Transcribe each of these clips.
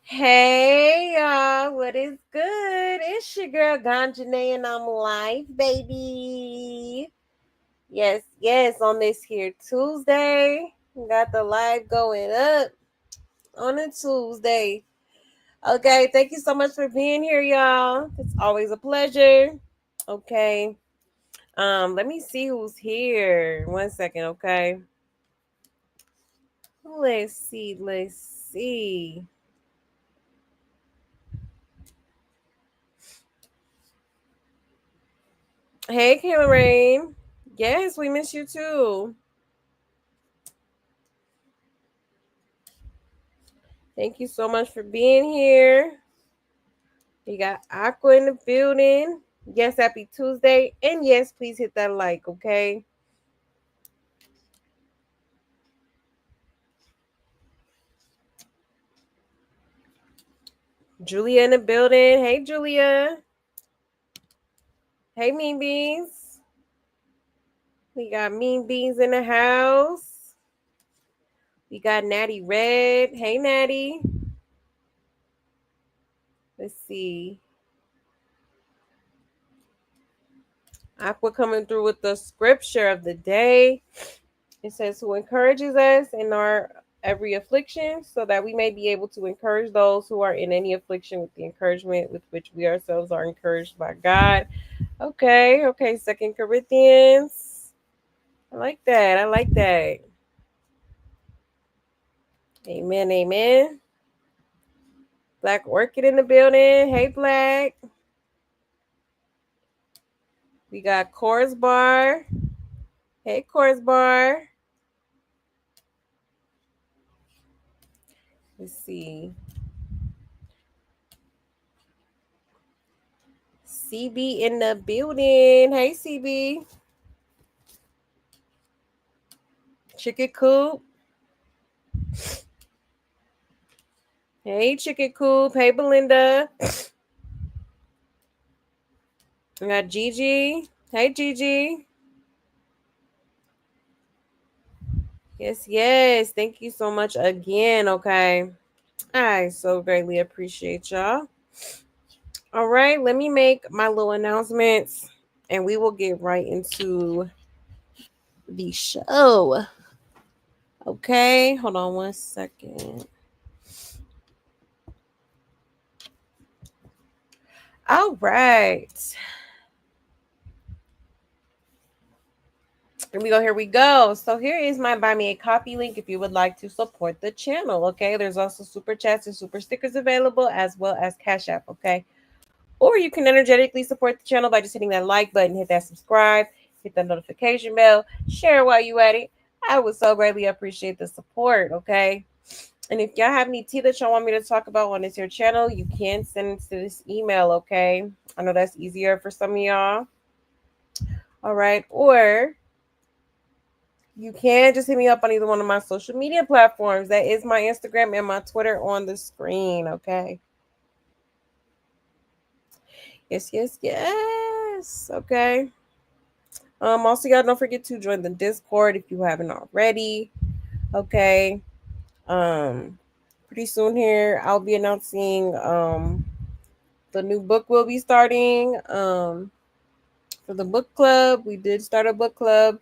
Hey y'all, what is good? It's your girl Ganjane and I'm live, baby. Yes, on this here Tuesday. We got the live going up on a Tuesday. Okay, thank you so much for being here, y'all. It's always a pleasure. Okay. Let me see who's here. 1 second, okay. Let's see. Hey, Cameron. Yes, we miss you too. Thank you so much for being here. You got Aqua in the building. Yes, happy Tuesday. And yes, please hit that like, okay? Julia in the building. Hey, Julia. Hey, Mean Beans. We got Mean Beans in the house. We got Natty Red. Hey, Natty. Let's see. Aqua coming through with the scripture of the day. It says, who encourages us in our every affliction, so that we may be able to encourage those who are in any affliction with the encouragement with which we ourselves are encouraged by God. Okay. 2 Corinthians. I like that. Amen. Black Orchid in the building. Hey, Black. We got Chorus Bar. Hey, Chorus Bar. Let's see. CB in the building. Hey, CB. Chicken Coop. Hey, Chicken Coop. Hey, Belinda. We got Gigi. Hey, Gigi. Yes. Thank you so much again. Okay. I so greatly appreciate y'all. All right. Let me make my little announcements and we will get right into the show. Okay. Hold on 1 second. All right. Here we go. So here is my Buy Me a Coffee link if you would like to support the channel. Okay. There's also super chats and super stickers available as well as Cash App. Okay. Or you can energetically support the channel by just hitting that like button, hit that subscribe, hit that notification bell, share while you at it. I would so greatly appreciate the support. Okay. And if y'all have any tea that y'all want me to talk about on this here channel, you can send it to this email. Okay. I know that's easier for some of y'all. All right. Or you can just hit me up on either one of my social media platforms. That is my Instagram and my Twitter on the screen. Okay. Yes. Okay. Also, y'all don't forget to join the Discord if you haven't already. Okay. Pretty soon here, I'll be announcing the new book we'll be starting. For the book club, we did start a book club.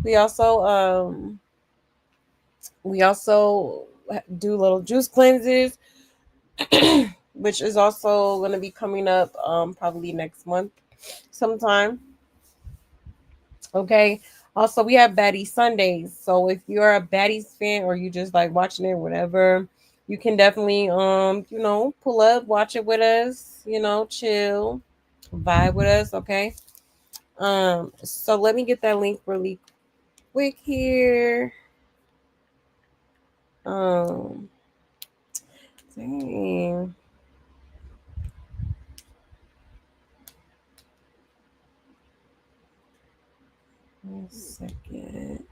We also do little juice cleanses, which is also going to be coming up probably next month sometime. Okay. Also, we have Baddies Sundays. So if you're a Baddies fan or you just like watching it, whatever, you can definitely pull up, watch it with us, chill, vibe with us, okay? So let me get that link really quick here. Dang. 1 second.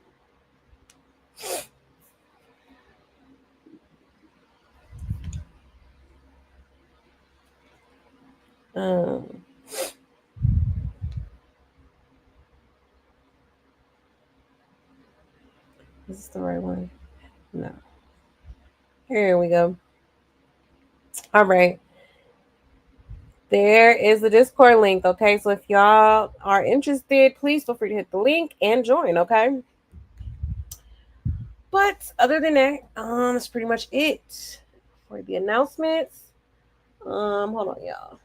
Um, is this the right one? No. Here we go. All right. There is the Discord link. Okay. So if y'all are interested, please feel free to hit the link and join. Okay. But other than that, that's pretty much it for the announcements. Hold on, y'all.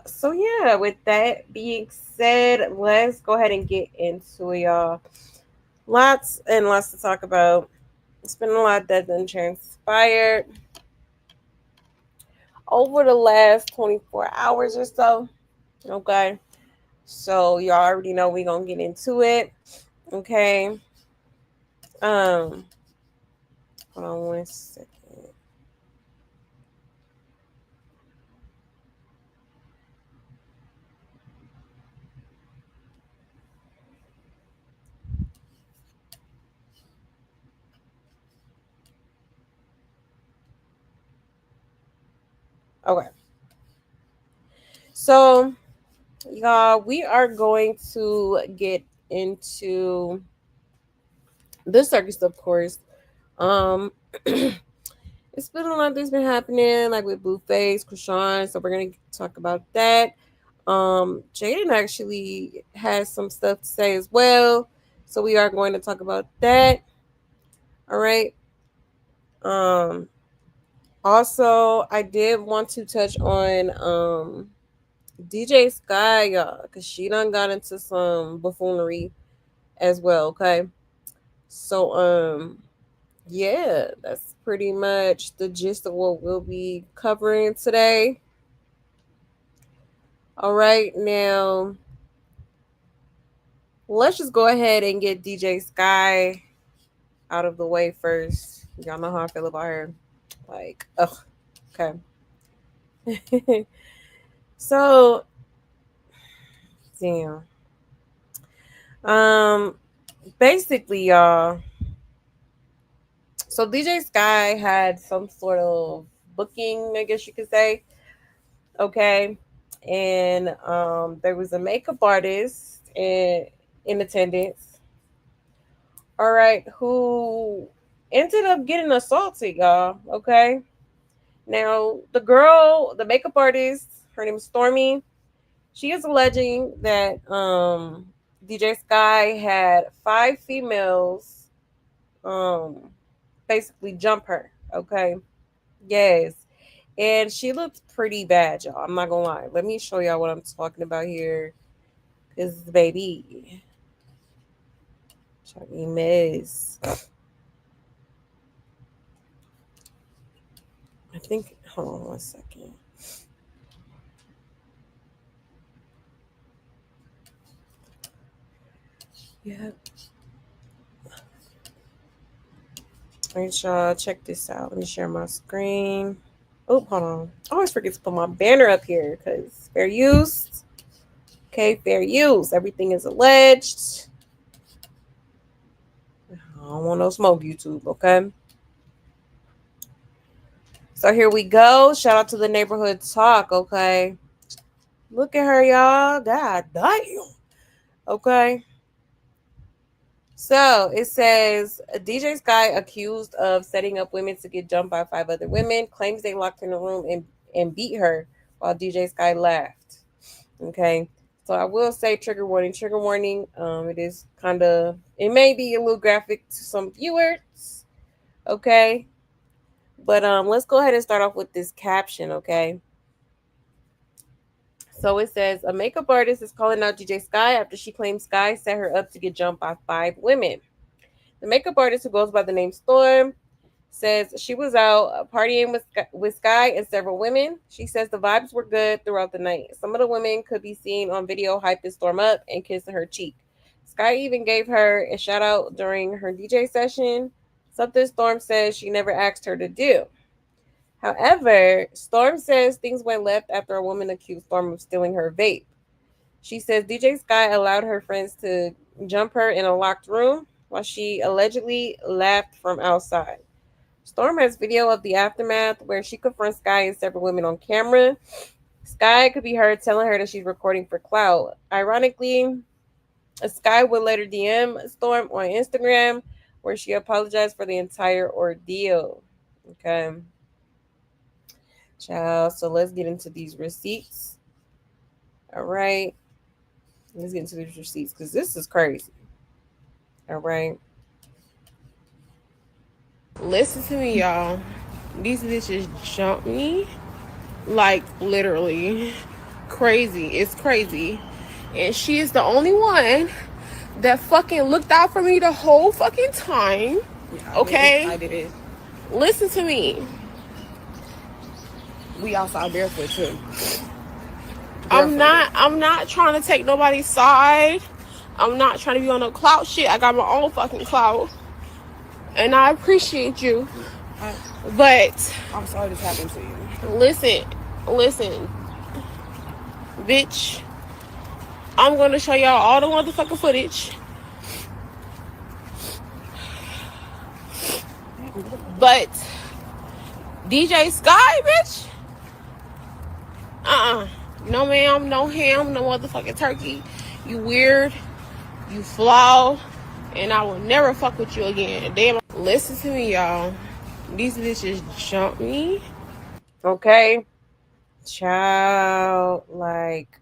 So yeah, with that being said, let's go ahead and get into it, y'all. Lots and lots to talk about. It's been a lot that done transpired over the last 24 hours or so. Okay. So y'all already know we gonna get into it. Okay. Um, hold on 1 second. Okay. So y'all, we are going to get into the circus, of course. Um, it's been a lot that's been happening, like with Blueface, Chrisean. So we're gonna talk about that. Jaden actually has some stuff to say as well. So we are going to talk about that. All right. Um, Also, I did want to touch on DJ Sky, y'all, because she done got into some buffoonery as well. Okay. So yeah, that's pretty much the gist of what we'll be covering today. All right, now let's just go ahead and get DJ Sky out of the way first. Y'all know how I feel about her. Like, ugh, okay. So, damn. Um, Basically, y'all. So DJ Sky had some sort of booking, I guess you could say. Okay, and there was a makeup artist in attendance. All right, who ended up getting assaulted, y'all. Okay, now the girl, the makeup artist, her name is Stormy. She is alleging that DJ Sky had five females um basically jump her. Okay, yes, and she looked pretty bad, y'all. I'm not gonna lie. Let me show y'all what I'm talking about here. Cause baby, Chucky Miss. I think. Hold on 1 second. Yeah. Alright, y'all. Check this out. Let me share my screen. Oh, hold on. I always forget to put my banner up here because fair use. Okay, fair use. Everything is alleged. I don't want no smoke, YouTube. Okay. So here we go. Shout out to the neighborhood talk. Okay. Look at her, y'all. God damn. Okay. So it says DJ Sky accused of setting up women to get jumped by five other women claims they locked in a room and beat her while DJ Sky laughed. Okay. So I will say trigger warning, trigger warning. It is kind of, it may be a little graphic to some viewers. Okay. But let's go ahead and start off with this caption, okay? So it says a makeup artist is calling out DJ Sky after she claims Sky set her up to get jumped by five women. The makeup artist, who goes by the name Storm, says she was out partying with Sky and several women. She says the vibes were good throughout the night. Some of the women could be seen on video hyping Storm up and kissing her cheek. Sky even gave her a shout out during her DJ session, something Storm says she never asked her to do. However, Storm says things went left after a woman accused Storm of stealing her vape. She says DJ Sky allowed her friends to jump her in a locked room while she allegedly laughed from outside. Storm has video of the aftermath where she confronts Sky and several women on camera. Sky could be heard telling her that she's recording for clout. Ironically, Sky would later DM Storm on Instagram where she apologized for the entire ordeal. Okay. Child. So let's get into these receipts. All right. Let's get into these receipts because this is crazy. All right. Listen to me, y'all. These bitches jumped me. Like, literally. Crazy. It's crazy. And she is the only one that fucking looked out for me the whole fucking time. Yeah, okay? I did it. Listen to me. We outside barefoot too. I'm not trying to take nobody's side. I'm not trying to be on no clout shit. I got my own fucking clout. And I appreciate you. But I'm sorry this happened to you. Listen. Bitch. I'm gonna show y'all all the motherfucking footage. But DJ Sky, bitch. No ma'am, no ham, no motherfucking turkey. You weird, you flaw, and I will never fuck with you again. Damn. Listen to me, y'all. These bitches jump me. Okay. Child, like,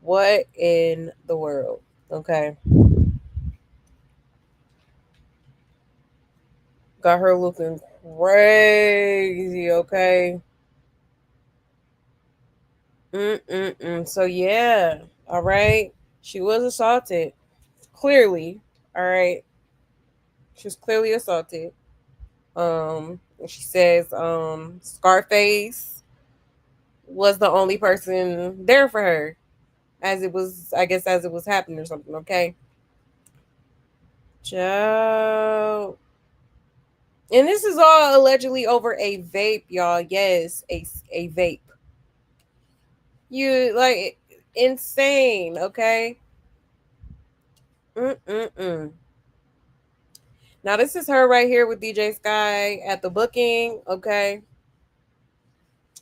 what in the world? Okay. Got her looking crazy, okay? So, yeah. All right. She was assaulted. Clearly. All right. She was clearly assaulted. She says Scarface was the only person there for her as it was happening or something, okay? Ciao. And this is all allegedly over a vape, y'all. Yes, a vape. You like insane, okay? Now this is her right here with DJ Sky at the booking, okay?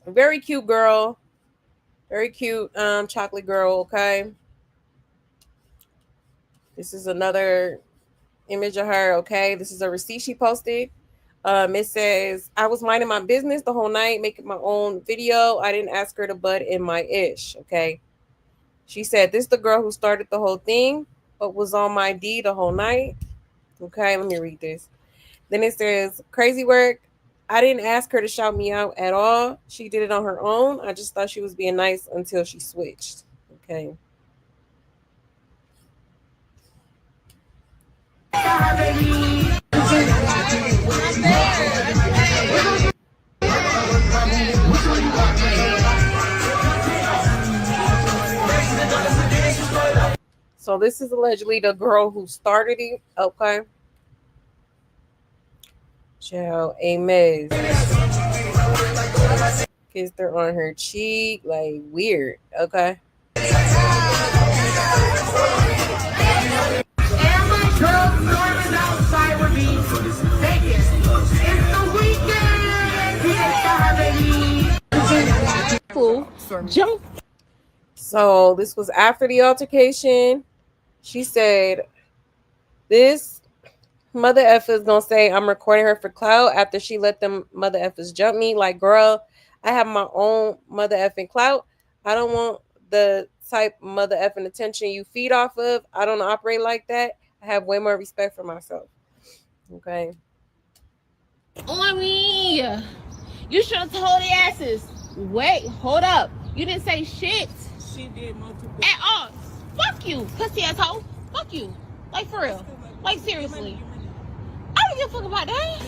Very cute girl. Very cute chocolate girl, okay? This is another image of her, okay? This is a receipt she posted. It says, I was minding my business the whole night, making my own video. I didn't ask her to butt in my ish, okay? She said, this is the girl who started the whole thing, but was on my D the whole night. Okay, let me read this. Then it says, crazy work. I didn't ask her to shout me out at all. She did it on her own. I just thought she was being nice until she switched. Okay. So this is allegedly the girl who started it. Okay. Child, Amen. Kissed her on her cheek. Like, weird. Okay. Jump. So this was after the altercation. She said, this mother effer is gonna say I'm recording her for clout after she let them mother effers jump me. Like, girl, I have my own mother effing clout. I don't want the type mother effing attention you feed off of. I don't operate like that. I have way more respect for myself. Okay. On me. You should have told the asses. Wait, hold up. You didn't say shit. She did multiple. At all. Fuck you, pussy asshole. Fuck you. Like, for real. Like, seriously. I don't give a fuck about that.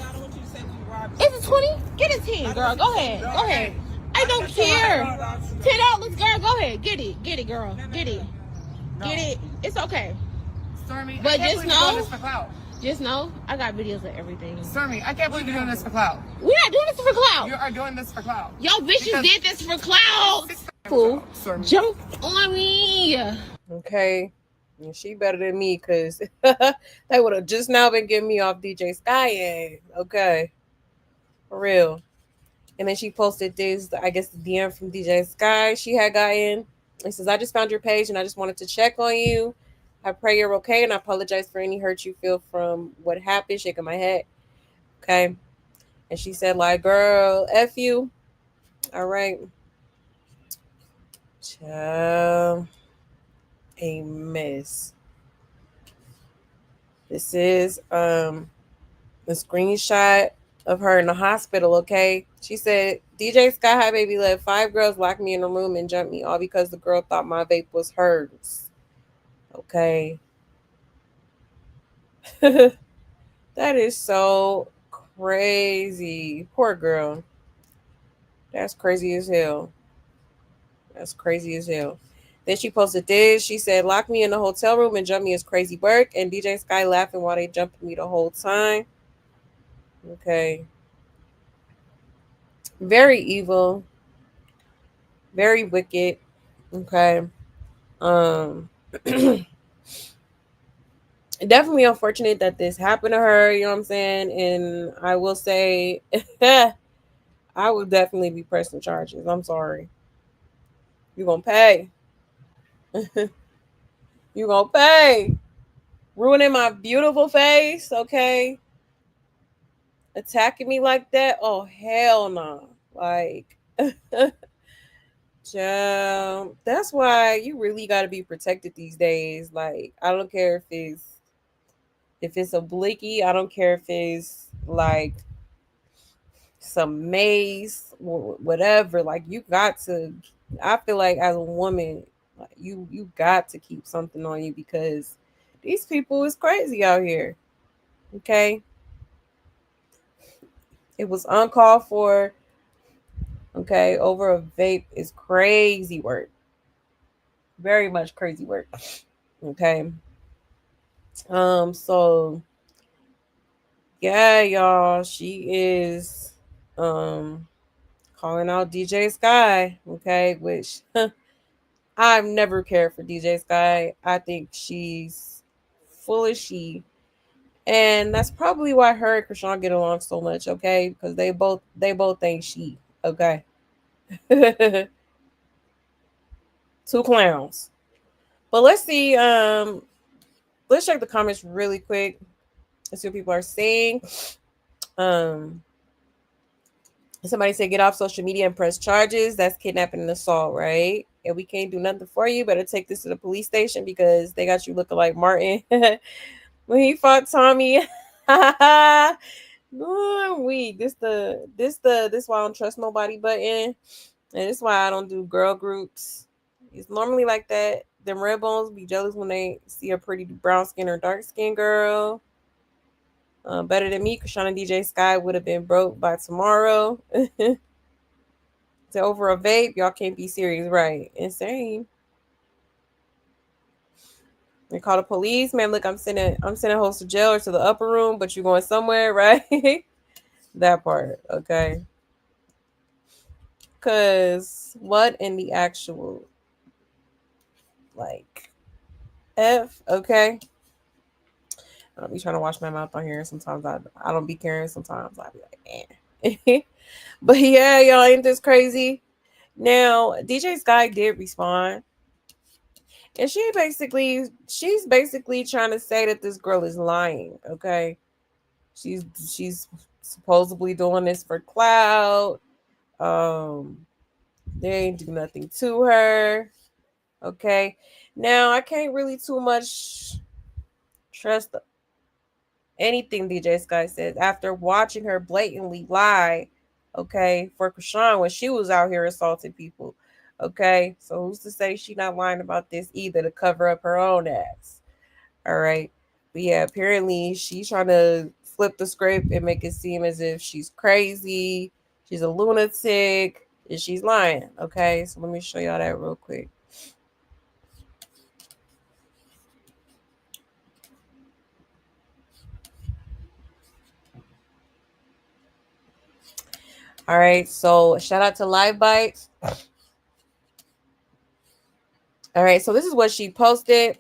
Is it 20? Get it 10, girl. Go ahead. Go ahead. I don't care. $10, girl. Go ahead. Get it. Get it, girl. Get it. Get it. It's okay. Stormy, but just know, I got videos of everything. Stormy, I can't believe you're doing this for clout. We're not doing this for clout. You are doing this for clout. Y'all bitches did this for clout. Fool. Jump on me. Okay. And she better than me because they would have just now been getting me off DJ Sky. Okay. For real. And then she posted this, I guess, the DM from DJ Sky she had gotten. It says, I just found your page and I just wanted to check on you. I pray you're okay, and I apologize for any hurt you feel from what happened. Shaking my head. Okay. And she said, like, girl, F you. All right. Child, a mess. This is a screenshot of her in the hospital, okay? She said, DJ Sky High Baby let 5 girls lock me in a room and jump me all because the girl thought my vape was hers. Okay. That is so crazy. Poor girl. That's crazy as hell. That's crazy as hell. Then she posted this. She said, lock me in the hotel room and jump me is crazy work. And DJ Sky laughing while they jumped me the whole time. Okay. Very evil. Very wicked. Okay. Um Definitely unfortunate that this happened to her, you know what I'm saying? And I will say I would definitely be pressing charges. I'm sorry. You gonna pay. You gonna pay. Ruining my beautiful face, okay? Attacking me like that? Oh hell no. Like that's why you really gotta be protected these days. Like, I don't care if it's a blicky, I don't care if it's like some maze, whatever. Like, you got to. I feel like as a woman, like, you got to keep something on you because these people is crazy out here. Okay, it was uncalled for. Okay, over a vape is crazy work. Very much crazy work. Okay. So yeah, y'all, she is um calling out DJ Sky, okay, which I've never cared for DJ Sky. I think she's full of she. And that's probably why her and Chrisean get along so much, okay? Because they both think she, okay. Two clowns. But let's see, let's check the comments really quick. Let's see what people are saying. Um Somebody said get off social media and press charges. That's kidnapping and assault, right? And we can't do nothing for you. Better take this to the police station because they got you looking like Martin when he fought Tommy. Ooh, weak. This why I don't trust nobody button. And this why I don't do girl groups. It's normally like that. Them red bones be jealous when they see a pretty brown skin or dark skin girl. Better than me, Chrisean and DJ Sky would have been broke by tomorrow. To over a vape, y'all can't be serious, right? Insane. They call the police, man. Look, I'm sending host to jail or to the upper room, but you're going somewhere, right? That part, okay. Cause what in the actual like F, okay? I'll be trying to wash my mouth on here. Sometimes I don't be caring. Sometimes I be like, eh. But yeah, y'all, ain't this crazy? Now, DJ Sky did respond. And she's basically trying to say that this girl is lying, okay? She's supposedly doing this for clout. Um, they ain't do nothing to her. Okay. Now I can't really too much trust anything DJ Sky says after watching her blatantly lie, okay, for Chrisean when she was out here assaulting people. Okay. So who's to say she not lying about this either to cover up her own ass? All right. But yeah, apparently she's trying to flip the script and make it seem as if she's crazy, she's a lunatic, and she's lying. Okay. So let me show y'all that real quick. All right. So shout out to Live Bites. All right. So this is what she posted.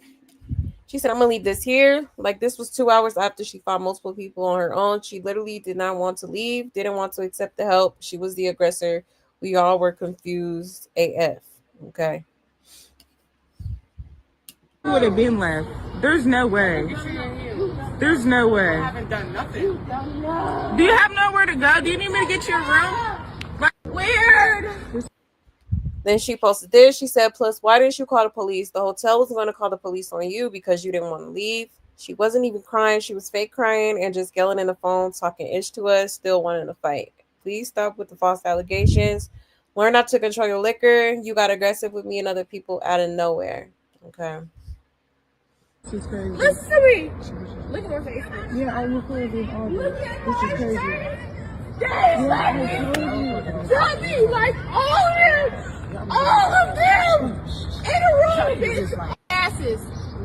She said, I'm going to leave this here. Like, this was 2 hours after she fought multiple people on her own. She literally did not want to leave, didn't want to accept the help. She was the aggressor. We all were confused AF. Okay. You would have been left. There's no way. There's no way. I haven't done nothing. Do you have nowhere to go? Do you need me to get you a room? Like, weird. Then she posted this. She said, plus, why didn't you call the police? The hotel was going to call the police on you because you didn't want to leave. She wasn't even crying. She was fake crying and just yelling in the phone, talking ish to us, still wanting to fight. Please stop with the false allegations. Learn not to control your liquor. You got aggressive with me and other people out of nowhere. Okay. This is crazy. Listen to me. Look at my face. Yeah, I recorded all this. This is crazy. Tell me, like, all of them in a row, bitch. Asses.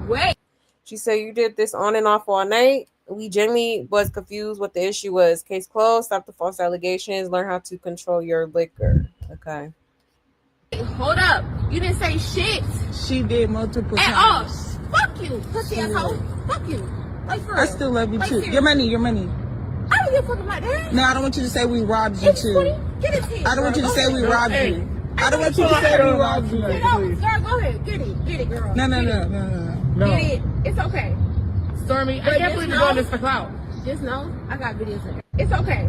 Wait. She said you did this on and off all night. We genuinely was confused what the issue was. Case closed. Stop the false allegations. Learn how to control your liquor. Okay. Hold up. You didn't say shit. She did multiple At all. times. Fuck you, pussy asshole. Fuck you. Like, for real. I still love you Like, too. seriously. Your money, your money. I don't give a fuck about that. No, I don't want you to say we robbed you It's too. 20. Get it, kid. I don't want you to say we robbed Hey. you. I don't want you to say we robbed you. Get up, girl. Go ahead. Get it, girl. No, Get it. no. Get it. It's okay. Stormy, I But can't believe just you're doing know- this for clout. Just know I got videos of it. It's okay.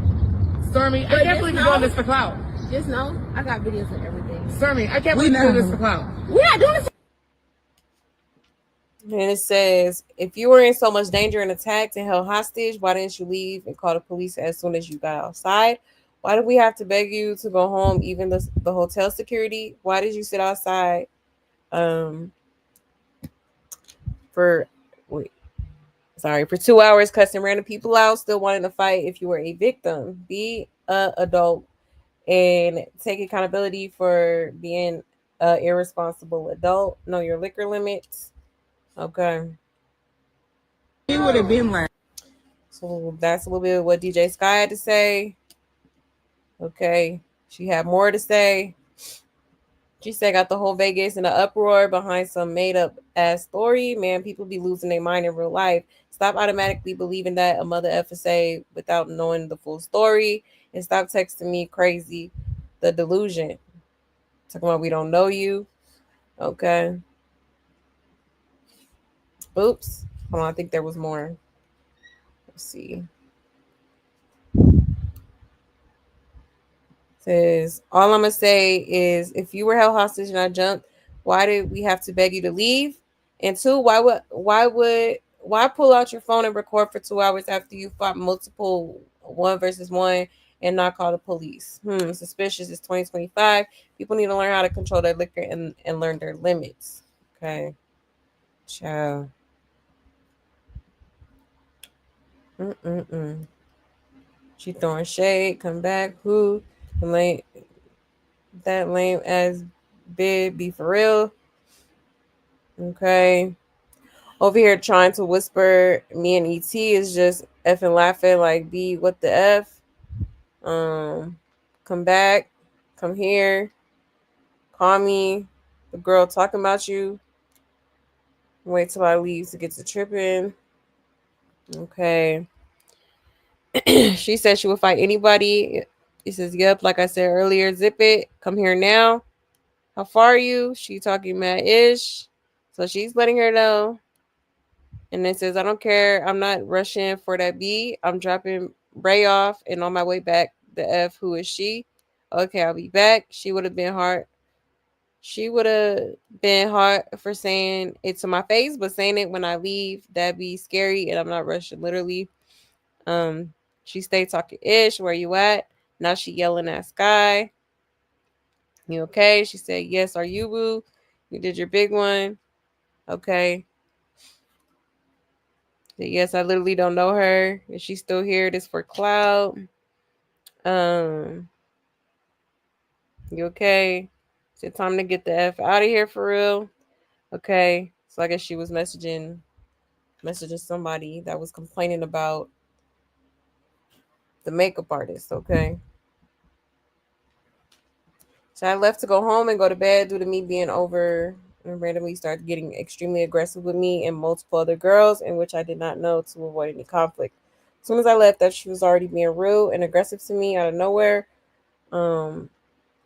Stormy, I But can't just believe you're know- doing this for clout. Just know I got videos of everything. Stormy, I can't We believe you're doing know. this for clout. We're not doing this. And it says, if you were in so much danger and attacked and held hostage, why didn't you leave and call the police as soon as you got outside? Why did we have to beg you to go home, even the hotel security? Why did you sit outside for 2 hours cussing random people out, still wanting to fight if you were a victim? Be an adult and take accountability for being an irresponsible adult. Know your liquor limits. Okay. You would have been like. So that's a little bit of what DJ Sky had to say. Okay. She had more to say. She said, got the whole Vegas in an uproar behind some made up ass story. Man, people be losing their mind in real life. Stop automatically believing that a mother FSA without knowing the full story. And stop texting me crazy. The delusion. Talking about we don't know you. Okay. Oops. Hold on, I think there was more. Let's see. Says, all I'm gonna say is if you were held hostage and I jumped, why did we have to beg you to leave? And two, why pull out your phone and record for 2 hours after you fought multiple 1v1 and not call the police? Suspicious. It's 2025. People need to learn how to control their liquor and learn their limits. Okay. Ciao. She throwing shade. Come back. Who? That lame ass bid be for real. Okay. Over here trying to whisper me and ET is just effing laughing like B, what the F? Come back. Come here. Call me. The girl talking about you. Wait till I leave to get to tripping. Okay. She said she would fight anybody. He says, yep, like I said earlier, zip it. Come here now. How far are you? She talking mad ish. So she's letting her know. And then says, I don't care. I'm not rushing for that B. I'm dropping Bray off and on my way back. The F, who is she? Okay, I'll be back. She would have been hard. She would have been hard for saying it to my face, but saying it when I leave, that'd be scary. And I'm not rushing, literally. She stayed talking ish. Where you at? Now she yelling at Sky. You okay? She said, yes. Are you, boo? You did your big one. Okay. Said, yes, I literally don't know her. Is she still here? This for clout. You okay? Said time to get the F out of here for real. Okay. So I guess she was messaging somebody that was complaining about the makeup artist. Okay. So I left to go home and go to bed due to me being over and randomly started getting extremely aggressive with me and multiple other girls, in which I did not know to avoid any conflict. As soon as I left, that she was already being rude and aggressive to me out of nowhere.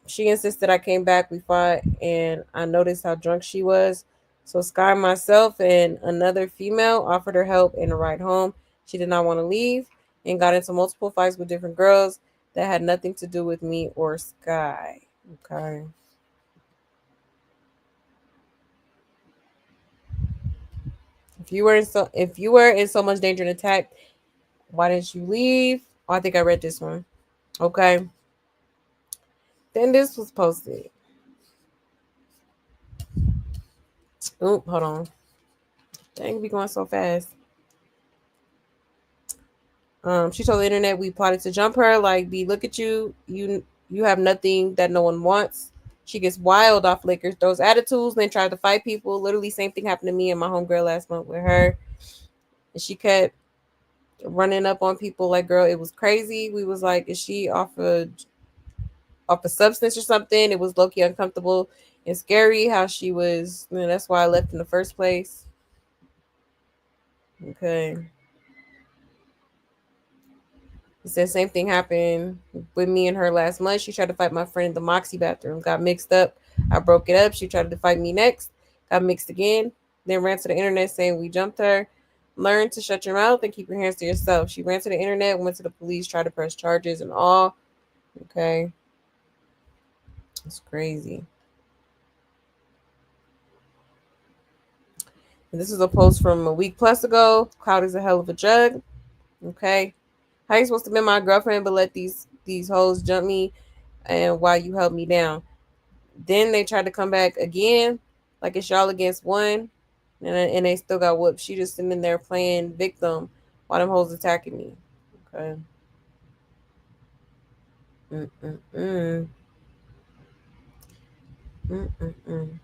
She insisted I came back. We fought, and I noticed how drunk she was. So Sky, myself, and another female offered her help and a ride home. She did not want to leave and got into multiple fights with different girls that had nothing to do with me or Sky. Okay. If you were in so much danger and attack, why didn't you leave? Oh, I think I read this one. Okay. Then this was posted. Oop, hold on. Dang, be going so fast. She told the internet we plotted to jump her. Like, B, look at you. You have nothing that no one wants. She gets wild off liquor, throws attitudes, then tried to fight people. Literally, same thing happened to me and my homegirl last month with her. And she kept running up on people like, girl, it was crazy. We was like, is she off a substance or something? It was low key uncomfortable and scary how she was. And that's why I left in the first place. Okay. It said same thing happened with me and her last month. She tried to fight my friend in the Moxie bathroom. Got mixed up. I broke it up. She tried to fight me next. Got mixed again. Then ran to the internet saying we jumped her. Learn to shut your mouth and keep your hands to yourself. She ran to the internet, went to the police, tried to press charges and all. Okay. It's crazy. And this is a post from a week plus ago. Cloud is a hell of a jug. Okay. How you supposed to be my girlfriend but let these hoes jump me and while you held me down? Then they tried to come back again, like it's y'all against one, and they still got whooped. She just sitting there playing victim while them hoes attacking me. Okay. Mm-mm-mm. Mm-mm-mm.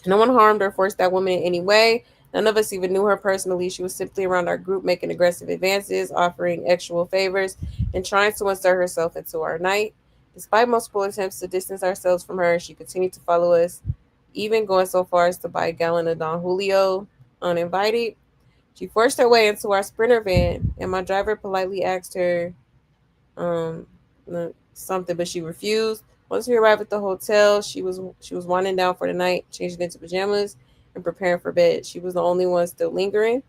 No one harmed or forced that woman in any way. None of us even knew her personally. She was simply around our group making aggressive advances, offering actual favors, and trying to insert herself into our night. Despite multiple attempts to distance ourselves from her, she continued to follow us, even going so far as to buy a gallon of Don Julio uninvited. She forced her way into our Sprinter van, and my driver politely asked her um, something, but she refused. Once we arrived at the hotel, she was winding down for the night, changing into pajamas and preparing for bed. She was the only one still lingering.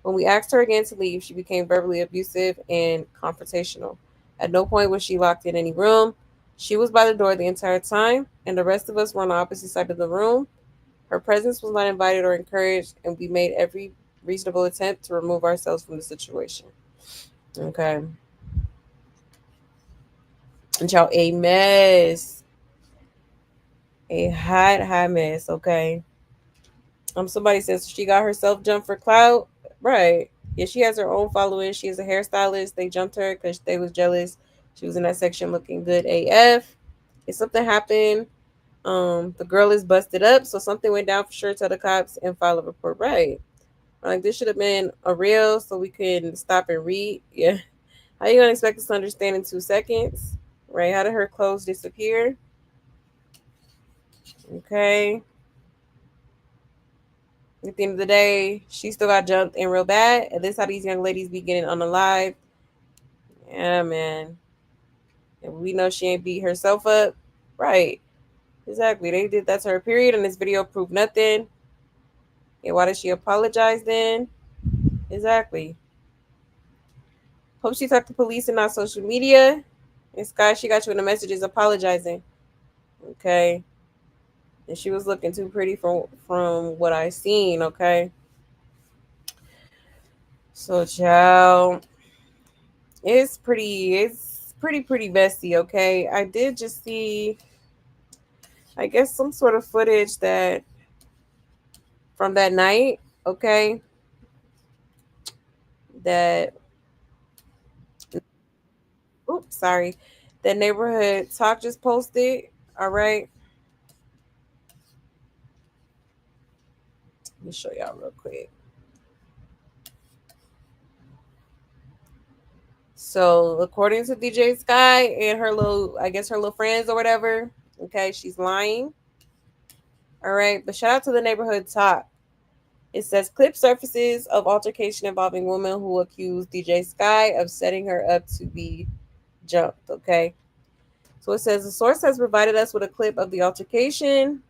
When we asked her again to leave, she became verbally abusive and confrontational. At no point was she locked in any room. She was by the door the entire time, and the rest of us were on the opposite side of the room. Her presence was not invited or encouraged, and we made every reasonable attempt to remove ourselves from the situation. Okay. And y'all, a mess. A hot mess, okay? Somebody says she got herself jumped for clout. Right. Yeah, she has her own following. She is a hairstylist. They jumped her because they was jealous. She was in that section looking good AF. If something happened, the girl is busted up, so something went down for sure. Tell the cops and file a report. Right. Like this should have been a reel so we can stop and read. Yeah. How you gonna expect us to understand in 2 seconds? Right? How did her clothes disappear? Okay. At the end of the day, she still got jumped in real bad. And this how these young ladies be getting unalive. Yeah, man. And we know she ain't beat herself up. Right. Exactly. They did that to her, period. And this video proved nothing. And why did she apologize then? Exactly. Hope she talked to police and not social media. And Sky, she got you in the messages apologizing. Okay. And she was looking too pretty from what I seen, okay? So child, it's pretty messy, okay? I did just see I guess some sort of footage that from that night, okay? That oops, sorry. That neighborhood talk just posted. All right. Let me show y'all real quick. So according to DJ Sky and her little, I guess her little friends or whatever, okay, she's lying. All right, but shout out to the neighborhood talk. It says clip surfaces of altercation involving woman who accused DJ Sky of setting her up to be jumped. Okay, So it says the source has provided us with a clip of the altercation.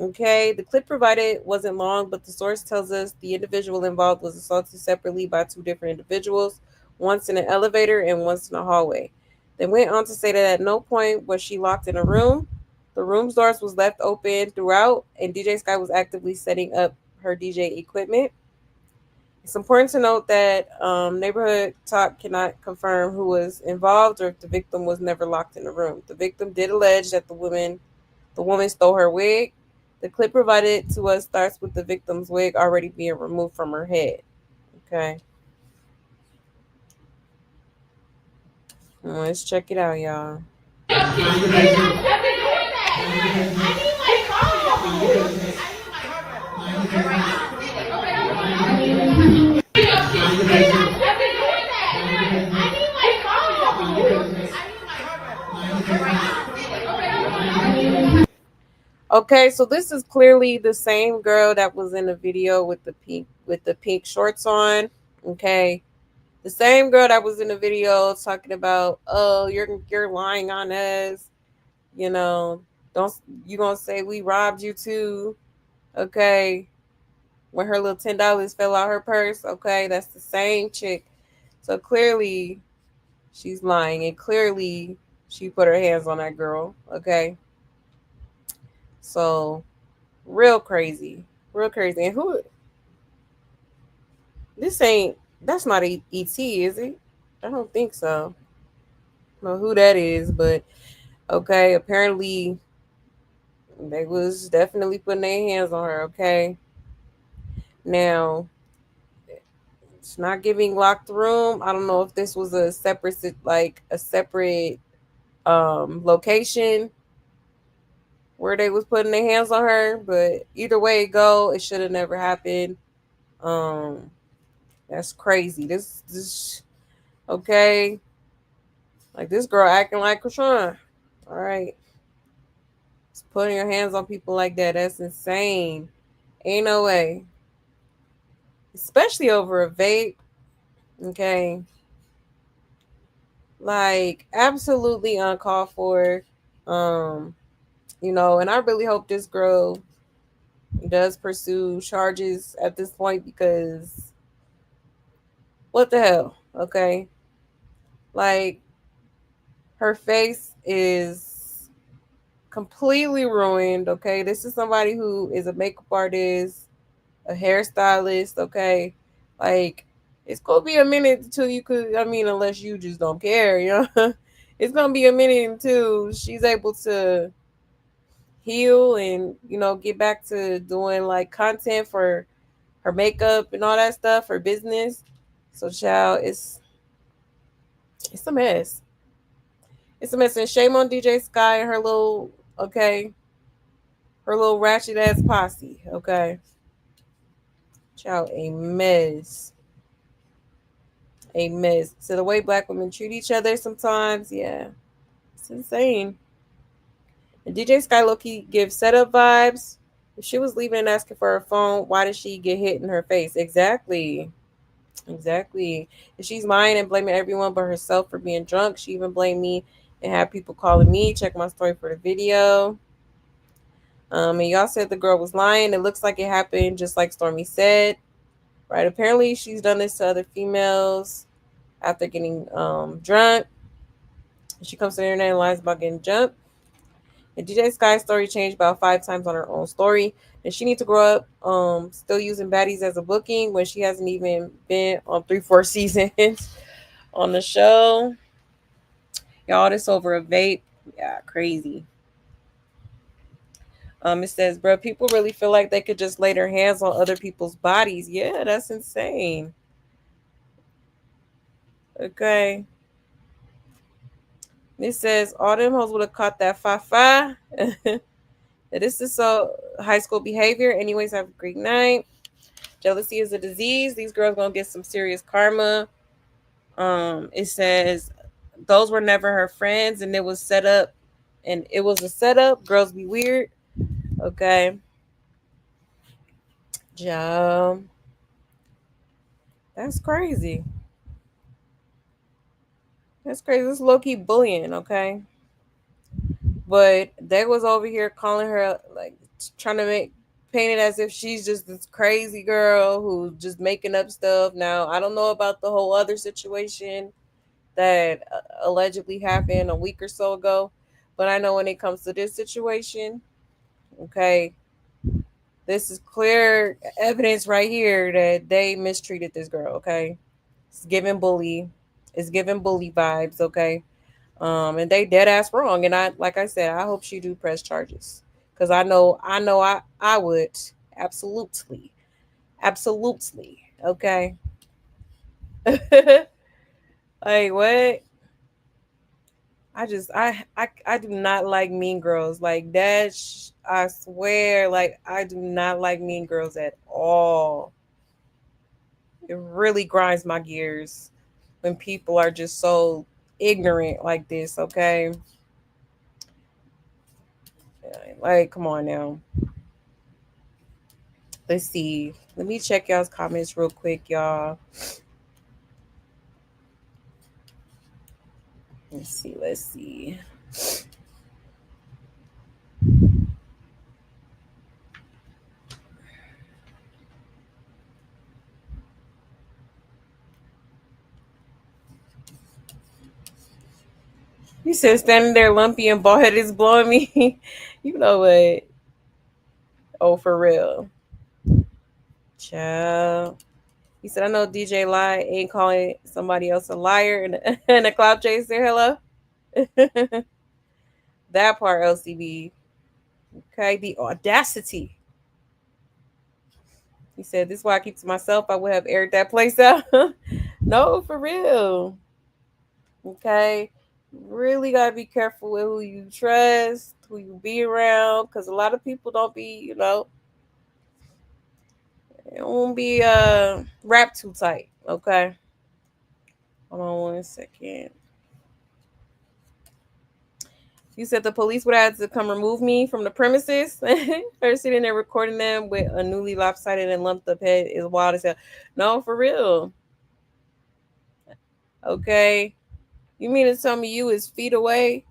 Okay, the clip provided wasn't long, but the source tells us the individual involved was assaulted separately by two different individuals, once in an elevator and once in a hallway. They went on to say that at no point was she locked in a room. The room's doors was left open throughout, and DJ Sky was actively setting up her DJ equipment. It's important to note that neighborhood talk cannot confirm who was involved or if the victim was never locked in a room. The victim did allege that the woman stole her wig. The clip provided to us starts with the victim's wig already being removed from her head. Okay. Let's check it out, y'all. Okay, so this is clearly the same girl that was in the video with the pink shorts on. Okay. The same girl that was in the video talking about, oh, you're lying on us. You know, don't you gonna say we robbed you too? Okay. When her little $10 fell out her purse, okay, that's the same chick. So clearly she's lying, and clearly she put her hands on that girl. Okay. So real crazy. Real crazy. And who this ain't that's not ET, is it? I don't think so. I don't know who that is, but okay, apparently they was definitely putting their hands on her, okay? Now, it's not giving locked room. I don't know if this was a separate location where they was putting their hands on her, but either way it go, it should have never happened. Um that's crazy. This okay. Like this girl acting like Chrisean. All right. Just putting your hands on people like that. That's insane. Ain't no way. Especially over a vape. Okay. Like absolutely uncalled for. Um, and I really hope this girl does pursue charges at this point because what the hell? Okay. Like her face is completely ruined. Okay. This is somebody who is a makeup artist, a hairstylist. Okay. Like it's gonna be a minute until you could, I mean, unless you just don't care, it's gonna be a minute until she's able to heal and, get back to doing like content for her makeup and all that stuff, her business. So child, it's a mess. It's a mess, and shame on DJ Sky and her little ratchet ass posse. Okay, child, a mess, a mess. So the way black women treat each other sometimes, yeah, it's insane. And DJ Sky Loki gives setup vibes. If she was leaving and asking for her phone, why did she get hit in her face? Exactly. Exactly. If she's lying and blaming everyone but herself for being drunk, she even blamed me and had people calling me. Check my story for the video. And y'all said the girl was lying. It looks like it happened just like Stormy said. Right. Apparently she's done this to other females after getting drunk. She comes to the internet and lies about getting jumped. And DJ Sky's story changed about 5 times on her own story. And she needs to grow up still using baddies as a booking when she hasn't even been on 3-4 seasons on the show. Y'all, this over a vape. Yeah, crazy. It says, bro, people really feel like they could just lay their hands on other people's bodies. Yeah, that's insane. Okay. It says, all them hoes would have caught that fa. This is so high school behavior. Anyways, have a great night. Jealousy is a disease. These girls gonna get some serious karma. It says those were never her friends, and it was set up, and it was a setup. Girls be weird. Okay. Job. That's crazy. That's crazy. It's low key bullying. Okay. But they was over here calling her like trying to make paint it as if she's just this crazy girl who's just making up stuff. Now I don't know about the whole other situation that allegedly happened a week or so ago, but I know when it comes to this situation, okay, this is clear evidence right here that they mistreated this girl. Okay, it's giving bully, it's giving bully vibes. Okay, and they dead ass wrong. And I, like I said, I hope she do press charges because I would absolutely, absolutely. Okay, like what? I do not like Mean Girls like that. I swear, like I do not like Mean Girls at all. It really grinds my gears when people are just so ignorant like this. Okay, like come on now. Let's see. Let me check y'all's comments real quick, y'all. Let's see. Let's see. You said standing there lumpy and bald headed is blowing me. You know what? Oh, for real. Child. He said, I know DJ Lie ain't calling somebody else a liar and, and a cloud chaser. Hello? That part, LCB. Okay, the audacity. He said, this is why I keep to myself. I would have aired that place out. No, for real. Okay. Really got to be careful with who you trust, who you be around, because a lot of people don't be, it won't be wrapped too tight. Okay. Hold on 1 second. You said the police would have to come remove me from the premises. They're sitting there recording them with a newly lopsided and lumped up head is wild as hell. No, for real. Okay. You mean to tell me you is feet away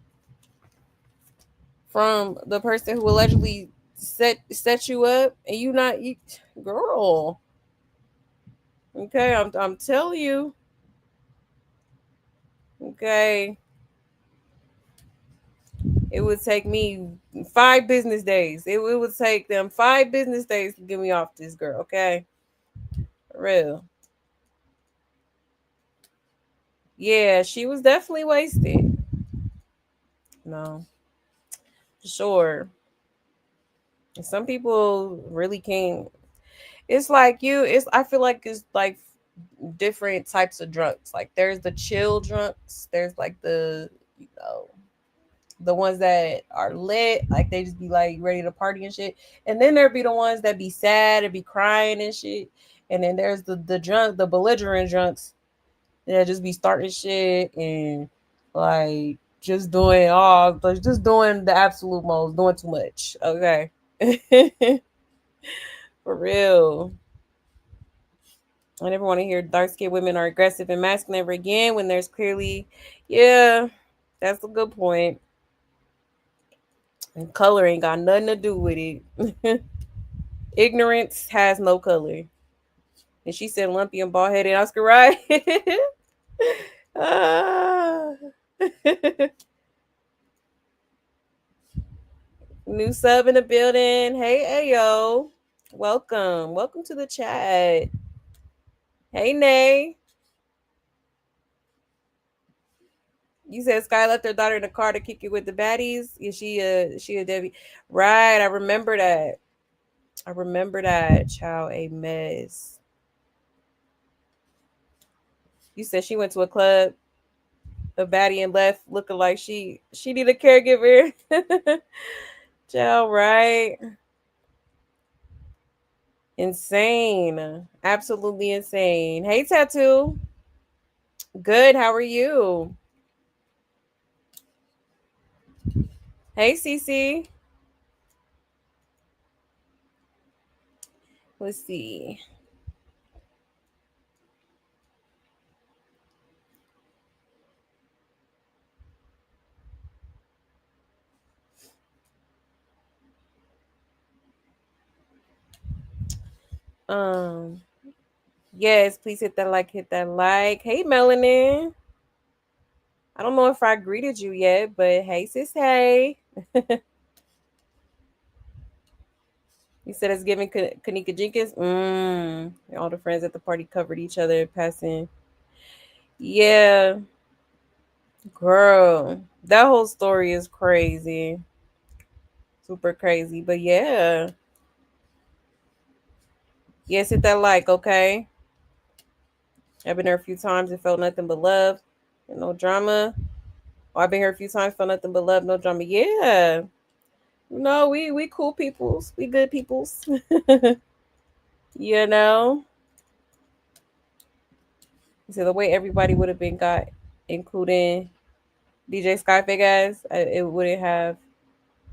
from the person who allegedly set you up and you not you girl. Okay, I'm telling you. Okay. It would take me 5 business days. It would take them 5 business days to get me off this girl, okay? For real. Yeah, she was definitely wasted. No, for sure. Some people really can't. It's like you. It's. I feel like it's like different types of drunks. Like there's the chill drunks. There's like the ones that are lit. Like they just be like ready to party and shit. And then there be the ones that be sad and be crying and shit. And then there's the belligerent drunks that just be starting shit and like just doing the absolute most, doing too much. Okay. For real. I never want to hear dark skinned women are aggressive and masculine ever again when there's clearly, yeah, that's a good point. And color ain't got nothing to do with it. Ignorance has no color. And she said lumpy and bald headed Oscar, right? Ah. New sub in the building. Hey, Ayo. Welcome. Welcome to the chat. Hey, Nay. You said Sky left her daughter in the car to kick it with the baddies. Is she a Debbie? Right. I remember that. I remember that. Child, a mess. You said she went to a club, a baddie, and left looking like she need a caregiver. Child, right? Insane. Absolutely insane. Hey, Tattoo. Good. How are you? Hey, Cece. Let's see. Um, yes, please hit that like, hit that like. Hey, Melanin. I don't know if I greeted you yet, but hey, sis, hey. You said it's giving Kanika Jenkins. All the friends at the party covered each other passing. Yeah, girl. That whole story is crazy. Super crazy. But yeah. Yes, hit that like, okay? I've been there a few times and felt nothing but love and no drama. Oh, I've been here a few times, felt nothing but love, no drama. Yeah. No, we cool peoples. We good peoples. you know? So the way everybody would have been got, including DJ Skyfake guys, it wouldn't have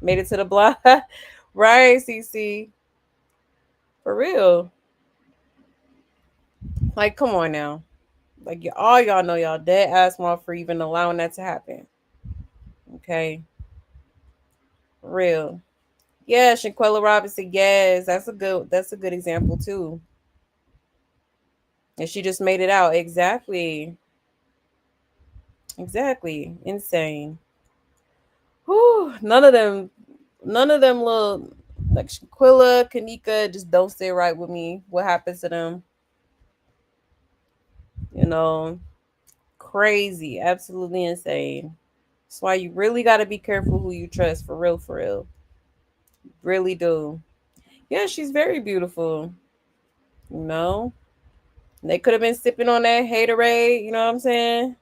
made it to the block. right, CC. For real. Like, come on now. Like, all y'all know y'all dead ass wrong for even allowing that to happen. Okay. Real. Yeah, Shaquella Robinson. Yes, that's a good example too. And she just made it out. Exactly. Exactly. Insane. Whew. None of them little like Shaquilla, Kanika just don't sit right with me. What happens to them? You know, crazy, absolutely insane. That's why you really got to be careful who you trust, for real, for real. Really do. Yeah, she's very beautiful. You know, they could have been sipping on that haterade. You know what I'm saying?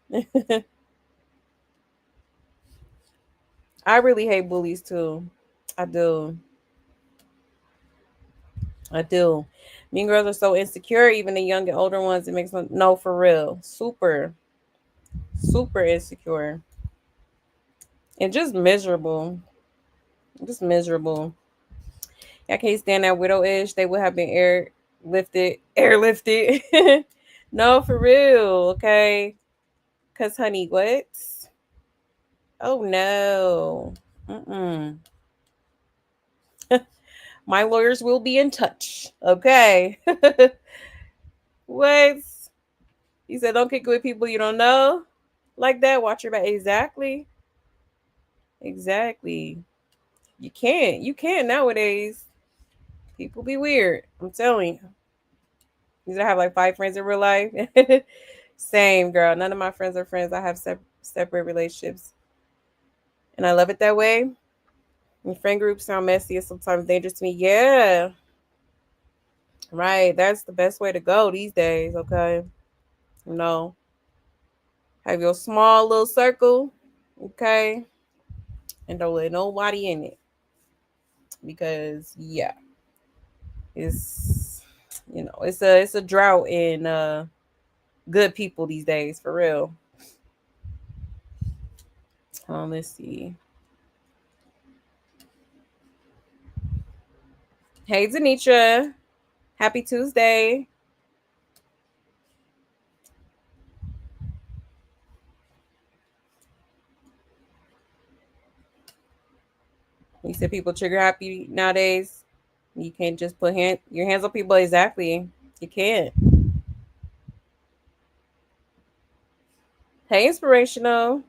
I really hate bullies too. I do. I do. Mean girls are so insecure, even the young and older ones. It makes them no for real. Super, super insecure. And just miserable. Just miserable. I can't stand that widow ish. They would have been airlifted. no, for real. Okay. Cause honey, what? Oh no. Mm-mm. My lawyers will be in touch. Okay. what? He said, don't kick with people you don't know. Like that. Watch your back. Exactly. Exactly. You can't. You can't nowadays. People be weird. I'm telling you. You have like 5 friends in real life. Same girl. None of my friends are friends. I have separate relationships. And I love it that way. And friend groups sound messy and sometimes dangerous to me. Yeah. Right. That's the best way to go these days. Okay. No. Have your small little circle. Okay. And don't let nobody in it. Because yeah. It's it's a drought in good people these days, for real. Let's see. Hey, Denitra. Happy Tuesday. You said people trigger happy nowadays. You can't just put your hands on people. Exactly. You can't. Hey, inspirational.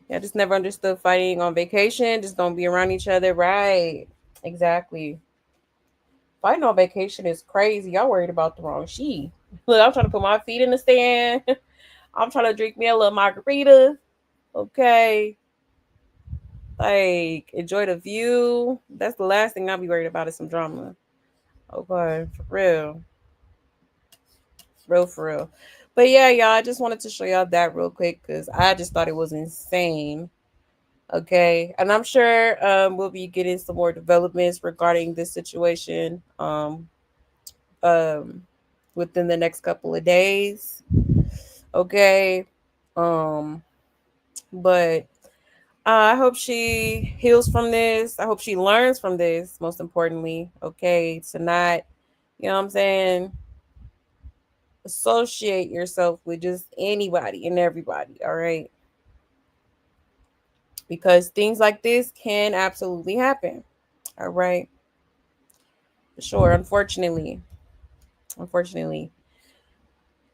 Yeah, I just never understood fighting on vacation. Just don't be around each other. Right. Exactly. Fighting on vacation is crazy. Y'all worried about the wrong she. Look, I'm trying to put my feet in the stand. I'm trying to drink me a little margarita. Okay. Like, enjoy the view. That's the last thing I'll be worried about is some drama. Okay, for real. Real for real. But yeah, y'all, I just wanted to show y'all that real quick because I just thought it was insane. Okay. And I'm sure we'll be getting some more developments regarding this situation um within the next couple of days. Okay. Um but I hope she heals from this. I hope she learns from this, most importantly. Okay. To not, you know what I'm saying, associate yourself with just anybody and everybody. All right. Because things like this can absolutely happen. All right. Sure. Unfortunately.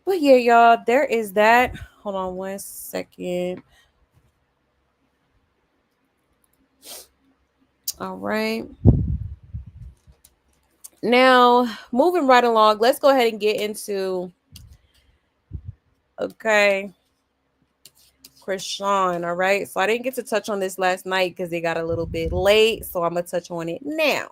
But yeah, y'all, there is that. Hold on 1 second. All right. Now, moving right along, let's go ahead and get into, okay, Chrisean. All right. So I didn't get to touch on this last night because it got a little bit late. So I'm going to touch on it now.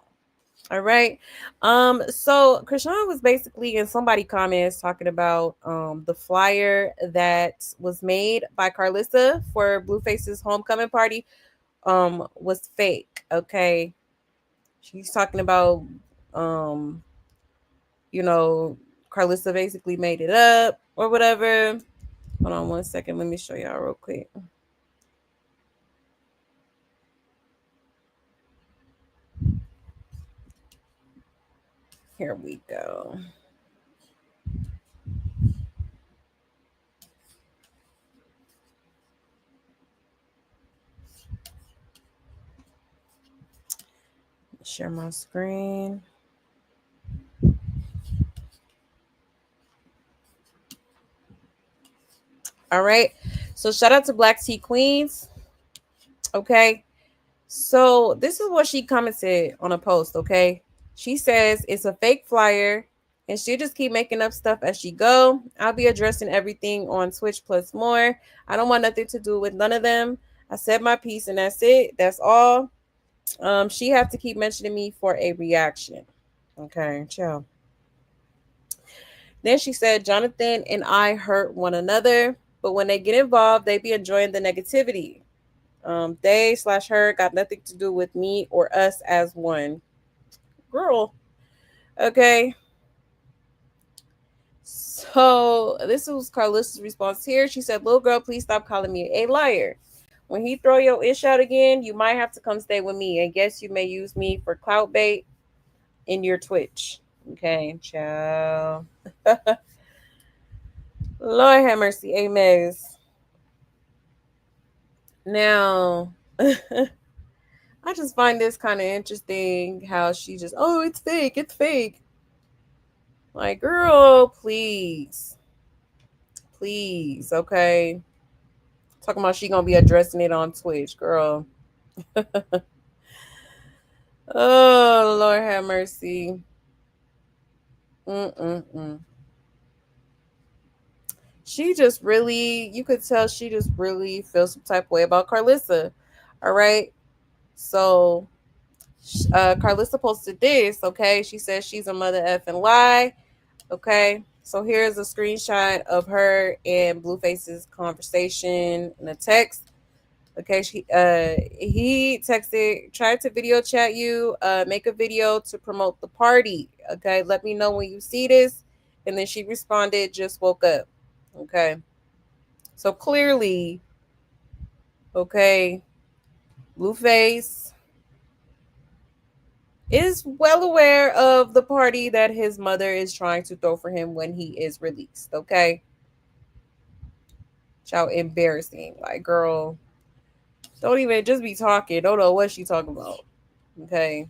All right. So Chrisean was basically in somebody comments talking about the flyer that was made by Carlissa for Blueface's homecoming party was fake. Okay. She's talking about um you know, Carlissa basically made it up or whatever. Hold on 1 second. Let me show y'all real quick. Here we go. Share my screen. All right. So shout out to Black Tea Queens. Okay. So this is what she commented on a post. Okay. She says it's a fake flyer and she just keep making up stuff as she go. I'll be addressing everything on Twitch plus more. I don't want nothing to do with none of them. I said my piece and that's it. That's all. She have to keep mentioning me for a reaction. Okay, chill. Then she said, Jonathan and I hurt one another, but when they get involved, they be enjoying the negativity. They/her got nothing to do with me or us as one. Girl. Okay. So this was Carlissa's response here. She said, little girl, please stop calling me a liar. When he throw your ish out again, you might have to come stay with me. And guess you may use me for clout bait in your Twitch. Okay, ciao. Lord have mercy. Amen. Now, I just find this kind of interesting how she just, oh, it's fake. It's fake. Like, girl, please. Please, okay? Talking about she gonna be addressing it on Twitch, girl. Oh, Lord have mercy. Mm-mm-mm. She just really, you could tell she just really feels some type of way about Carlissa. All right. So, Carlissa posted this, okay? She says she's a mother effing lie, okay? So here's a screenshot of her and Blueface's conversation in a text. Okay, he texted, tried to video chat you, make a video to promote the party. Okay, let me know when you see this. And then she responded, just woke up. Okay. So clearly, okay, Blueface is well aware of the party that his mother is trying to throw for him when he is released. Okay. How embarrassing. Like, girl, don't even just be talking. Don't know what she talking about. Okay.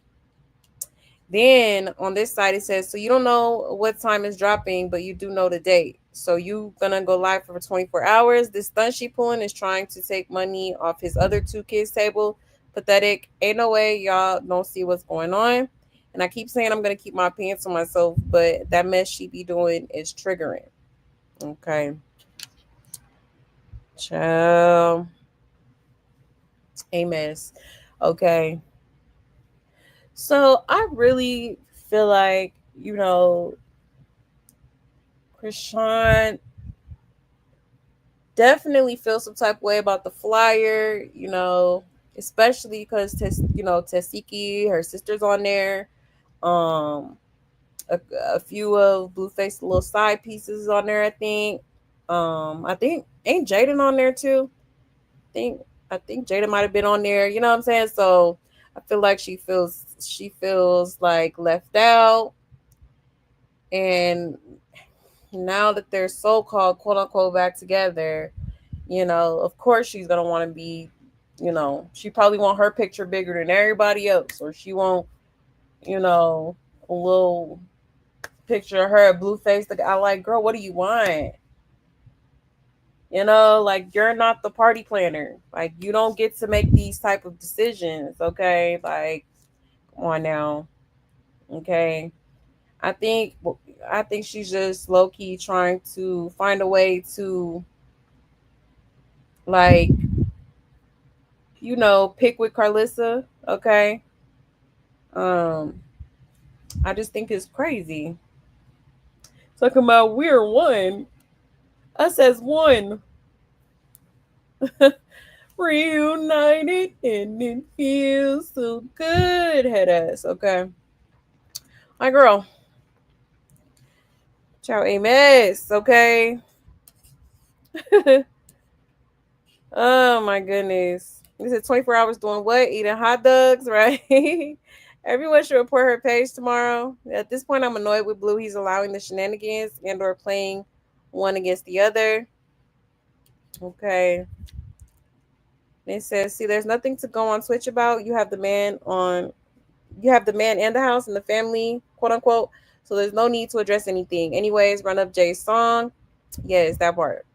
Then on this side it says, so you don't know what time is dropping, but you do know the date. So you gonna go live for 24 hours. This stunt she pulling is trying to take money off his other two kids' table. Pathetic. Ain't no way y'all don't see what's going on. And I keep saying I'm gonna keep my pants on myself, but that mess she be doing is triggering. Okay. Ciao. A mess. Okay. So I really feel like, Chrisean definitely feels some type of way about the flyer, especially because Tesiki, her sister's on there. Um, a few of Blueface little side pieces on there, I think. I think ain't Jaden on there too. think I think Jaden might have been on there. You know what I'm saying? So I feel like she feels like left out, and now that they're so called quote unquote back together, of course she's gonna want to be You know, she probably want her picture bigger than everybody else, or she want, you know, a little picture of her at Blueface. I like, girl, what do you want? You know, like you're not the party planner. Like you don't get to make these type of decisions, okay? Like, come on now, okay? I think I think she's just low key trying to find a way to like, you know, pick with Carlissa, okay? Um, I just think it's crazy. Talking about we're one. Us as one. Reunited and it feels so good. Head ass, okay? My girl. Ciao, Ames, okay? Oh my goodness. This is 24 hours doing what? Eating hot dogs, right? Everyone should report her page tomorrow. At this point, I'm annoyed with Blue. He's allowing the shenanigans and or playing one against the other. Okay. It says, see, there's nothing to go on Twitch about. You have the man and the house and the family, quote unquote. So there's no need to address anything. Anyways, run up Jay's song. Yes, that part.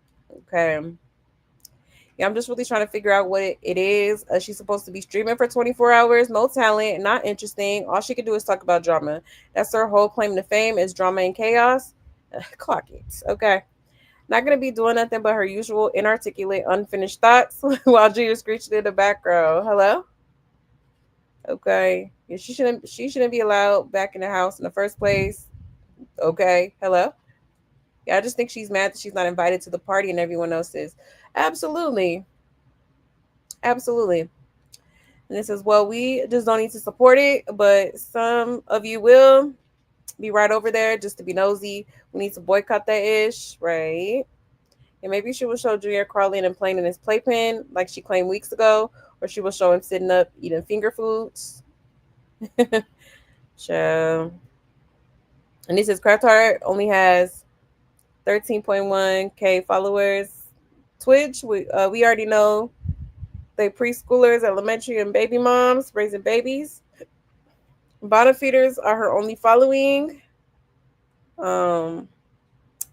Okay. Yeah, I'm just really trying to figure out what it is. She's supposed to be streaming for 24 hours, no talent, not interesting. All she can do is talk about drama. That's her whole claim to fame is drama and chaos. Clock it. Okay. Not going to be doing nothing but her usual inarticulate, unfinished thoughts while G is screeching in the background. Hello? Okay. Yeah, she shouldn't be allowed back in the house in the first place. Okay. Hello? Yeah, I just think she's mad that she's not invited to the party and everyone else is. Absolutely. Absolutely. And it says, well, we just don't need to support it, but some of you will be right over there just to be nosy. We need to boycott that ish, right? And maybe she will show Junior crawling and playing in his playpen like she claimed weeks ago, or she will show him sitting up eating finger foods. So, and this is Craft Heart only has 13.1K followers. Twitch, we already know they preschoolers, elementary, and baby moms raising babies. Bottom feeders are her only following.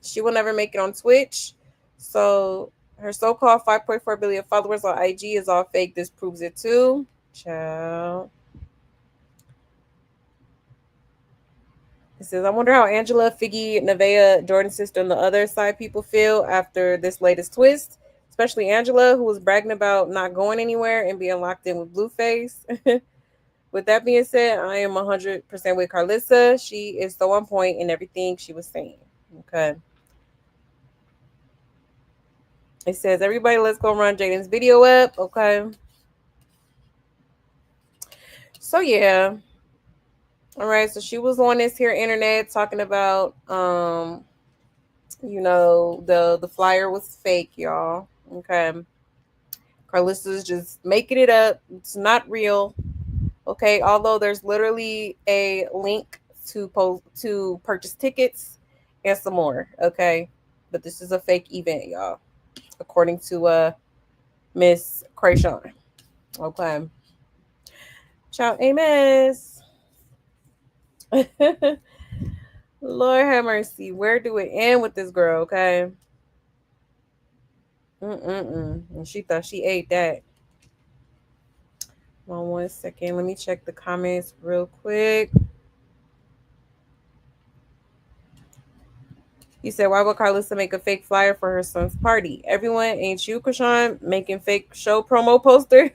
She will never make it on Twitch. So her so-called 5.4 billion followers on IG is all fake. This proves it too. Ciao. It says, I wonder how Angela, Figgy, Nevaeh, Jordan's sister, and the other side people feel after this latest twist. Especially Angela, who was bragging about not going anywhere and being locked in with Blueface. With that being said, I am 100% with Carlissa. She is so on point in everything she was saying. Okay. It says, everybody, let's go run Jaden's video up. Okay. So, yeah. All right. So, she was on this here internet talking about, you know, the flyer was fake, y'all. Okay. Carlissa's just making it up. It's not real. Okay. Although there's literally a link to purchase tickets and some more. Okay. But this is a fake event, y'all, according to Miss Chrisean. Okay. Ciao, Amos. Lord have mercy. Where do it end with this girl? Okay. And she thought she ate that. Hold on 1 second. Let me check the comments real quick. He said, why would Carlissa make a fake flyer for her son's party? Everyone, ain't you, Chrisean, making fake show promo posters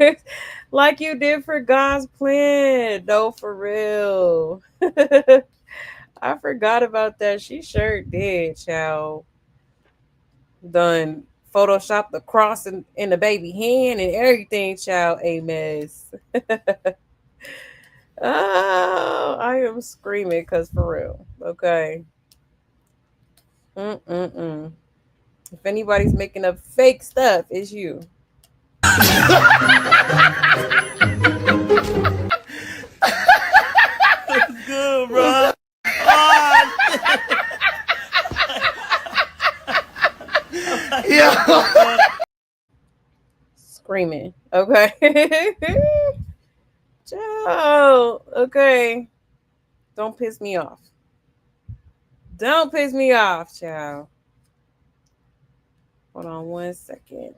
like you did for God's plan? No, for real. I forgot about that. She sure did, child. Done Photoshop the cross in the baby hand and everything, child. A mess. Oh, I am screaming because for real. Okay. If anybody's making up fake stuff, it's you. That's good, bro. Screaming. Okay. Ciao. Okay. Don't piss me off. Don't piss me off, child. Hold on 1 second.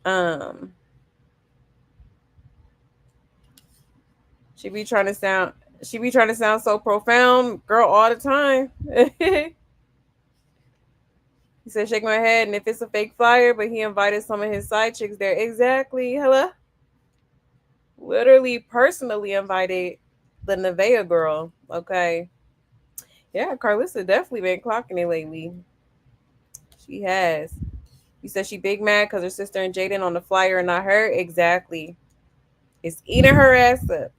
Um, she be trying to sound she be trying to sound so profound, girl, all the time. He said, shake my head, and if it's a fake flyer, but he invited some of his side chicks there. Exactly. Hello? Literally personally invited the Nevea girl. Okay. Yeah, Carlissa definitely been clocking it lately. She has. You said she big mad because her sister and Jaden on the flyer and not her? Exactly. It's eating her ass up.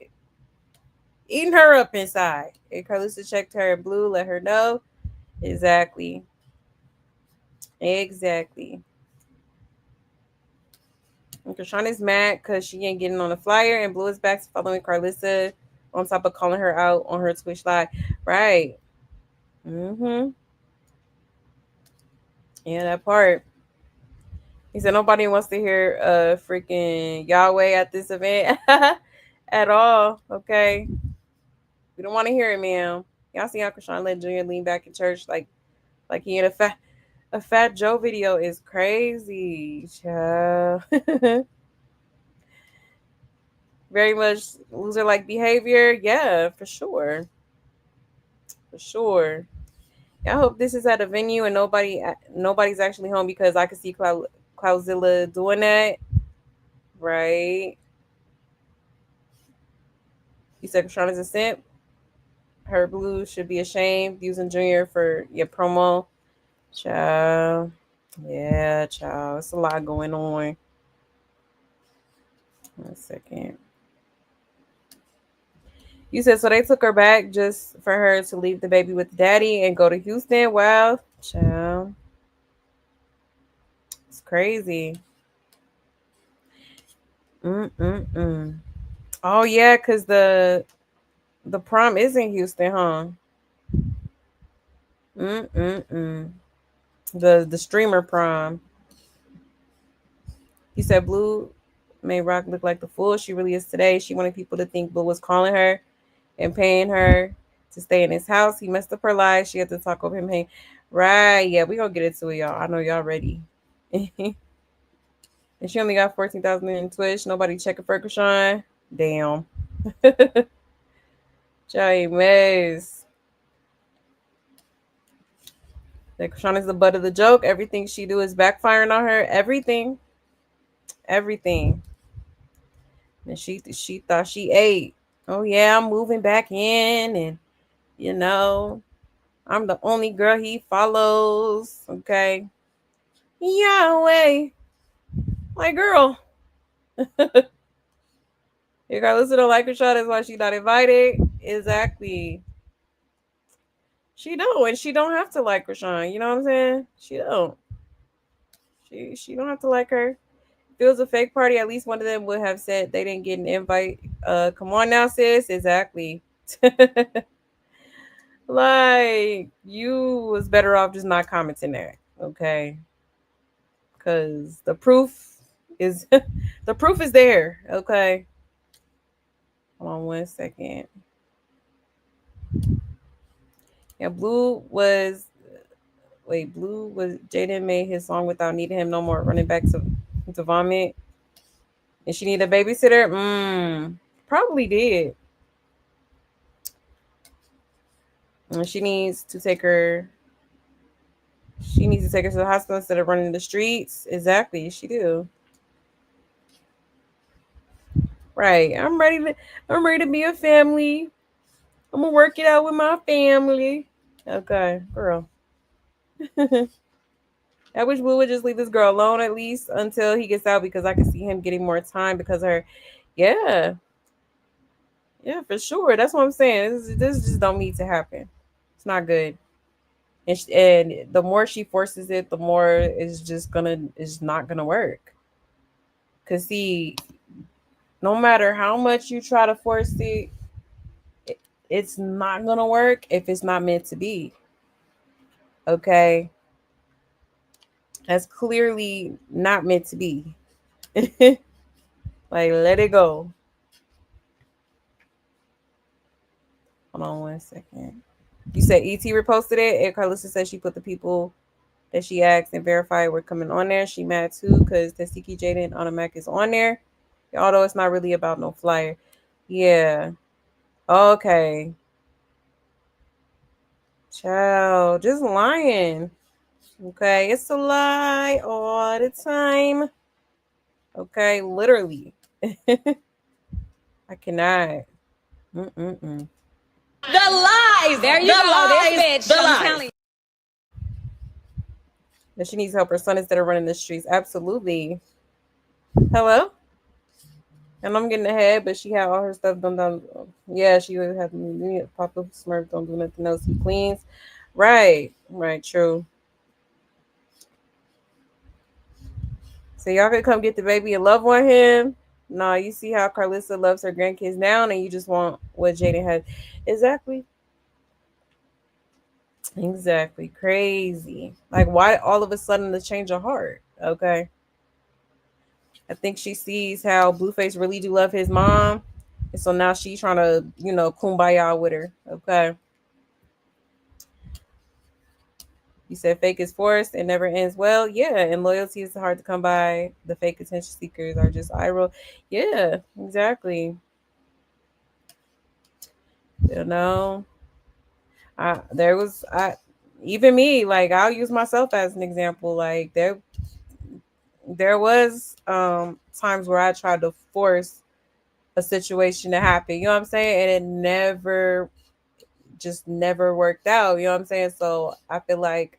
Eating her up inside. And Carlissa checked her in blue, let her know. Exactly. Exactly. And Krishan is mad because she ain't getting on the flyer, and Blue is back to following Carlissa on top of calling her out on her Twitch live. Right. Mm-hmm. Yeah, that part. He said nobody wants to hear freaking Yahweh at this event at all. Okay. We don't want to hear it, ma'am. Y'all see how Krishan let Junior lean back in church like he in a Fat Joe video is crazy. Child. Very much loser like behavior. Yeah, for sure. For sure. I hope this is at a venue and nobody's actually home because I could see Clouzilla doing that. Right. You said Krishan is a simp. Her Blue should be ashamed using Junior for your promo. Child. Yeah, child. It's a lot going on. 1 second. You said so they took her back just for her to leave the baby with daddy and go to Houston. Wow, child. It's crazy. Mm-mm-mm. Oh yeah, cause the prom is in Houston, huh? Mm-mm-mm. The streamer prom. He said Blue made Rock look like the fool she really is today. She wanted people to think Blue was calling her and paying her to stay in his house. He messed up her life. She had to talk over him. Hey, right? Yeah, we gonna get into it, y'all. I know y'all ready. And she only got 14,000 in Twitch. Nobody checking for Krishan. Damn. Jay Mays. Like Krishan is the butt of the joke. Everything she do is backfiring on her. Everything. Everything. And she thought she ate. Oh yeah, I'm moving back in, and you know, I'm the only girl he follows. Okay. Yahweh. My girl. You gotta listen to like her shot, that's why she not invited. Exactly. She don't, and she don't have to like Krishan. You know what I'm saying? She don't. She don't have to like her. If it was a fake party, at least one of them would have said they didn't get an invite. Come on now, sis. Exactly. Like you was better off just not commenting there, okay? Because is the proof is there, okay? Hold on 1 second. Yeah, Blue was Jaden made his song without needing him no more, running back to vomit. And she need a babysitter? Probably did. And she needs to take her to the hospital instead of running the streets. Exactly, she do. Right. I'm ready to be a family. I'm gonna work it out with my family. Okay, girl. I wish Blue would just leave this girl alone at least until he gets out because I can see him getting more time because of her. Yeah, yeah, for sure. That's what I'm saying. This just don't need to happen. It's not good. And the more she forces it, the more it's not gonna work. Cause see, no matter how much you try to force it's not gonna work if it's not meant to be. Okay. That's clearly not meant to be. Like, let it go. Hold on one second. You said ET reposted it, and Carlissa said she put the people that she asked and verified were coming on there. She mad too because Tastiki Jaden Automatic is on there. Although it's not really about no flyer. Yeah. Okay. Child. Just lying. Okay. It's a lie all the time. Okay. Literally. I cannot. Mm-mm-mm. The lies. There you go. This bitch. I'm telling you. That she needs help. Her son instead of running the streets. Absolutely. Hello? And I'm getting ahead, but she had all her stuff done down. Yeah, she would have pop up Smurf, don't do nothing else. He cleans. Right. Right, true. So y'all could come get the baby and love on him. No, you see how Carlissa loves her grandkids now, and you just want what Jaden has. Exactly. Exactly. Crazy. Like, why all of a sudden the change of heart? Okay. I think she sees how Blueface really do love his mom. And so now she's trying to, kumbaya with her. Okay. You said fake is forced and never ends well. Yeah, and loyalty is hard to come by. The fake attention seekers are just eye roll. Yeah, exactly. You know, I even me, like I'll use myself as an example. Like there was times where I tried to force a situation to happen. You know what I'm saying? And it never worked out. You know what I'm saying? So I feel like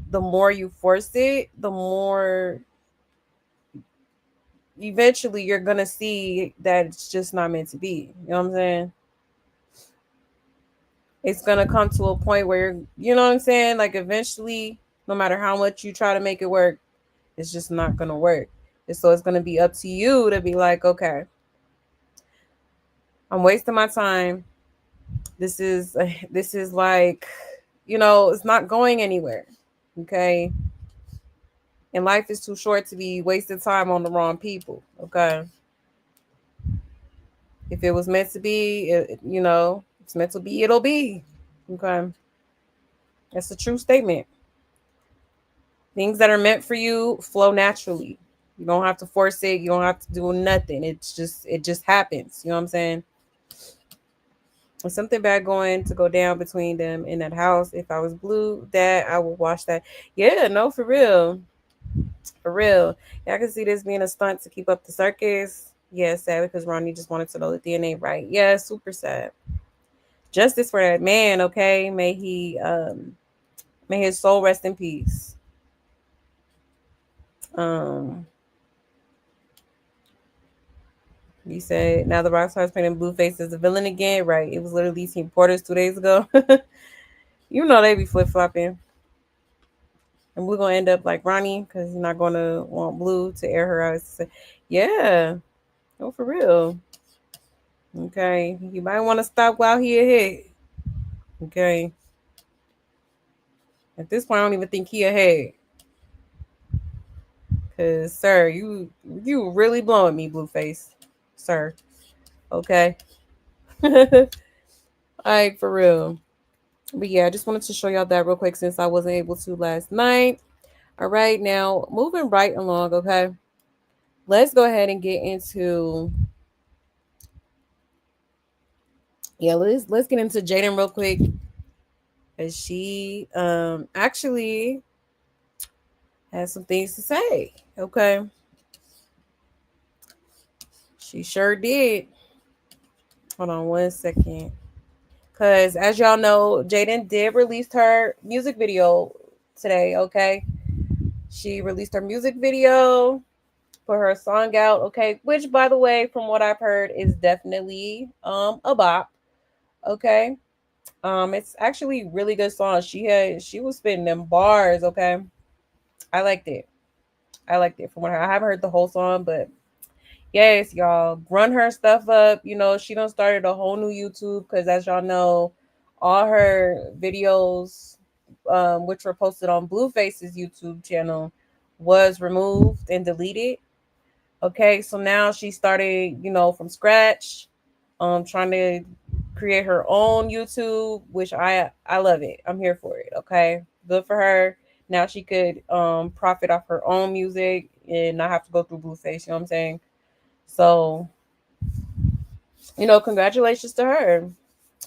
the more you force it, the more eventually you're gonna see that it's just not meant to be. You know what I'm saying? It's gonna come to a point where you know what I'm saying? Like eventually, no matter how much you try to make it work, it's just not gonna work. And so it's gonna be up to you to be like, okay, I'm wasting my time. This is like, it's not going anywhere. Okay. And life is too short to be wasting time on the wrong people. Okay. If it was meant to be, it's meant to be, it'll be. Okay. That's a true statement. Things that are meant for you flow naturally. You don't have to force it. You don't have to do nothing. It just happens. You know what I'm saying? There's something bad going to go down between them in that house. If I was Blue, Dad, I would watch that. Yeah, no, for real. For real. Yeah, I can see this being a stunt to keep up the circus. Yeah, sad because Ronnie just wanted to know the DNA right. Yeah, super sad. Justice for that man, okay? May his soul rest in peace. Um You said now the Rockstar's painting Blueface as the villain again, right? It was literally Team Porters 2 days ago. You know they be flip flopping, and we're gonna end up like Ronnie because you're not gonna want Blue to air her out. Yeah, no, for real. Okay, you might want to stop while he ahead. Okay, at this point, I don't even think he ahead. Cause, sir, you really blowing me, Blueface, sir. Okay, like for real. But yeah, I just wanted to show y'all that real quick since I wasn't able to last night. All right, now moving right along. Okay, let's go ahead and get into let's get into Jaden real quick, as she actually has some things to say. Okay, she sure did. Hold on one second. Because as y'all know, Jaden did release her music video today, okay? She released her music video, put her song out, okay? Which, by the way, from what I've heard, is definitely a bop, okay? It's actually really good song. She was spitting them bars, okay? I liked it. I liked it from what I haven't heard the whole song, but yes, y'all run her stuff up. She done started a whole new YouTube because, as y'all know, all her videos which were posted on Blueface's YouTube channel, was removed and deleted. Okay, so now she started, from scratch, trying to create her own YouTube, which I love it. I'm here for it. Okay, good for her. Now she could profit off her own music and not have to go through Blueface. You know what I'm saying? So, congratulations to her.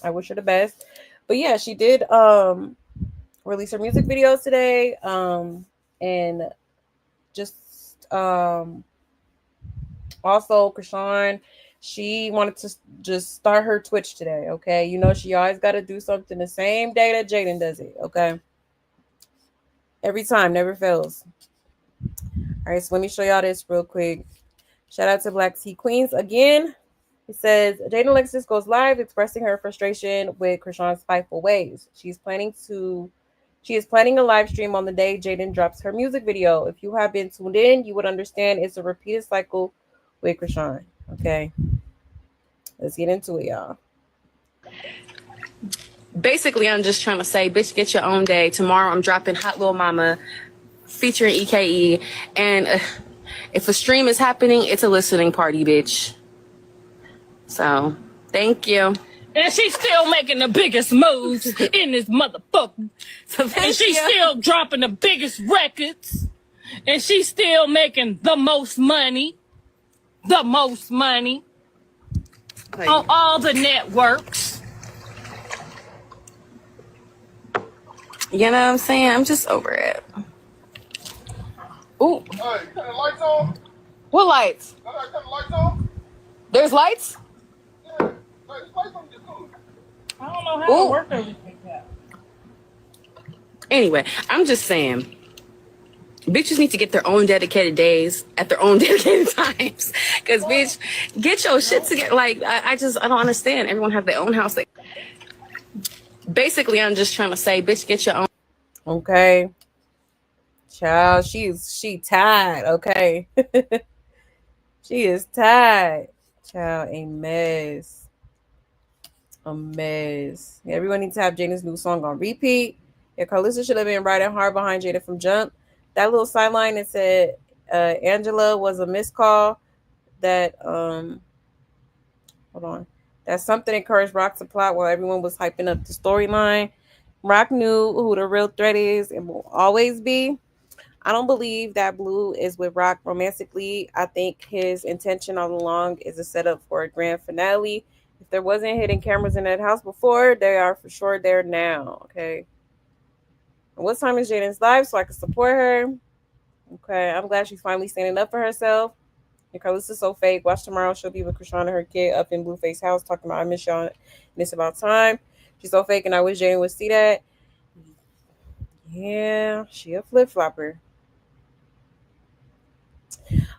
I wish her the best. But yeah, she did release her music videos today. And just also Chrisean, she wanted to just start her Twitch today. Okay, she always got to do something the same day that Jaden does it. Okay, every time, never fails. All right, so let me show y'all this real quick. Shout out to Black Tea Queens again. It says Jaden Alexis goes live expressing her frustration with Chrisean's spiteful ways. She is planning a live stream on the day Jaden drops her music video. If you have been tuned in, you would understand it's a repeated cycle with Chrisean. Okay, let's get into it, y'all. Basically, I'm just trying to say, bitch, get your own day. Tomorrow, I'm dropping Hot Lil Mama featuring EKE. And if a stream is happening, it's a listening party, bitch. So, thank you. And she's still making the biggest moves in this motherfucker. So and she's still dropping the biggest records. And she's still making the most money. The most money. On all the networks. You know what I'm saying? I'm just over it. Ooh. Hey, turn the lights on. What lights? Turn the lights on. There's lights? Yeah. Hey, this lights on your food. I don't know how to work everything. Anyway, I'm just saying, bitches need to get their own dedicated days at their own dedicated times. Because, bitch, get your shit together. Like, I don't understand. Everyone have their own house. Like, basically, I'm just trying to say, bitch, get your own. Okay. Child, she tired, okay? She is tired. Child, a mess. A mess. Yeah, everyone needs to have Jaden's new song on repeat. Yeah, Carlissa should have been riding hard behind Jada from jump. That little sideline that said Angela was a missed call. That hold on. That something encouraged Rock to plot while everyone was hyping up the storyline. Rock knew who the real threat is and will always be. I don't believe that Blue is with Rock romantically. I think his intention all along is a setup for a grand finale. If there wasn't hidden cameras in that house before, they are for sure there now. Okay. And what time is Jaden's live so I can support her? Okay. I'm glad she's finally standing up for herself. And Carlissa's so fake. Watch tomorrow. She'll be with Chrisean and her kid up in Blueface house talking about I miss y'all and it's about time. She's so fake and I wish Jaden would see that. Yeah, she a flip-flopper.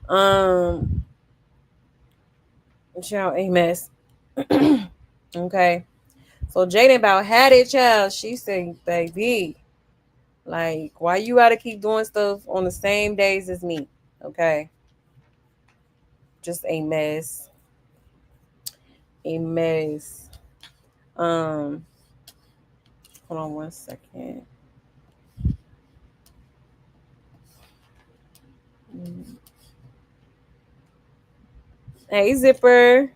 Child, a mess. Okay. So Jaden about had it, child. She said, baby, like, why you gotta keep doing stuff on the same days as me? Okay. Just a mess. A mess. Hold on one second. Hey, Zipper.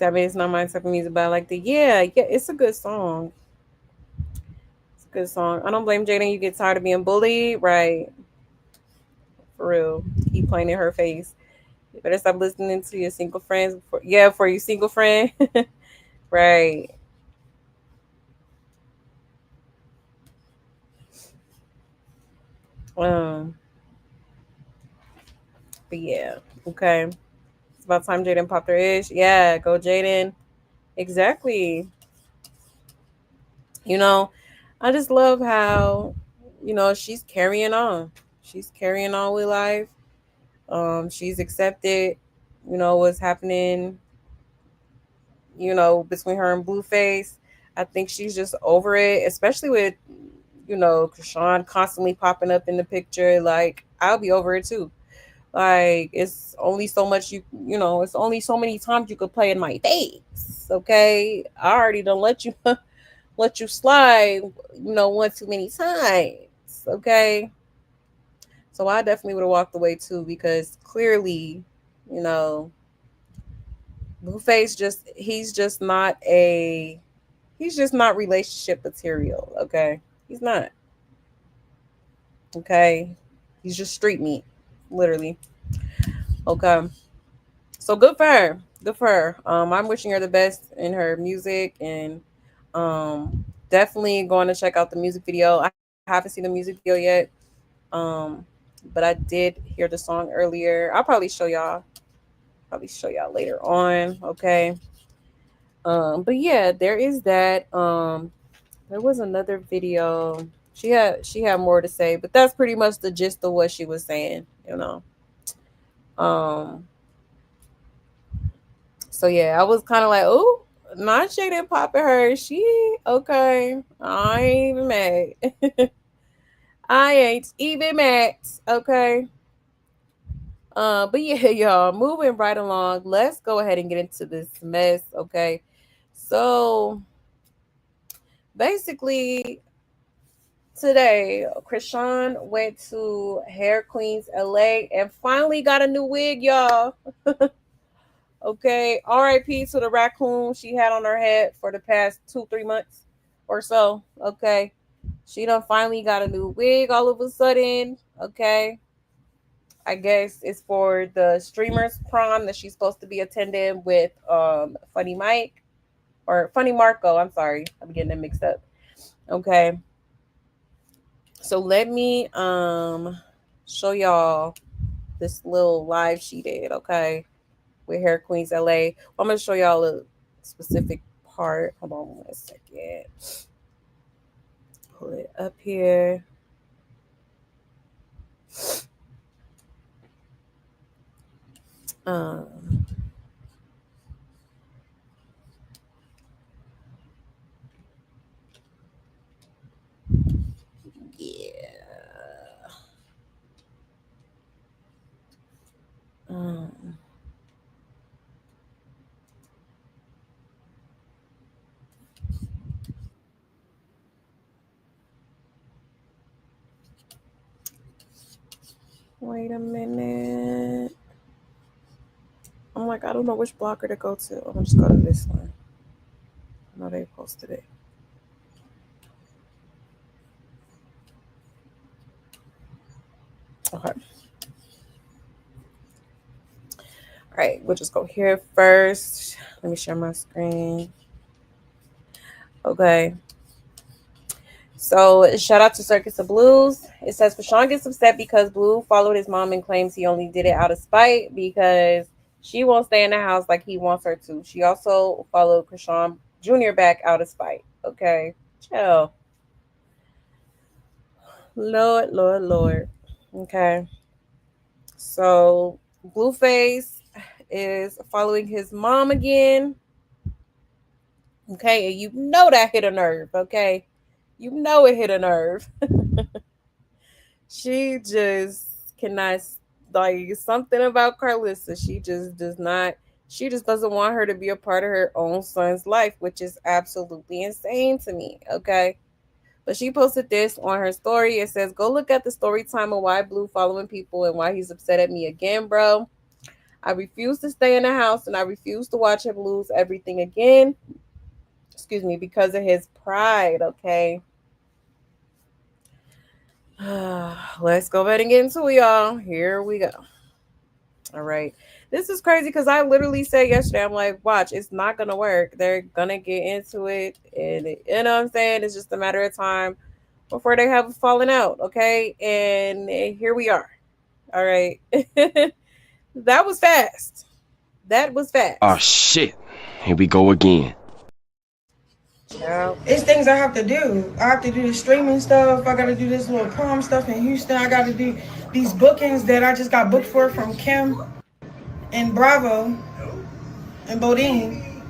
I mean, it's not my type of music, but I like the yeah, it's a good song. It's a good song. I don't blame Jaden. You get tired of being bullied, right? For real. Keep playing in her face. You better stop listening to your single friends. For your single friend. Right. But yeah, okay. It's about time Jaden popped her ish. Yeah, go Jaden. Exactly. I just love how, she's carrying on. She's carrying on with life. She's accepted, what's happening, between her and Blueface. I think she's just over it, especially with, Chrisean constantly popping up in the picture. Like, I'll be over it too. Like, it's only so much it's only so many times you could play in my face. Okay, I already don't let you let you slide, one too many times. Okay, so I definitely would have walked away too, because clearly, you know, Blueface he's just not relationship material. Okay, he's not. Okay, he's just street meat, literally. Okay. So good for her. Good for her. I'm wishing her the best in her music, and definitely going to check out the music video. I haven't seen the music video yet. Um, but I did hear the song earlier. I'll probably show y'all. Probably show y'all later on. Okay. But yeah, there is that. There was another video. She had more to say, but that's pretty much the gist of what she was saying. Um, So yeah, I was kind of like, oh, not Jaden popping her. She okay. I ain't even mad. I ain't even mad. Okay. But yeah, y'all, moving right along. Let's go ahead and get into this mess. Okay. So basically, today, Chrisean went to Hair Queens LA and finally got a new wig, y'all. Okay, RIP to the raccoon she had on her head for the past 2-3 months or so. Okay, she done finally got a new wig all of a sudden. Okay, I guess it's for the streamers prom that she's supposed to be attending with Funny Mike or Funny Marco. I'm sorry, I'm getting them mixed up. Okay, so let me show y'all this little live she did. Okay, with Hair Queens LA. I'm gonna show y'all a specific part. Hold on 1 second. Pull it up here. Um, yeah. Um, Wait a minute. I'm like, I don't know which blocker to go to. I'm gonna just go to this one. I know they posted it. Okay. All right, we'll just go here first. Let me share my screen. Okay. So shout out to Circus of Blues. It says Chrisean gets upset because Blue followed his mom and claims he only did it out of spite because she won't stay in the house like he wants her to. She also followed Chrisean Jr. back out of spite. Okay, chill. Lord, Lord, Lord. Okay. So Blueface is following his mom again. Okay, and you know that hit a nerve. Okay, you know it hit a nerve. She just cannot, like, something about Carlissa. She just does not. She just doesn't want her to be a part of her own son's life, which is absolutely insane to me. Okay. But she posted this on her story. It says, go look at the story time of why Blue following people and why he's upset at me again, bro. I refuse to stay in the house and I refuse to watch him lose everything again. Excuse me, because of his pride, okay? Let's go ahead and get into it, y'all. Here we go. All right. This is crazy because I literally said yesterday, I'm like, watch, it's not going to work. They're going to get into it. And you know what I'm saying? It's just a matter of time before they have a falling out. Okay. And here we are. All right. That was fast. That was fast. Oh, shit. Here we go again. Yeah. It's things I have to do. I have to do the streaming stuff. I got to do this little prom stuff in Houston. I got to do these bookings that I just got booked for from Kim and Bravo and Bodine.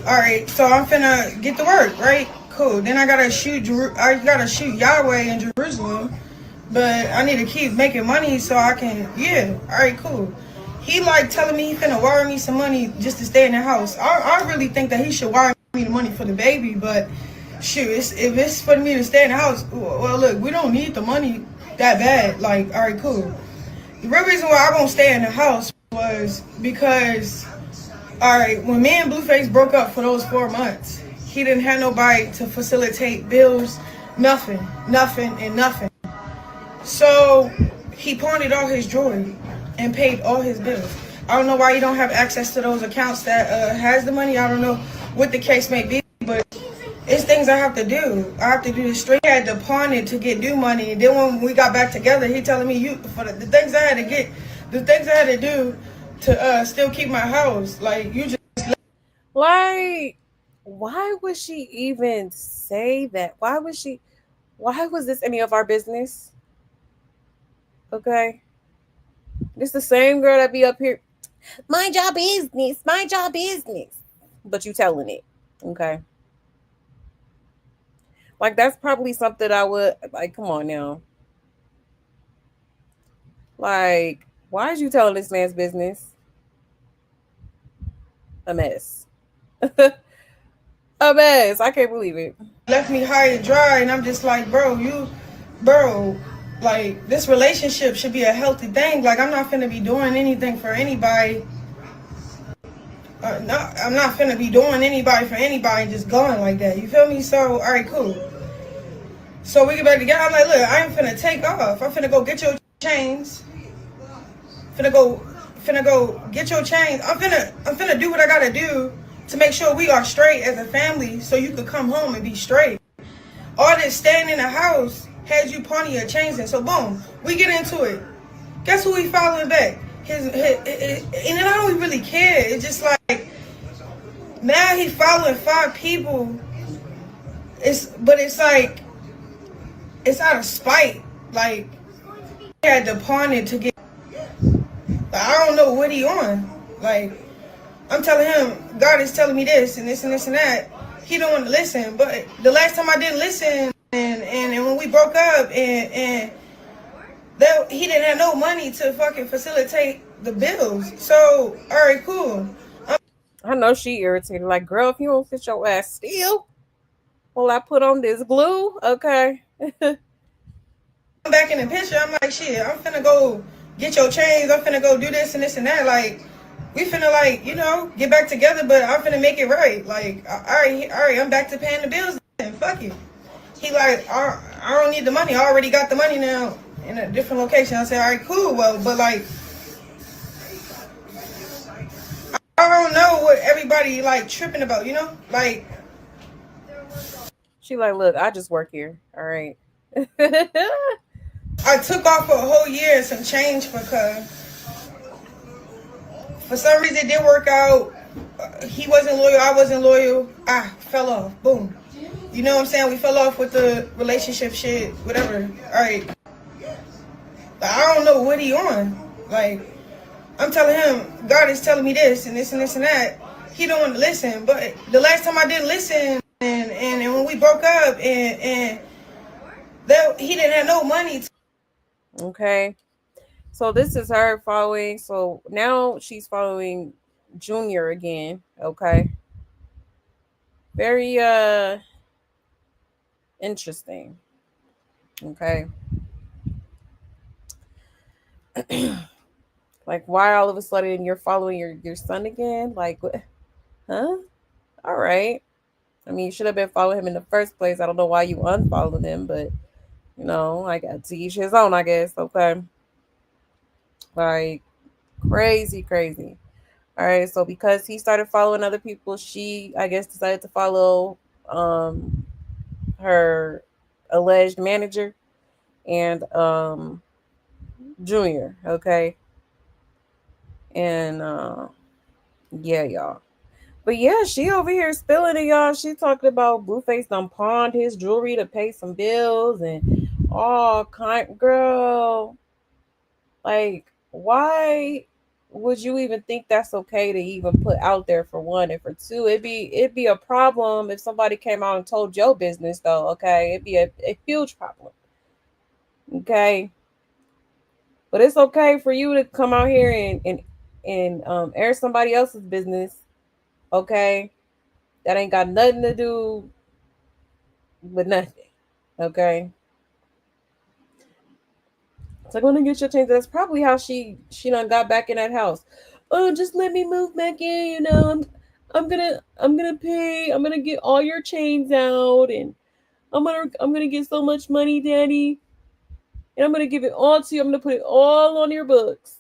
All right, so I'm finna get to work, right? Cool. Then I gotta shoot Yahweh in Jerusalem. but I need to keep making money so I can, yeah, all right, cool. He like telling me he finna wire me some money just to stay in the house. I really think that he should wire me the money for the baby, but shoot, if it's for me to stay in the house, well, look, we don't need the money that bad. Like, all right, cool. The real reason why I won't stay in the house was because, all right, when me and Blueface broke up for those 4 months, he didn't have nobody to facilitate bills, nothing. So he pawned all his jewelry and paid all his bills. I don't know why you don't have access to those accounts that has the money. I don't know what the case may be, but it's things I have to do. I have to do the straight. I had to pawn it to get due money. And then when we got back together, he telling me for the things I had to get, the things I had to do to still keep my house. Like, you just Like, why would she even say that? Why was this any of our business? Okay. This the same girl that be up here. Mind your business. Mind your business. But you telling it. Okay. Like, that's probably something I would, like, come on now. Like, why is you telling this man's business? A mess. A mess. I can't believe it. left me high and dry, and I'm just like, bro, like, this relationship should be a healthy thing. Like, I'm not finna be doing anything for anybody. I'm not finna be doing anybody for anybody just going like that. You feel me? So, all right, cool. So we get back together. I'm like, look, I ain't finna take off. I'm finna go get your chains. Finna go get your chains. I'm finna do what I gotta do to make sure we are straight as a family, so you could come home and be straight. All this staying in the house had you pawning your chains in. So boom, we get into it. Guess who he following back? And then I don't really care. It's just like, now he following 5 people. It's like, it's out of spite. Like, he had to pawn it to get. I don't know what he on. Like, I'm telling him, God is telling me this and this and this and that. He don't want to listen. But the last time I didn't listen, and when we broke up, and that he didn't have no money to fucking facilitate the bills. So, all right, cool. I know she irritated. Like, girl, if you don't sit your ass still, will I put on this glue? Okay. I'm back in the picture. I'm like, shit, I'm finna go get your chains. I'm finna go do this and this and that. Like, we finna, like, you know, get back together, but I'm finna make it right. Like, all right, I'm back to paying the bills. And fuck you. He like, I don't need the money. I already got the money now in a different location. I said, all right, cool. Well, but like, I don't know what everybody like tripping about, you know? Like, She like, look, I just work here. All right. I took off for a whole year and some change because for some reason it didn't work out. He wasn't loyal. I wasn't loyal. I fell off. Boom. You know what I'm saying? We fell off with the relationship shit, whatever. All right. I don't know what he on. Like, I'm telling him, God is telling me this and this and this and that. He don't want to listen. But the last time I didn't listen, and when we broke up, and that he didn't have no money. Okay. So this is her following. So now she's following Junior again. Okay. Very interesting. Okay. Like, why all of a sudden you're following your son again? Like, huh? All right. I mean, you should have been following him in the first place. I don't know why you unfollowed him, but you know, I got to each his own, I guess. Okay. Like, crazy. All right. So because he started following other people, she, I guess, decided to follow her alleged manager and Junior. Okay. And yeah, y'all. But yeah, she over here spilling it, y'all. She talked about Blueface done pawned his jewelry to pay some bills and all kind. Girl, like, why would you even think that's okay to even put out there, for one? And for two, it'd be a problem if somebody came out and told your business, though. Okay, it'd be a huge problem. Okay. But it's okay for you to come out here and air somebody else's business. Okay. That ain't got nothing to do with nothing. Okay. So gonna get your change. That's probably how she done got back in that house. Oh, just let me move back in. I'm gonna pay. I'm gonna get all your chains out, and I'm gonna get so much money, Daddy, and I'm gonna give it all to you. I'm gonna put it all on your books.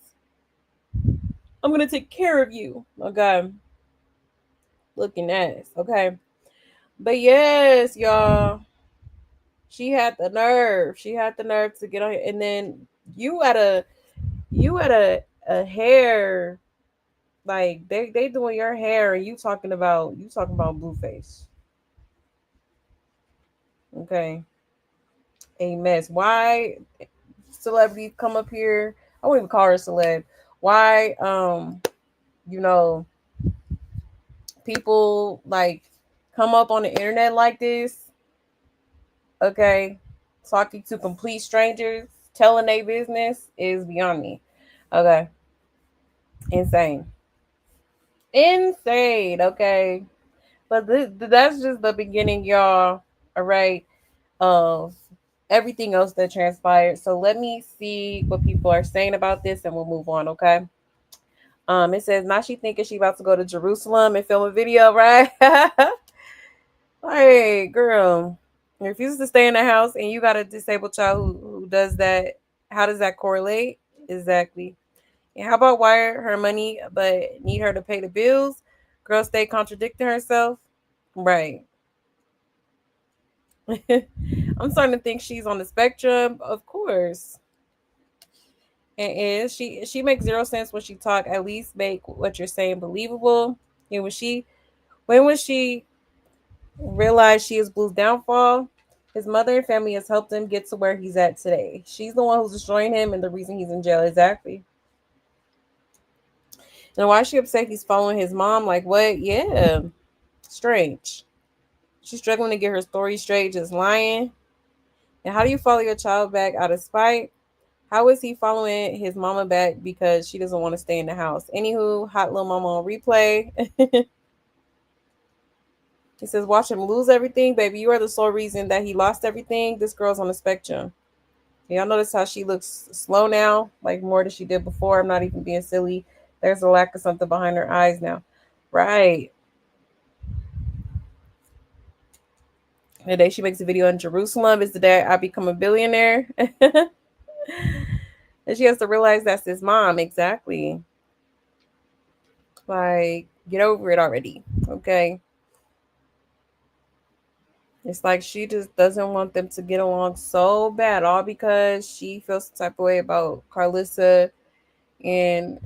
I'm gonna take care of you. Okay, looking ass. Okay, but yes, y'all. She had the nerve. She had the nerve to get on here, and then you had a you had a hair. Like they doing your hair and you talking about Blueface. Okay. A mess. Why celebrities come up here? I wouldn't even call her a celeb. Why you know, people like come up on the internet like this, okay, talking to complete strangers, telling their business is beyond me. Okay. Insane. Insane, okay. But that's just the beginning, y'all. All right. Of everything else that transpired. So let me see what people are saying about this and we'll move on, okay? It says now she thinking she about to go to Jerusalem and film a video, right? Hey, girl. Refuses to stay in the house and you got a disabled child who does that. How does that correlate? Exactly. And how about wire her money but need her to pay the bills? Girl stay contradicting herself. Right. I'm starting to think she's on the spectrum, of course. And is she makes zero sense when she talk. At least make what you're saying believable. And when she realized she is Blue's downfall, his mother and family has helped him get to where he's at today. She's the one who's destroying him and the reason he's in jail. Exactly. And why is she upset he's following his mom? Like what? Yeah. Strange. She's struggling to get her story straight, just lying. And how do you follow your child back out of spite? How is he following his mama back because she doesn't want to stay in the house? Anywho, hot little mama on replay. He says, watch him lose everything. Baby, you are the sole reason that he lost everything. This girl's on the spectrum. Y'all notice how she looks slow now, like more than she did before. I'm not even being silly. There's a lack of something behind her eyes now. Right. The day she makes a video in Jerusalem is the day I become a billionaire. And she has to realize that's his mom. Exactly. Like, get over it already. Okay. It's like she just doesn't want them to get along so bad, all because she feels the type of way about Carlissa and,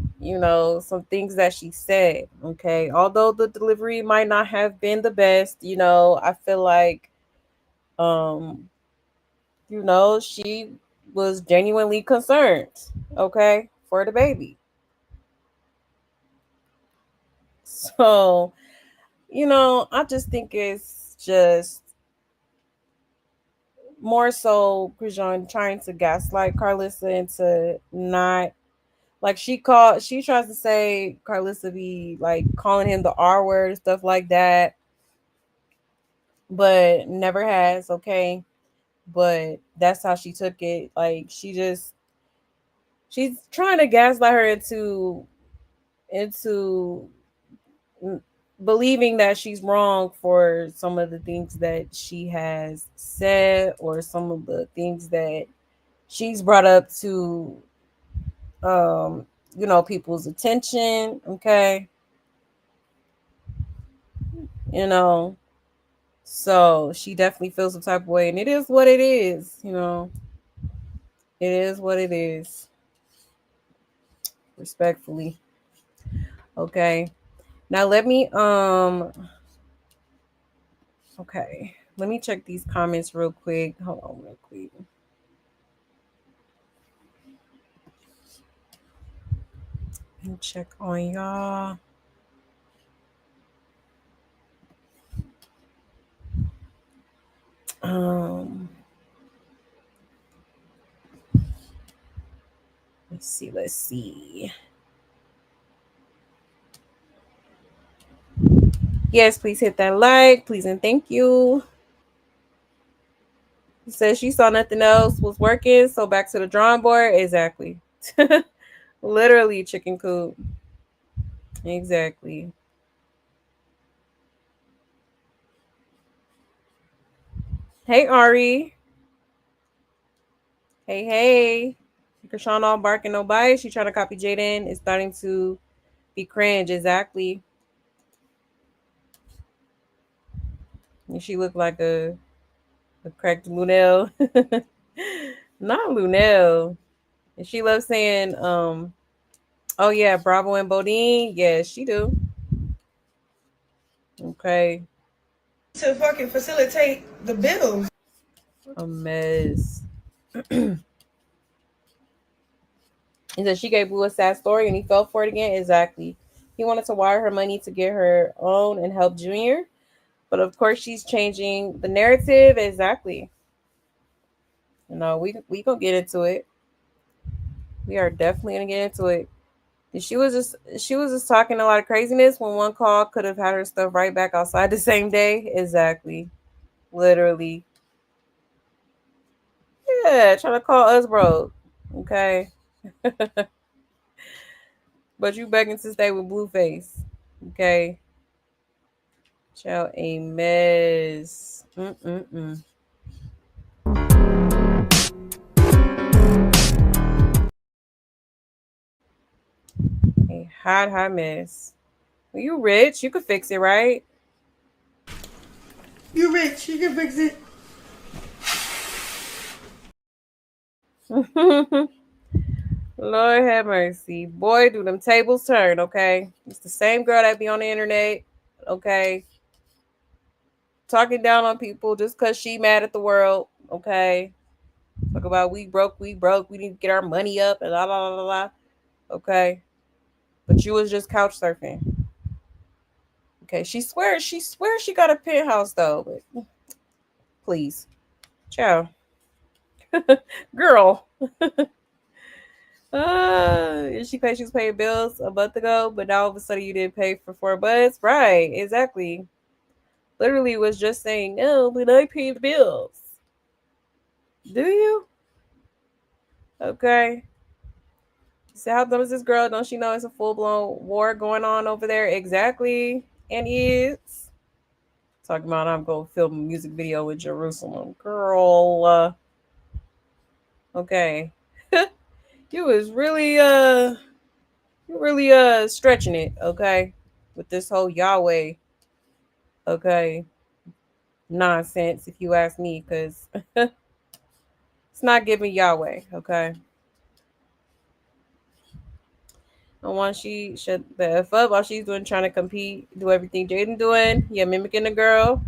some things that she said. Okay. Although the delivery might not have been the best, I feel like, she was genuinely concerned, okay, for the baby. So, I just think it's just more so Chrisean trying to gaslight Carlissa into not like she tries to say Carlissa be like calling him the R word and stuff like that, but never has, okay? But that's how she took it. Like she's trying to gaslight her into believing that she's wrong for some of the things that she has said or some of the things that she's brought up to people's attention, okay? you know so she definitely feels some type of way, and it is what it is. It is what it is, respectfully. Okay, now let me check these comments real quick. Hold on real quick. Let me check on y'all. um Let's see. Yes, please hit that like, please and thank you. He says she saw nothing else was working, so back to the drawing board. Exactly. Literally chicken coop. Exactly. Hey Ari. Hey. Chrisean all barking no bite. She trying to copy Jaden. It's starting to be cringe. Exactly. And she looked like a cracked Lunel. Not Lunel. And she loves saying, oh yeah, Bravo and Bodine. Yes, she do. Okay. To fucking facilitate the bills. A mess. And then she gave Blue a sad story and he fell for it again. Exactly. He wanted to wire her money to get her own and help Junior. But of course she's changing the narrative. Exactly. We gonna get into it. We are definitely gonna get into it. And she was just talking a lot of craziness when one call could have had her stuff right back outside the same day. Exactly. Literally. Yeah, trying to call us broke. Okay. But you begging to stay with Blueface. Okay. Child, a mess. Mm-mm-mm. A hot mess. Well, you rich. You could fix it, right? You rich, you can fix it. Lord have mercy. Boy, do them tables turn, okay? It's the same girl that be on the internet, okay? Talking down on people just because she mad at the world, okay? Talk about we broke, we need to get our money up and la la la la. Okay. But you was just couch surfing. Okay. She swears she got a penthouse though, but please. Ciao. Girl. She claimed she was paying bills a month ago, but now all of a sudden you didn't pay for 4 months. Right, exactly. Literally was just saying, no, but I pay the bills. Do you? Okay. So how dumb is this girl? Don't she know it's a full-blown war going on over there? Exactly. And is. Talking about I'm going to film a music video in Jerusalem. Girl. Okay. You was really stretching it, okay? With this whole Yahweh, okay? Nonsense, if you ask me, because it's not giving Yahweh, okay? And once she shut the F up while she's doing trying to compete, do everything Jaden doing, yeah, mimicking the girl.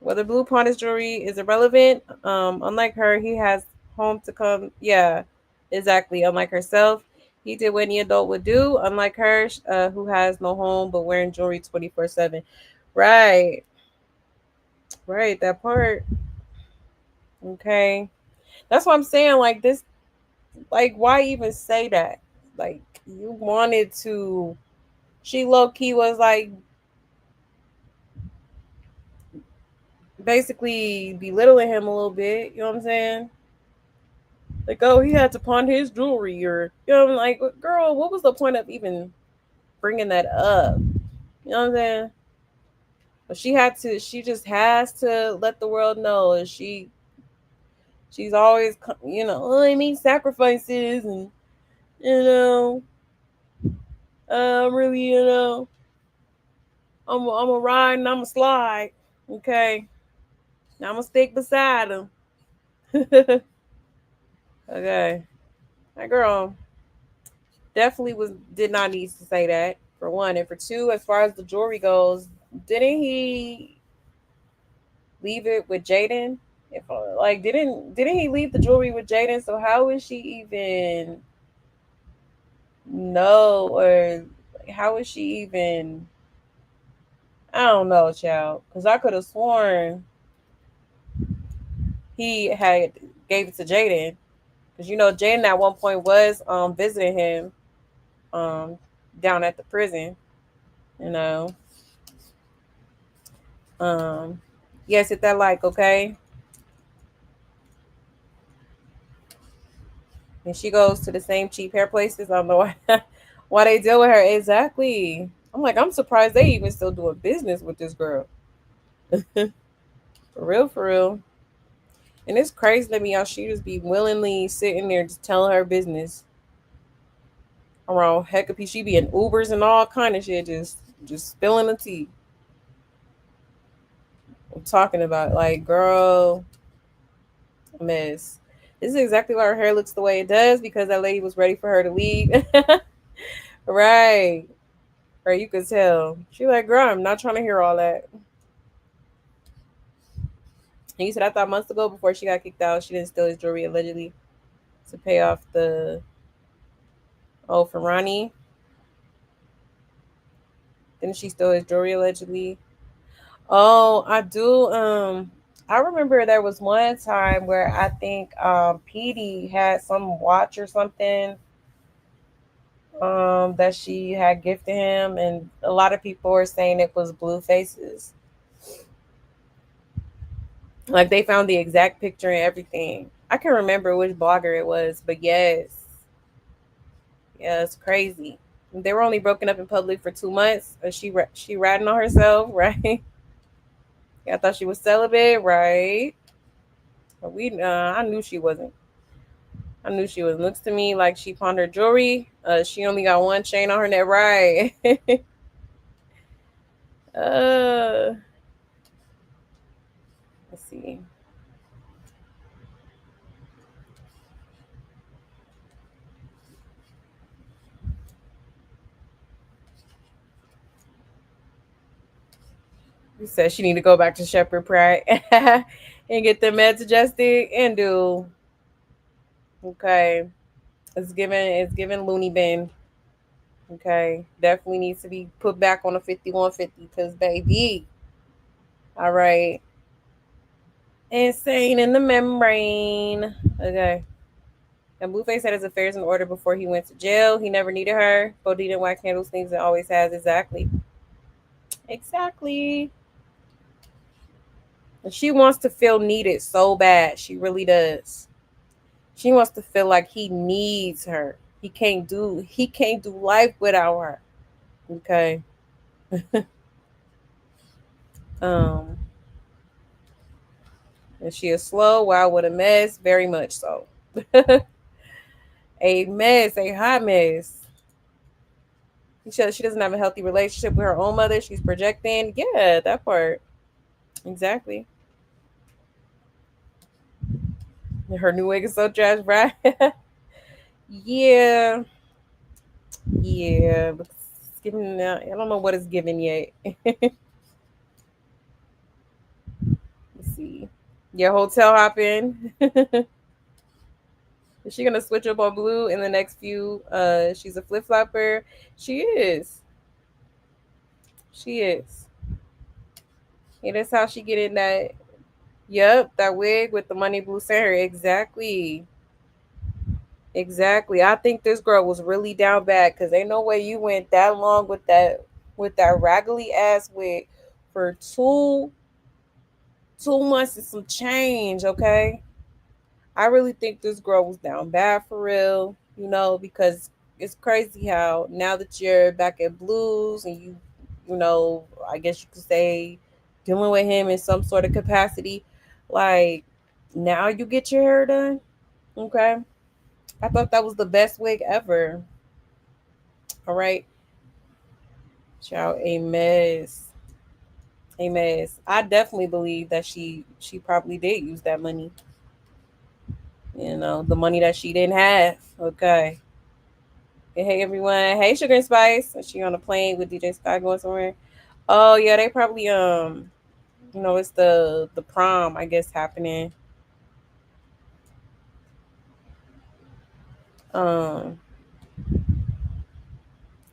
Whether Blue pawned his jewelry is irrelevant. Unlike her, he has home to come. Yeah, exactly. Unlike herself, he did what any adult would do. Unlike her, who has no home but wearing jewelry 24/7. Right, right. That part. Okay, that's what I'm saying. Like this, like why even say that? Like you wanted to. She low key was like basically belittling him a little bit. You know what I'm saying? Like, oh, he had to pawn his jewelry, or I'm like, girl, what was the point of even bringing that up? You know what I'm saying? But she had to. She just has to let the world know. She's always, oh, I mean sacrifices, and you know, really, I'm a ride and I'm a slide. Okay, I'm gonna stick beside him. Okay, that girl definitely did not need to say that for one, and for two, as far as the jewelry goes, didn't he leave it with Jaden? If like didn't he leave the jewelry with Jaden? So how is she even know, or how is she even? I don't know, child, because I could have sworn he had gave it to Jaden. Because Jaden at one point was visiting him down at the prison. You know. Um yes, hit that like, okay? And she goes to the same cheap hair places. I don't know why, why they deal with her. Exactly. I'm like, I'm surprised they even still doing business with this girl. For real, for real. And it's crazy to me how she just be willingly sitting there just telling her business around heck of she be in Ubers and all kind of shit, just spilling the tea. I'm talking about like, girl, a mess. This is exactly why her hair looks the way it does, because that lady was ready for her to leave. Right. Or you could tell. She like, girl, I'm not trying to hear all that. And you said, I thought months ago before she got kicked out, she didn't steal his jewelry allegedly to pay off the for Ronnie. Didn't she steal his jewelry allegedly? Oh, I do. I remember there was one time where I think Petey had some watch or something that she had gifted him, and a lot of people were saying it was Blueface's. Like they found the exact picture and everything. I can't remember which blogger it was, but yes, yeah, it's crazy. They were only broken up in public for 2 months. She ratting on herself, right? I thought she was celibate, right? But I knew she wasn't. I knew she was. Looks to me like she pawned her jewelry. She only got one chain on her neck, right? uh, let's see. He said she need to go back to Shepherd Pratt and get the meds adjusted and do. Okay, it's given loony bin. Okay, definitely needs to be put back on a 5150 because baby. All right, insane in the membrane. Okay. And Blueface had his affairs in order before he went to jail. He never needed her. Bodine and White Candles things it always has. Exactly. Exactly. And she wants to feel needed so bad. She really does. She wants to feel like he needs her. He can't do life without her. Okay. Um and she is slow, wild with a mess, very much so. A mess, a hot mess. She doesn't have a healthy relationship with her own mother. She's projecting. Yeah, that part. Exactly. Her new wig is so trash, right? Yeah. Yeah. But it's giving, I don't know what it's giving yet. Let's see. Yeah, hotel hopping. Is she gonna switch up on Blue in the next few? She's a flip flopper. She is. She is. Yeah, that's how she get in that. Yep, that wig with the money Blue sent her. Exactly. Exactly. I think this girl was really down bad because ain't no way you went that long with that raggedy ass wig for two months and some change, okay? I really think this girl was down bad for real, because it's crazy how now that you're back at Blues and I guess you could say dealing with him in some sort of capacity, like now you get your hair done, okay? I thought that was the best wig ever. All right. Child, a mess. A mess. I definitely believe that she probably did use that money. The money that she didn't have. Okay. Hey everyone. Hey Sugar and Spice. Is she on a plane with DJ Sky going somewhere? Oh yeah, they probably it's the prom, I guess, happening. Um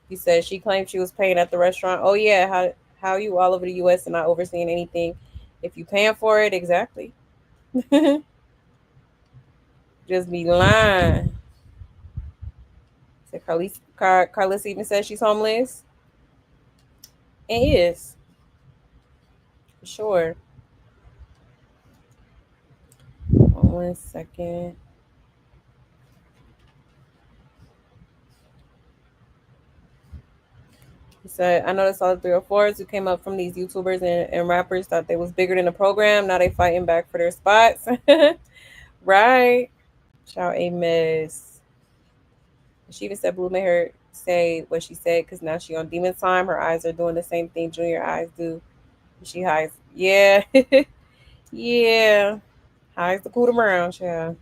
he said she claimed she was paying at the restaurant. Oh yeah, how you all over the US and not overseeing anything if you paying for it, exactly. Just be lying. So Carlos even says she's homeless. And is. For sure. 1 second. He said, I noticed all the 304s who came up from these YouTubers and rappers thought they was bigger than the program. Now they fighting back for their spots. Right. Shout a mess. She even said Blue made her say what she said because now she on demon time. Her eyes are doing the same thing Junior eyes do. She hides. Yeah. Yeah. Hides the cooler brown, child.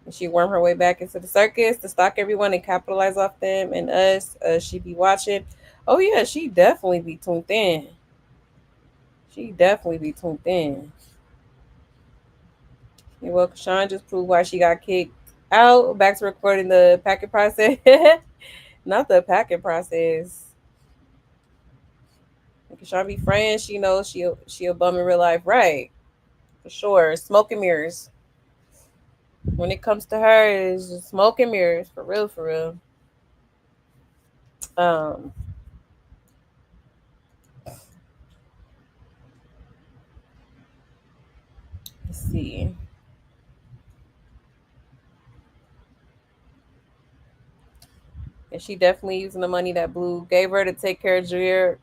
And she worm her way back into the circus to stalk everyone and capitalize off them and us. She be watching. Oh yeah, she definitely be tuned in. She definitely be tuned in. Yeah, well, Chrisean just proved why she got kicked out. Back to recording the packet process. Not the packet process. Chrisean be friends. She knows she a bum in real life, right? For sure. Smoke and mirrors. When it comes to her, it's just smoke and mirrors. For real, for real. Um, let's see. And she definitely using the money that Blue gave her to take care of Junior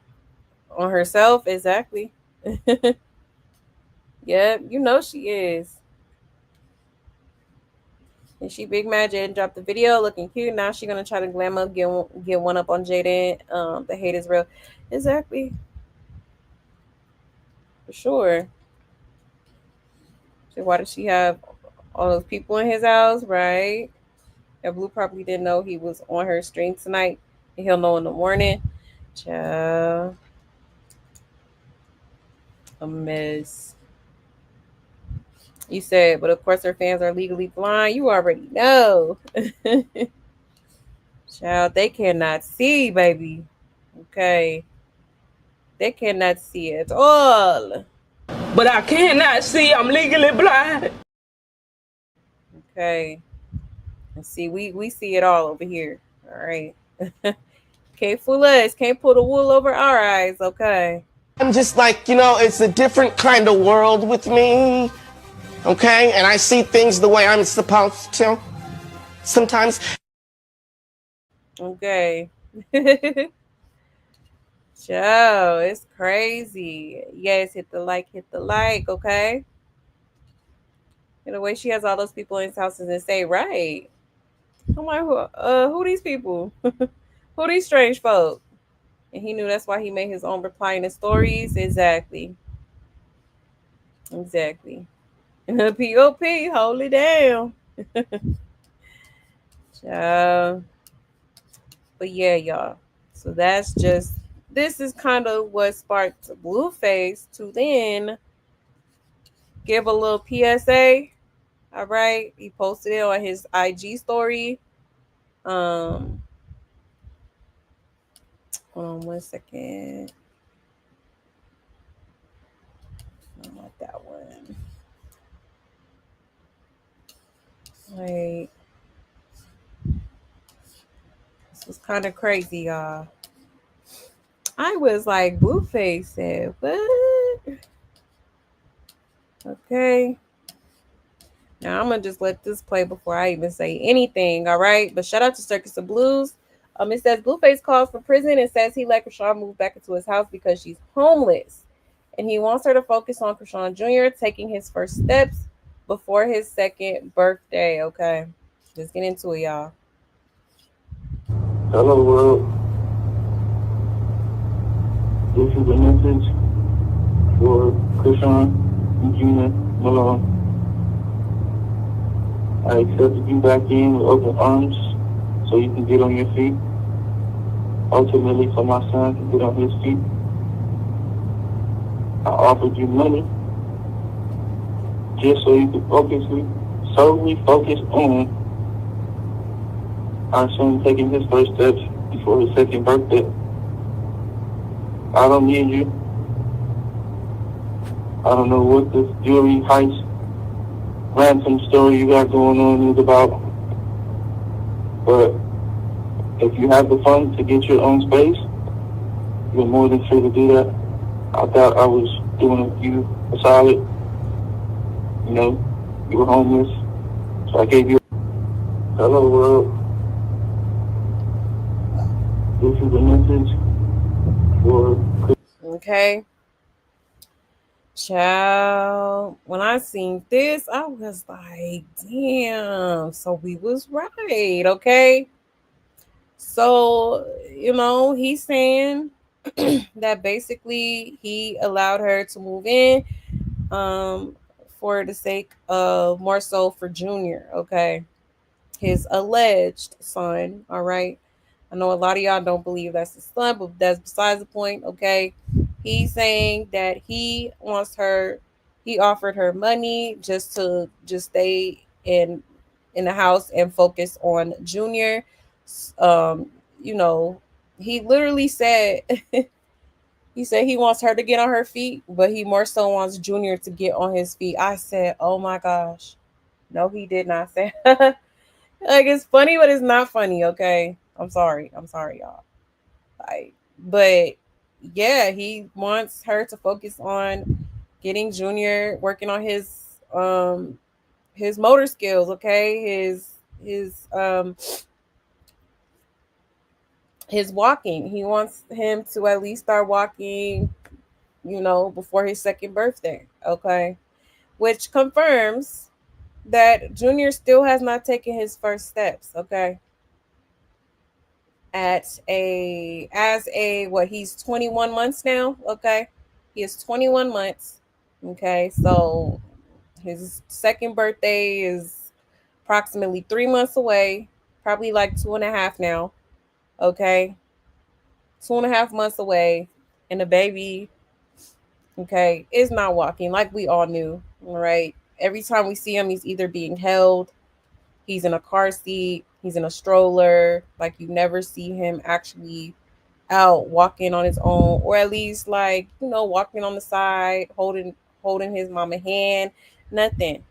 on herself. Exactly. Yep, you know she is. And she big mad Jaden dropped the video looking cute. Now she gonna try to glam up, get one up on Jaden. The hate is real. Exactly. For sure. So why does she have all those people in his house, right? And Blue probably didn't know he was on her stream tonight. And he'll know in the morning. Child. A mess. You said, but of course her fans are legally blind. You already know. Child, they cannot see, baby. Okay. They cannot see at all. But I cannot see. I'm legally blind. Okay. And see, we see it all over here. All right. Can't fool us. Can't pull the wool over our eyes. Okay. I'm just like, it's a different kind of world with me. Okay? And I see things the way I'm supposed to. Sometimes. Okay. Joe, it's crazy. Yes, hit the like, okay? In a way, she has all those people in his houses and say, right. I'm like, who these people? Who these strange folk? And he knew that's why he made his own reply in his stories. Exactly. Exactly. POP, hold it down. But yeah, y'all. So that's just, this is kind of what sparked Blueface to then give a little PSA. All right. He posted it on his IG story. Hold on 1 second. Not that one. Wait. This was kind of crazy, y'all. I was like, Blueface said, what? Okay. Now I'm gonna just let this play before I even say anything, all right? But shout out to Circus of Blues. It says Blueface calls for prison and says he let Chrisean move back into his house because she's homeless. And he wants her to focus on Chrisean Jr. taking his first steps before his second birthday. Okay. Let's get into it, y'all. Hello, world. This is a message for Chrisean and Gina Malone. I accepted you back in with open arms so you can get on your feet. Ultimately, so my son can get on his feet. I offered you money just so you could solely focus on our son taking his first steps before his second birthday. I don't need you. I don't know what this jewelry heist random story you got going on is about. But if you have the funds to get your own space, you're more than free to do that. I thought I was doing you a solid. You know, you were homeless, so I gave you. Hello world. This is a message for. Okay. Child, when I seen this, I was like, damn. So we was right, okay? So, he's saying that basically he allowed her to move in um for the sake of more so for Junior, okay? His alleged son, all right? I know a lot of y'all don't believe that's his son, but that's besides the point, okay? He's saying that he offered her money just stay in the house and focus on Junior. Um, you know, he literally said he said he wants her to get on her feet, but he more so wants Junior to get on his feet. I said, "Oh my gosh." No, he did not say. Like, it's funny, but it's not funny, okay? I'm sorry. I'm sorry, y'all. Like, but yeah, he wants her to focus on getting Junior working on his motor skills, okay? His walking. He wants him to at least start walking, before his second birthday, okay? Which confirms that Junior still has not taken his first steps, okay? He's 21 months now, okay? He is 21 months, okay? So his second birthday is approximately 3 months away, probably like 2.5 now, okay? 2.5 months away, and the baby, okay, is not walking like we all knew, all right? Every time we see him, he's either being held, he's in a car seat, he's in a stroller, like you never see him actually out walking on his own, or at least like walking on the side, holding his mama hand. Nothing.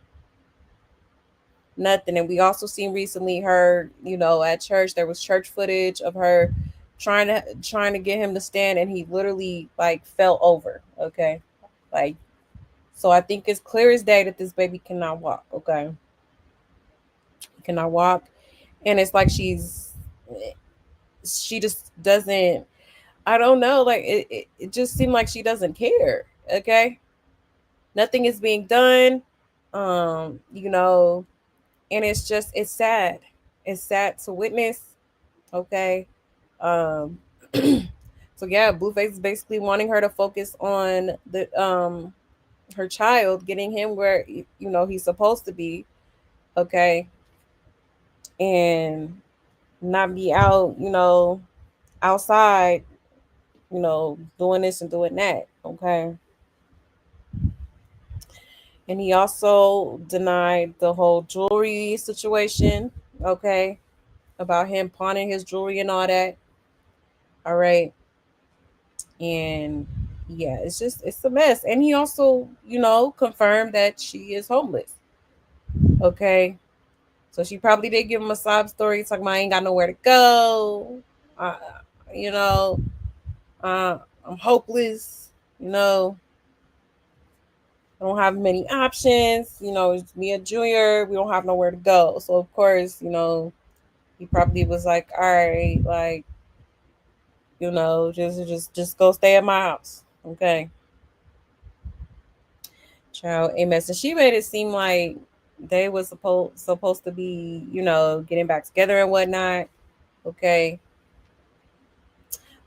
And we also seen recently her, at church, there was church footage of her trying to get him to stand, and he literally like fell over, okay? Like, so I think it's clear as day that this baby cannot walk, okay? Cannot walk. And it's like she just doesn't, I don't know. Like it just seemed like she doesn't care. Okay, nothing is being done. And it's sad. It's sad to witness. Okay. Um, so yeah, Blueface is basically wanting her to focus on the her child, getting him where he's supposed to be. Okay, and not be out. Outside. Doing this and doing that. Okay. And he also denied the whole jewelry situation, okay, about him pawning his jewelry and all that. All right. And yeah, it's a mess. And he also, confirmed that she is homeless. Okay. So she probably did give him a sob story talking about I ain't got nowhere to go. Uh, you know, I'm hopeless, I don't have many options. It's me and Junior. We don't have nowhere to go. So of course, he probably was like, all right, like, just go stay at my house. Okay. Child, amen. So she made it seem like they was supposed to be, getting back together and whatnot. Okay.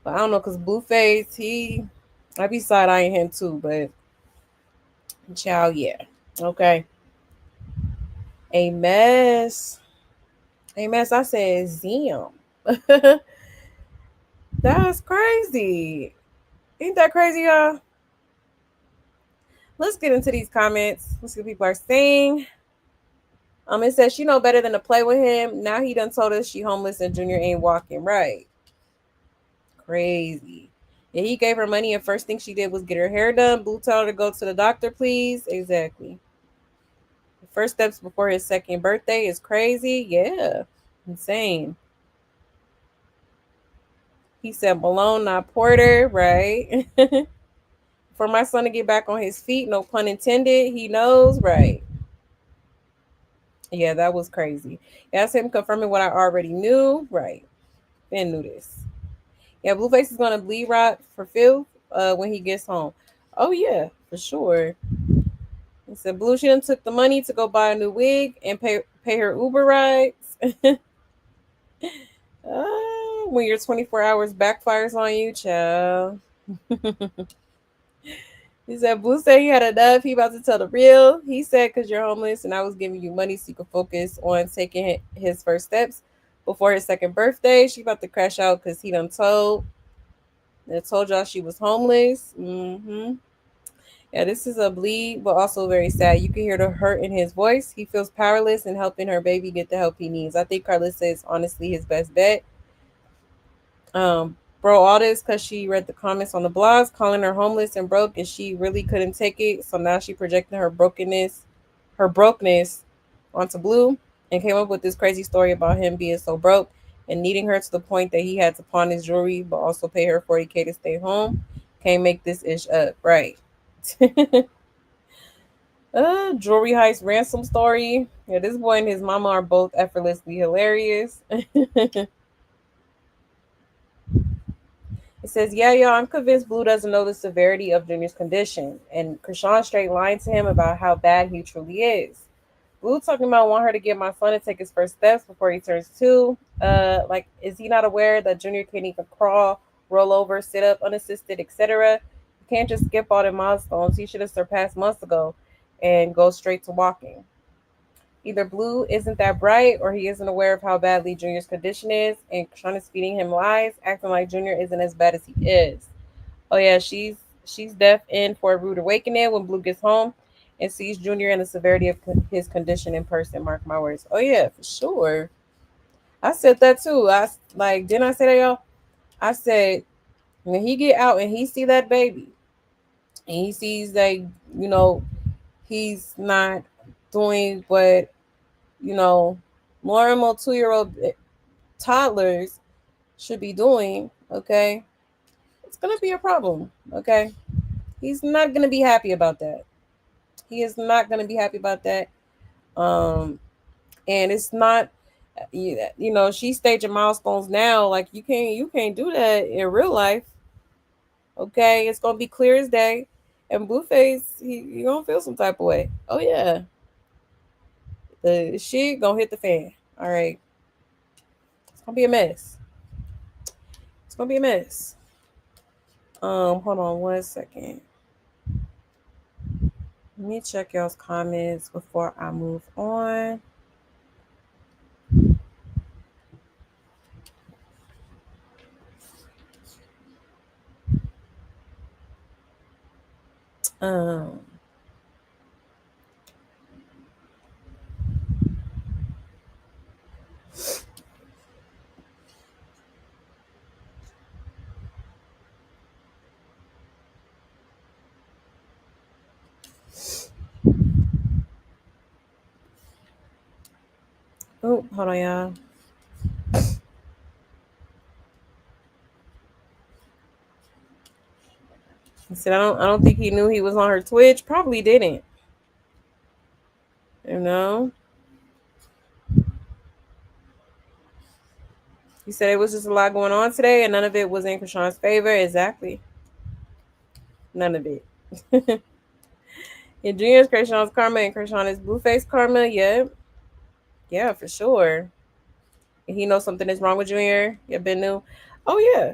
But I don't know, cause Blueface, I be side eyeing him too, but child, yeah. Okay. A mess. A mess. I said Zim. That's crazy. Ain't that crazy, y'all? Let's get into these comments. Let's see what people are saying. It says she know better than to play with him. Now he done told us she homeless and Junior ain't walking right. Crazy. Yeah, he gave her money and first thing she did was get her hair done. Blue told her to go to the doctor, please. Exactly. first steps before his second birthday is crazy. Yeah, insane. He said Malone, not Porter, right? For my son to get back on his feet, no pun intended. He knows, right? Yeah, that was crazy. That's him confirming what I already knew, right? Ben knew this. Yeah, Blueface is gonna bleed rock for Phil when he gets home. Oh yeah, for sure. He said Blue she done took the money to go buy a new wig and pay her Uber rides. When your 24 hours backfires on you, child. He said Blue said he had enough. He about to tell the real. He said because you're homeless and I was giving you money so you could focus on taking his first steps before his second birthday. She about to crash out because he done told y'all she was homeless. Yeah, this is a bleed, but also very sad. You can hear the hurt in his voice. He feels powerless in helping her baby get the help he needs. I think Carlissa is honestly his best bet. Bro, all this because she read the comments on the blogs calling her homeless and broke, and she really couldn't take it. So now she projected her brokenness onto Blue, and came up with this crazy story about him being so broke and needing her to the point that he had to pawn his jewelry, but also pay her 40K to stay home. Can't make this ish up, right? Jewelry heist ransom story. Yeah, this boy and his mama are both effortlessly hilarious. It says, yeah, y'all, I'm convinced Blue doesn't know the severity of Junior's condition. And Chrisean straight lying to him about how bad he truly is. Blue talking about want her to get my son to take his first steps before he turns 2. Like, is he not aware that Junior can't even crawl, roll over, sit up, unassisted, etc.? You can't just skip all the milestones. He should have surpassed months ago and go straight to walking. Either Blue isn't that bright or he isn't aware of how badly Junior's condition is, and Sean is feeding him lies, acting like Junior isn't as bad as he is. Oh yeah, she's deaf in for a rude awakening when Blue gets home and sees Junior and the severity of his condition in person. Mark my words. Oh yeah, for sure. I said that too. Didn't I say that, y'all? I said when he get out and he see that baby and he sees that he's not doing what normal 2-year-old toddlers should be doing, okay, it's gonna be a problem, okay? He's not gonna be happy about that. He is not gonna be happy about that. And it's not, she's staging milestones now. Like you can't do that in real life, okay? It's gonna be clear as day. And Blueface, he gonna feel some type of way. Oh yeah, the shit gonna hit the fan. All right, it's gonna be a mess. It's gonna be a mess. Hold on 1 second. Let me check y'all's comments before I move on. Um, oh, hold on, y'all. He said, I don't think he knew he was on her Twitch. Probably didn't. You know? He said it was just a lot going on today and none of it was in Chrisean's favor. Exactly. None of it. And Junior's Chrisean's karma and Chrisean is Blueface karma. Yeah. Yeah, for sure. And he knows something is wrong with Junior. Yeah, been new. Oh, yeah.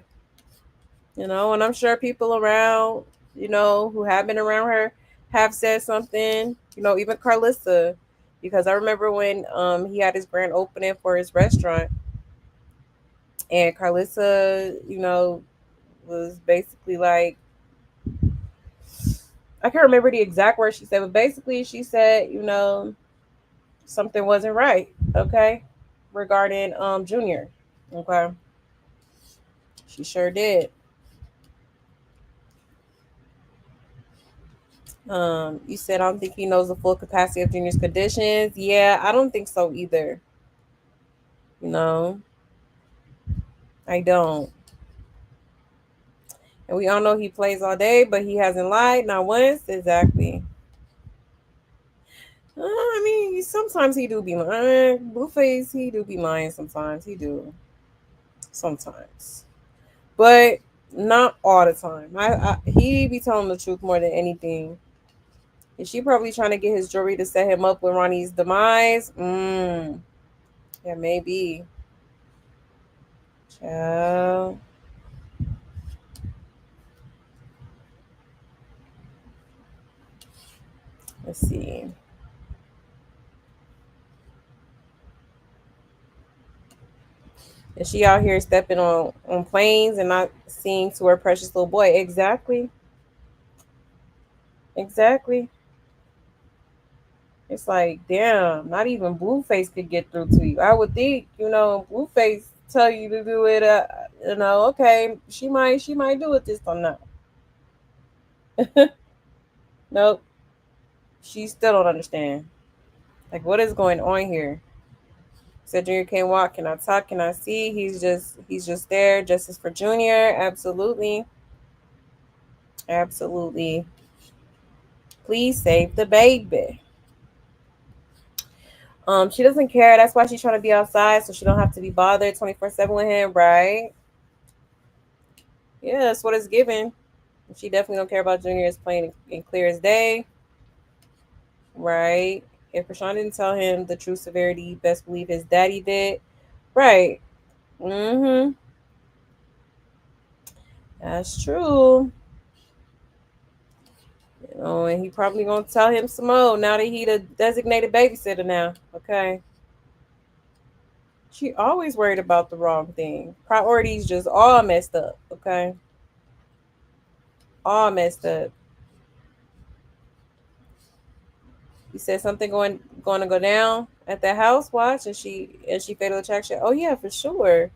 And I'm sure people around, who have been around her have said something, even Carlissa, because I remember when he had his grand opening for his restaurant and Carlissa, was basically like, I can't remember the exact words she said, but basically she said, something wasn't right, okay, regarding Junior. Okay. She sure did. You said I don't think he knows the full capacity of Junior's conditions. Yeah, I don't think so either. No, I don't. And we all know he plays all day, but he hasn't lied not once. Exactly. I mean, sometimes he do be lying. Blueface, he do be lying sometimes. He do. Sometimes. But not all the time. He be telling the truth more than anything. Is she probably trying to get his jewelry to set him up with Ronnie's demise? Yeah, maybe. Child. Let's see. Is she out here stepping on planes and not seeing to her precious little boy? Exactly. Exactly. It's like, damn, not even Blueface could get through to you. I would think, Blueface tell you to do it. Okay, she might do it this time now. Nope, she still don't understand. Like, what is going on here? Said Junior can't walk, cannot talk, cannot see. He's just there. Justice for Junior. Absolutely, absolutely. Please save the baby. She doesn't care. That's why she's trying to be outside, so she don't have to be bothered 24/7 with him, right? Yeah, that's what it's given. She definitely don't care about Junior. It's plain and clear as day, right? If Chrisean didn't tell him the true severity, best believe his daddy did, right? Mm-hmm. That's true. And he probably gonna tell him some more now that he the designated babysitter now. Okay. She always worried about the wrong thing. Priorities just all messed up. Okay. All messed up. You said something going to go down at that house. Watch, and she fatal attraction. Oh yeah, for sure.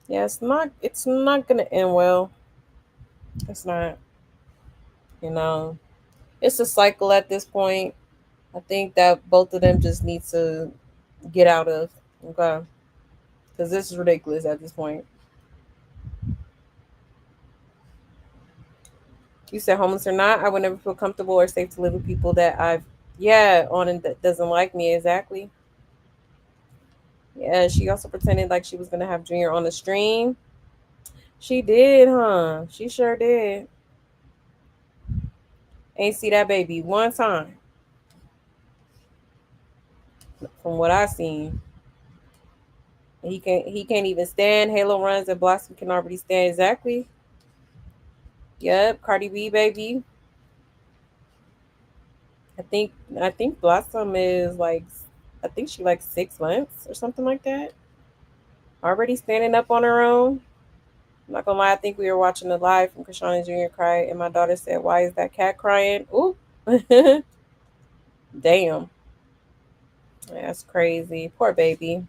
Yeah, it's not gonna end well. It's not. You know, it's a cycle at this point. I think that both of them just need to get out of. Okay, because this is ridiculous at this point. You said homeless or not, I would never feel comfortable or safe to live with people that I've on and that doesn't like me. Exactly. Yeah, she also pretended like she was gonna have Junior on the stream. She did, huh? She sure did. Ain't see that baby one time from what I seen. He can't even stand. Halo runs and Blossom can already stand. Exactly. Yep, Cardi B baby. I think Blossom is like, I think she like 6 months or something like that. Already standing up on her own. I'm not gonna lie, I think we were watching the live from Chrisean and Junior cry, and my daughter said, "Why is that cat crying?" Ooh, damn, that's crazy. Poor baby.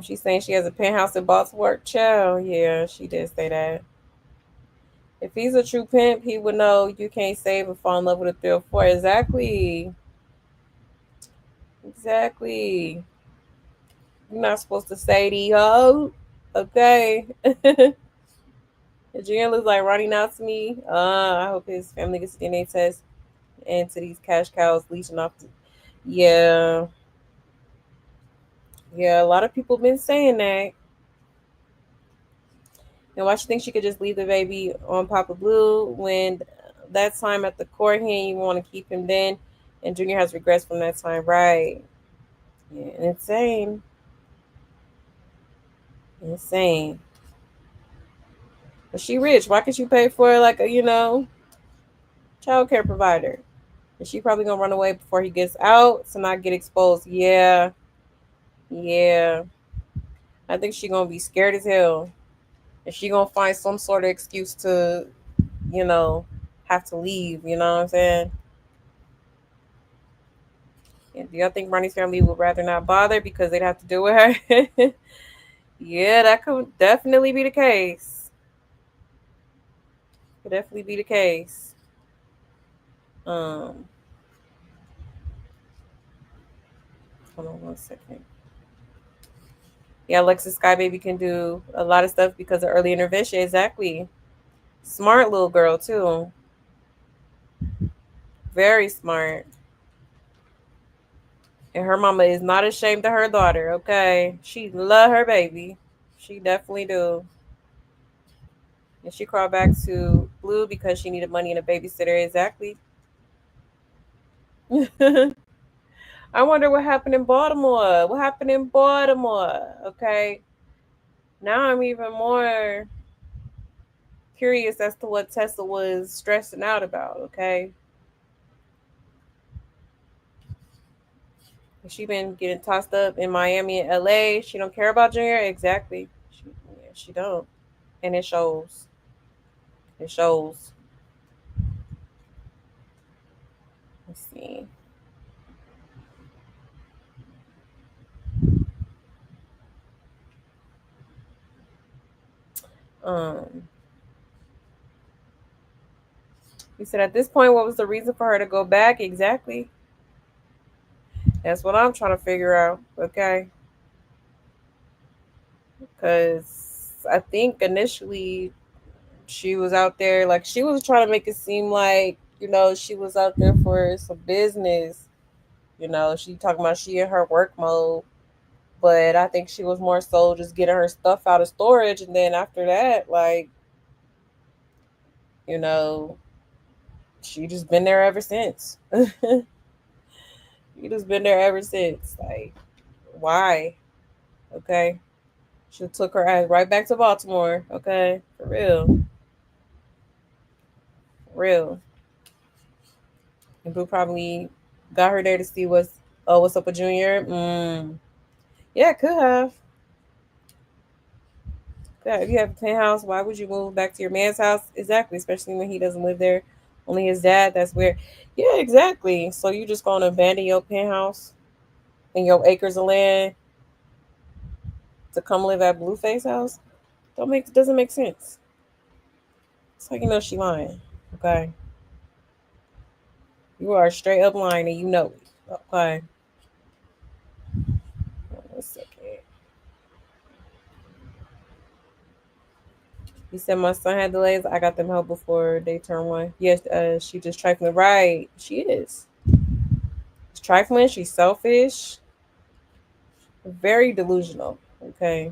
She's saying she has a penthouse in Baltimore. Chill. Yeah, she did say that. If he's a true pimp, he would know you can't save and fall in love with a 3 or 4. Exactly. Exactly. You're not supposed to say the ho. Okay. Junior looks like running out to me. I hope his family gets a DNA test into these cash cows leeching off. Yeah. Yeah, a lot of people been saying that. And why she think she could just leave the baby on Papa Blue when that time at the court he didn't even want to keep him then, and Junior has regrets from that time, right? Yeah, insane, insane. But she rich. Why can't you pay for like a child care provider? And she probably gonna run away before he gets out to not get exposed. Yeah, yeah. I think she gonna be scared as hell, and she gonna find some sort of excuse to, you know, have to leave. You know what I'm saying? Yeah, do y'all think Ronnie's family would rather not bother because they'd have to deal with her? Yeah, that could definitely be the case. Could definitely be the case. Hold on 1 second. Yeah, Alexis Sky Baby can do a lot of stuff because of early intervention. Exactly. Smart little girl too. Very smart. And her mama is not ashamed of her daughter, okay? She love her baby. She definitely do. And she crawled back to Blue because she needed money and a babysitter. Exactly. I wonder what happened in Baltimore. What happened in Baltimore? Okay. Now I'm even more curious as to what Tessa was stressing out about, okay? She been getting tossed up in Miami and LA. She don't care about Junior. Exactly. She don't. And it shows. It shows. Let's see. He said at this point, what was the reason for her to go back? Exactly. That's what I'm trying to figure out. Okay. Because I think initially she was out there, like she was trying to make it seem like, she was out there for some business. She talking about she in her work mode. But I think she was more so just getting her stuff out of storage. And then after that, like, she just been there ever since. You just been there ever since. Like, why? Okay. She took her ass right back to Baltimore. Okay. For real. For real. And Boo probably got her there to see what's up with Junior. Yeah, could have. If you have a penthouse, why would you move back to your man's house? Exactly, especially when he doesn't live there. Only his dad. That's where. Yeah, exactly. So you just gonna abandon your penthouse and your acres of land to come live at Blueface house? Doesn't make sense. It's like she lying. Okay, you are straight up lying and you know it. Okay. 1 second. He said my son had delays. I got them help before they turn 1. Yes, she just trifling. Right, she is. She's trifling. She's selfish. Very delusional. Okay.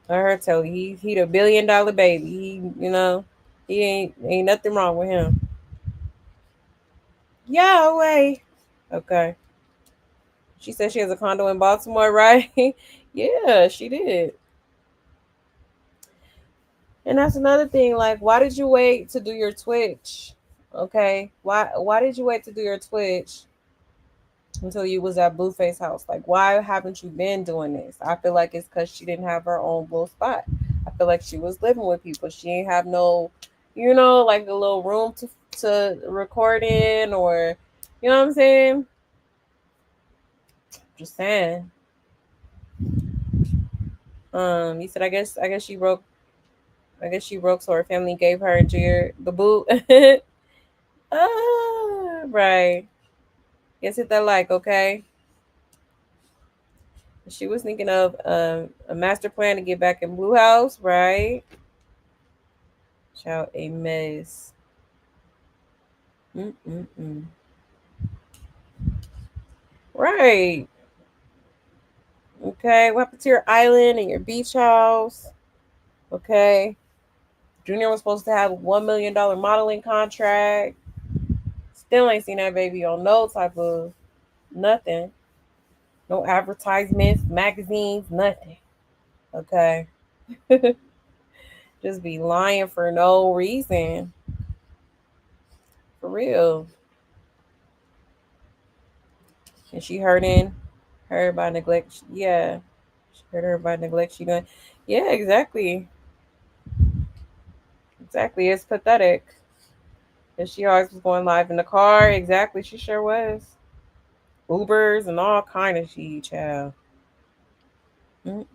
Let her tell you, he the $1 billion baby. He ain't nothing wrong with him. Yahweh. Okay. She said she has a condo in Baltimore, right? Yeah, she did. And that's another thing. Like, why did you wait to do your Twitch? Okay. Why did you wait to do your Twitch until you was at Blueface house? Like, why haven't you been doing this? I feel like it's because she didn't have her own little spot. I feel like she was living with people. She ain't have no, like a little room to record in, or you know what I'm saying? Just saying. He said, I guess she broke. I guess she broke, so her family gave her and Junior the boot. Right. Guess hit that like, okay. She was thinking of a master plan to get back in Blue House, right? Child, a mess. Right. Okay. What happened to your island and your beach house? Okay. Junior was supposed to have a $1 million modeling contract. Still ain't seen that baby on no type of nothing. No advertisements, magazines, nothing. Okay. Just be lying for no reason. For real. And she hurting her by neglect. Yeah. She hurt her by neglect. She going, yeah, exactly. Exactly. It's pathetic. And she always was going live in the car. Exactly. She sure was. Ubers and all kind of shit, child. And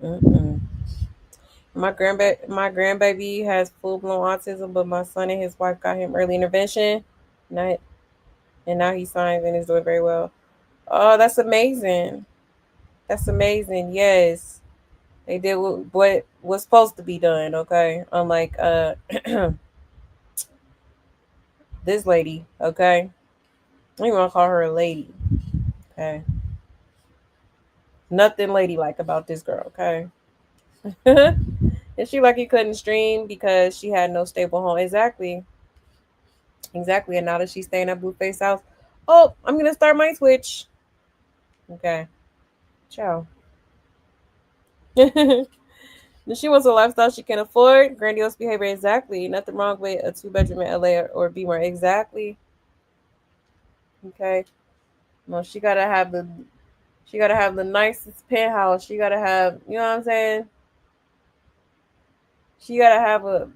My grandbaby has full blown autism, but my son and his wife got him early intervention. Not, and now he's signed and is doing very well. Oh, that's amazing. That's amazing. Yes. They did what was supposed to be done, okay? Unlike this lady, okay? I don't even want to call her a lady. Okay. Nothing ladylike about this girl, okay? And she lucky couldn't stream because she had no stable home. Exactly. Exactly. And now that she's staying at Blueface house, oh, I'm gonna start my Twitch. Okay. Ciao. She wants a lifestyle she can afford. Grandiose behavior. Exactly. Nothing wrong with a 2-bedroom in LA or be more. Exactly. Okay. No, she gotta have the nicest penthouse. She gotta have, you know what I'm saying? She gotta have a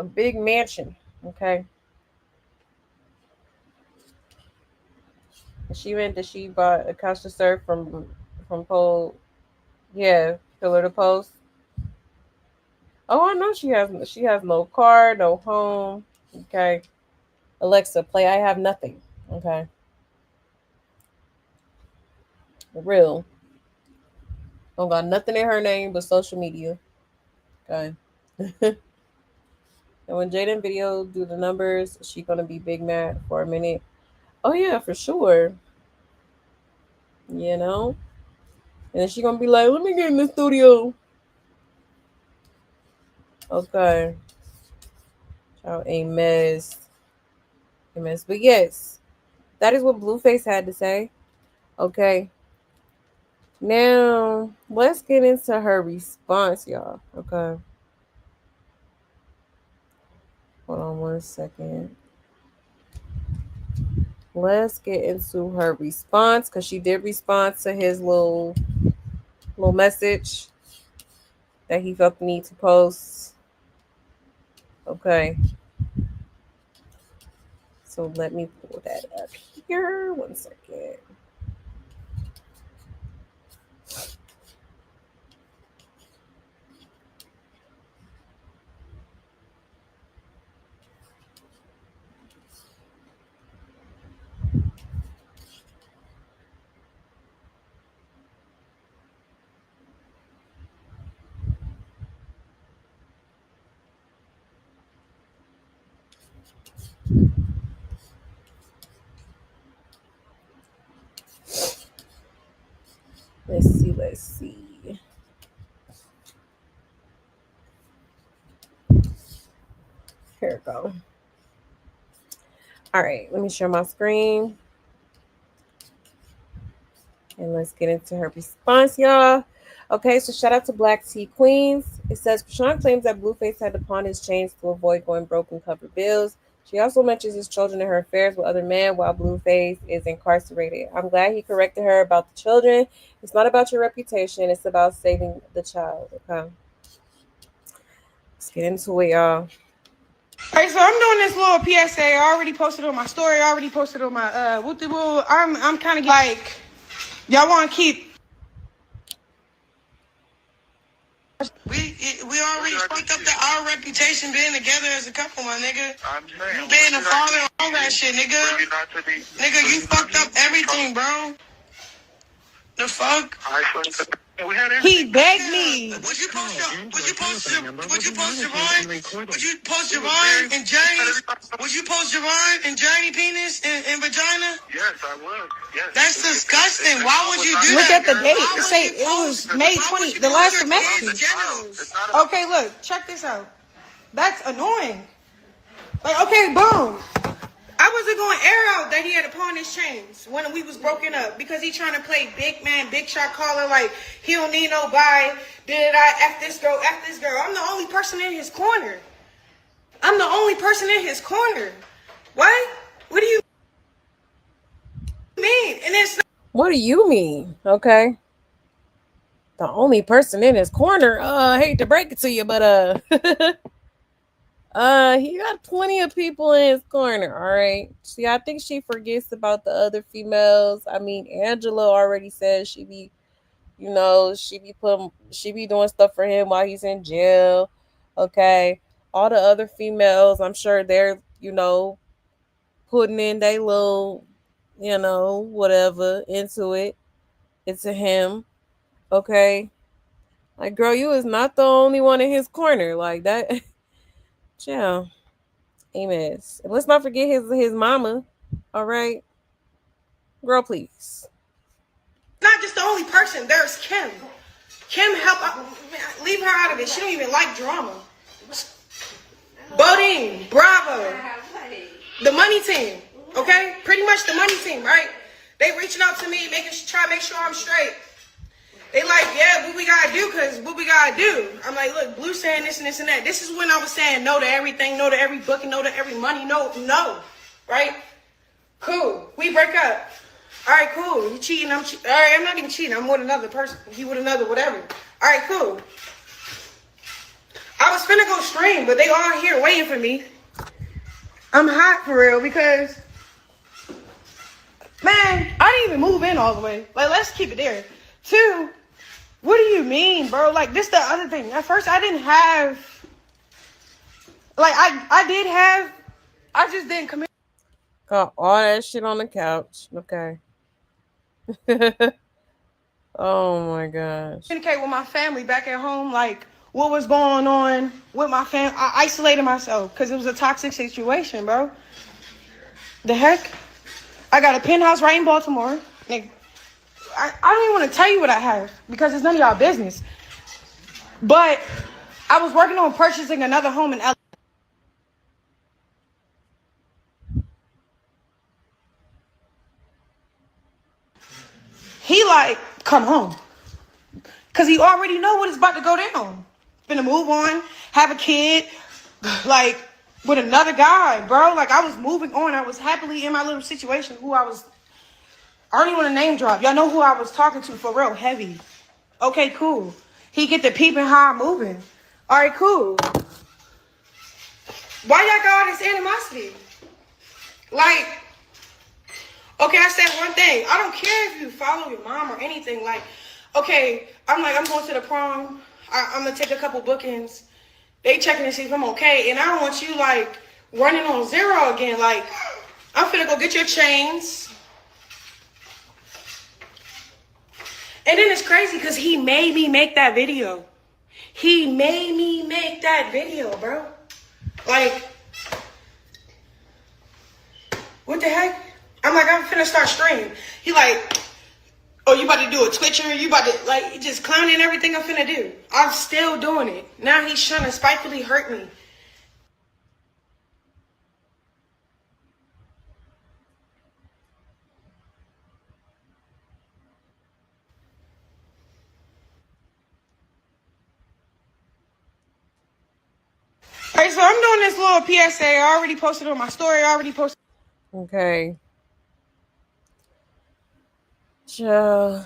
big mansion. Okay. She meant that she bought a couch to serve from pole, yeah, pillar to post. Oh, I know she has no car, no home. Okay. Alexa, play I Have Nothing. Okay. Real. Don't got nothing in her name but social media. Okay. And when Jaden video do the numbers, she gonna be big mad for a minute. Oh yeah, for sure. You know? And then she gonna be like, let me get in the studio. Okay. Child, a mess. A mess. But yes, that is what Blueface had to say. Okay. Now let's get into her response, y'all. Okay. Hold on 1 second. Let's get into her response because she did respond to his little message that he felt the need to post. Okay. So let me pull that up here. 1 second. Let's see. Here we go. All right, let me share my screen. And let's get into her response, y'all. Okay, so shout out to Black Tea Queens. It says Chrisean claims that Blueface had to pawn his chains to avoid going broke and cover bills. She also mentions his children and her affairs with other men while Blueface is incarcerated. I'm glad he corrected her about the children. It's not about your reputation. It's about saving the child. Okay. Let's get into it, y'all. Hey, so I'm doing this little PSA. I already posted on my story. I already posted on my I'm kind of like, y'all want to keep. We already fucked up our reputation being together as a couple, my nigga. You being a father and all that shit, nigga. Nigga, you fucked up everything, bro. The fuck? He begged me. Would you post Javon and Journey? Would you post Javon and Journey penis and vagina? Yes, I would. Yes. That's disgusting. Why would you do that? Look at the date. It say it was May 20th, the last semester. Okay, look, check this out. That's annoying. Like, okay, boom. I wasn't going to air out that he had to pawn his chains when we was broken up because he trying to play big man, big shot caller like he don't need nobody. Did I F this girl, F this girl? I'm the only person in his corner. I'm the only person in his corner. What? What do you mean? And it's not. What do you mean? Okay. The only person in his corner. I hate to break it to you, but he got plenty of people in his corner, all right? See, I think she forgets about the other females. I mean, Angela already said she be, she be doing stuff for him while he's in jail. Okay. All the other females, I'm sure they're, putting in their little, whatever into it. Into him. Okay. Like, girl, you is not the only one in his corner. Like that. Yeah. Amen. And let's not forget his mama. All right. Girl, please. Not just the only person. There's Kim. Kim leave her out of it. She don't even like drama. Bodine, Bravo, the money team. Okay, pretty much the money team, right? They reaching out to me, try to make sure I'm straight. They like, yeah, what we gotta do? Cause what we gotta do? I'm like, look, Blue saying this and this and that. This is when I was saying no to everything, no to every booking, no to every money, no, right? Cool. We break up. All right, cool. You cheating? All right, I'm not even cheating. I'm with another person. He with another whatever. All right, cool. I was finna go stream, but they all here waiting for me. I'm hot for real because, man, I didn't even move in all the way. Like, let's keep it there. 2, what do you mean, bro? Like, this the other thing. At first, I didn't have, like, I did have, I just didn't commit. Got all that shit on the couch. Okay. Oh my gosh. Communicate with my family back at home, like what was going on with my family. I isolated myself because it was a toxic situation, bro. The heck? I got a penthouse right in Baltimore. I don't even want to tell you what I have because it's none of y'all business. But I was working on purchasing another home in LA. He like, come home. Because he already know what is about to go down. Finna move on, have a kid, like, with another guy, bro. Like, I was moving on. I was happily in my little situation. I don't even want to name drop. Y'all know who I was talking to for real, heavy. Okay, cool. He get the peeping how I'm moving. All right, cool. Why y'all got all this animosity? Like, okay, I said one thing. I don't care if you follow your mom or anything. Like, okay, I'm going to the prom. I'm going to take a couple bookings. They checking to see if I'm okay. And I don't want you, like, running on zero again. Like, I'm finna go get your chains. And then it's crazy because he made me make that video. He made me make that video, bro. Like, what the heck? I'm like, I'm finna start streaming. He like, oh, you about to do a Twitcher? You about to, like, just clowning everything I'm finna do. I'm still doing it. Now he's trying to spitefully hurt me. All right, so I'm doing this little PSA. I already posted on my story. Okay. So,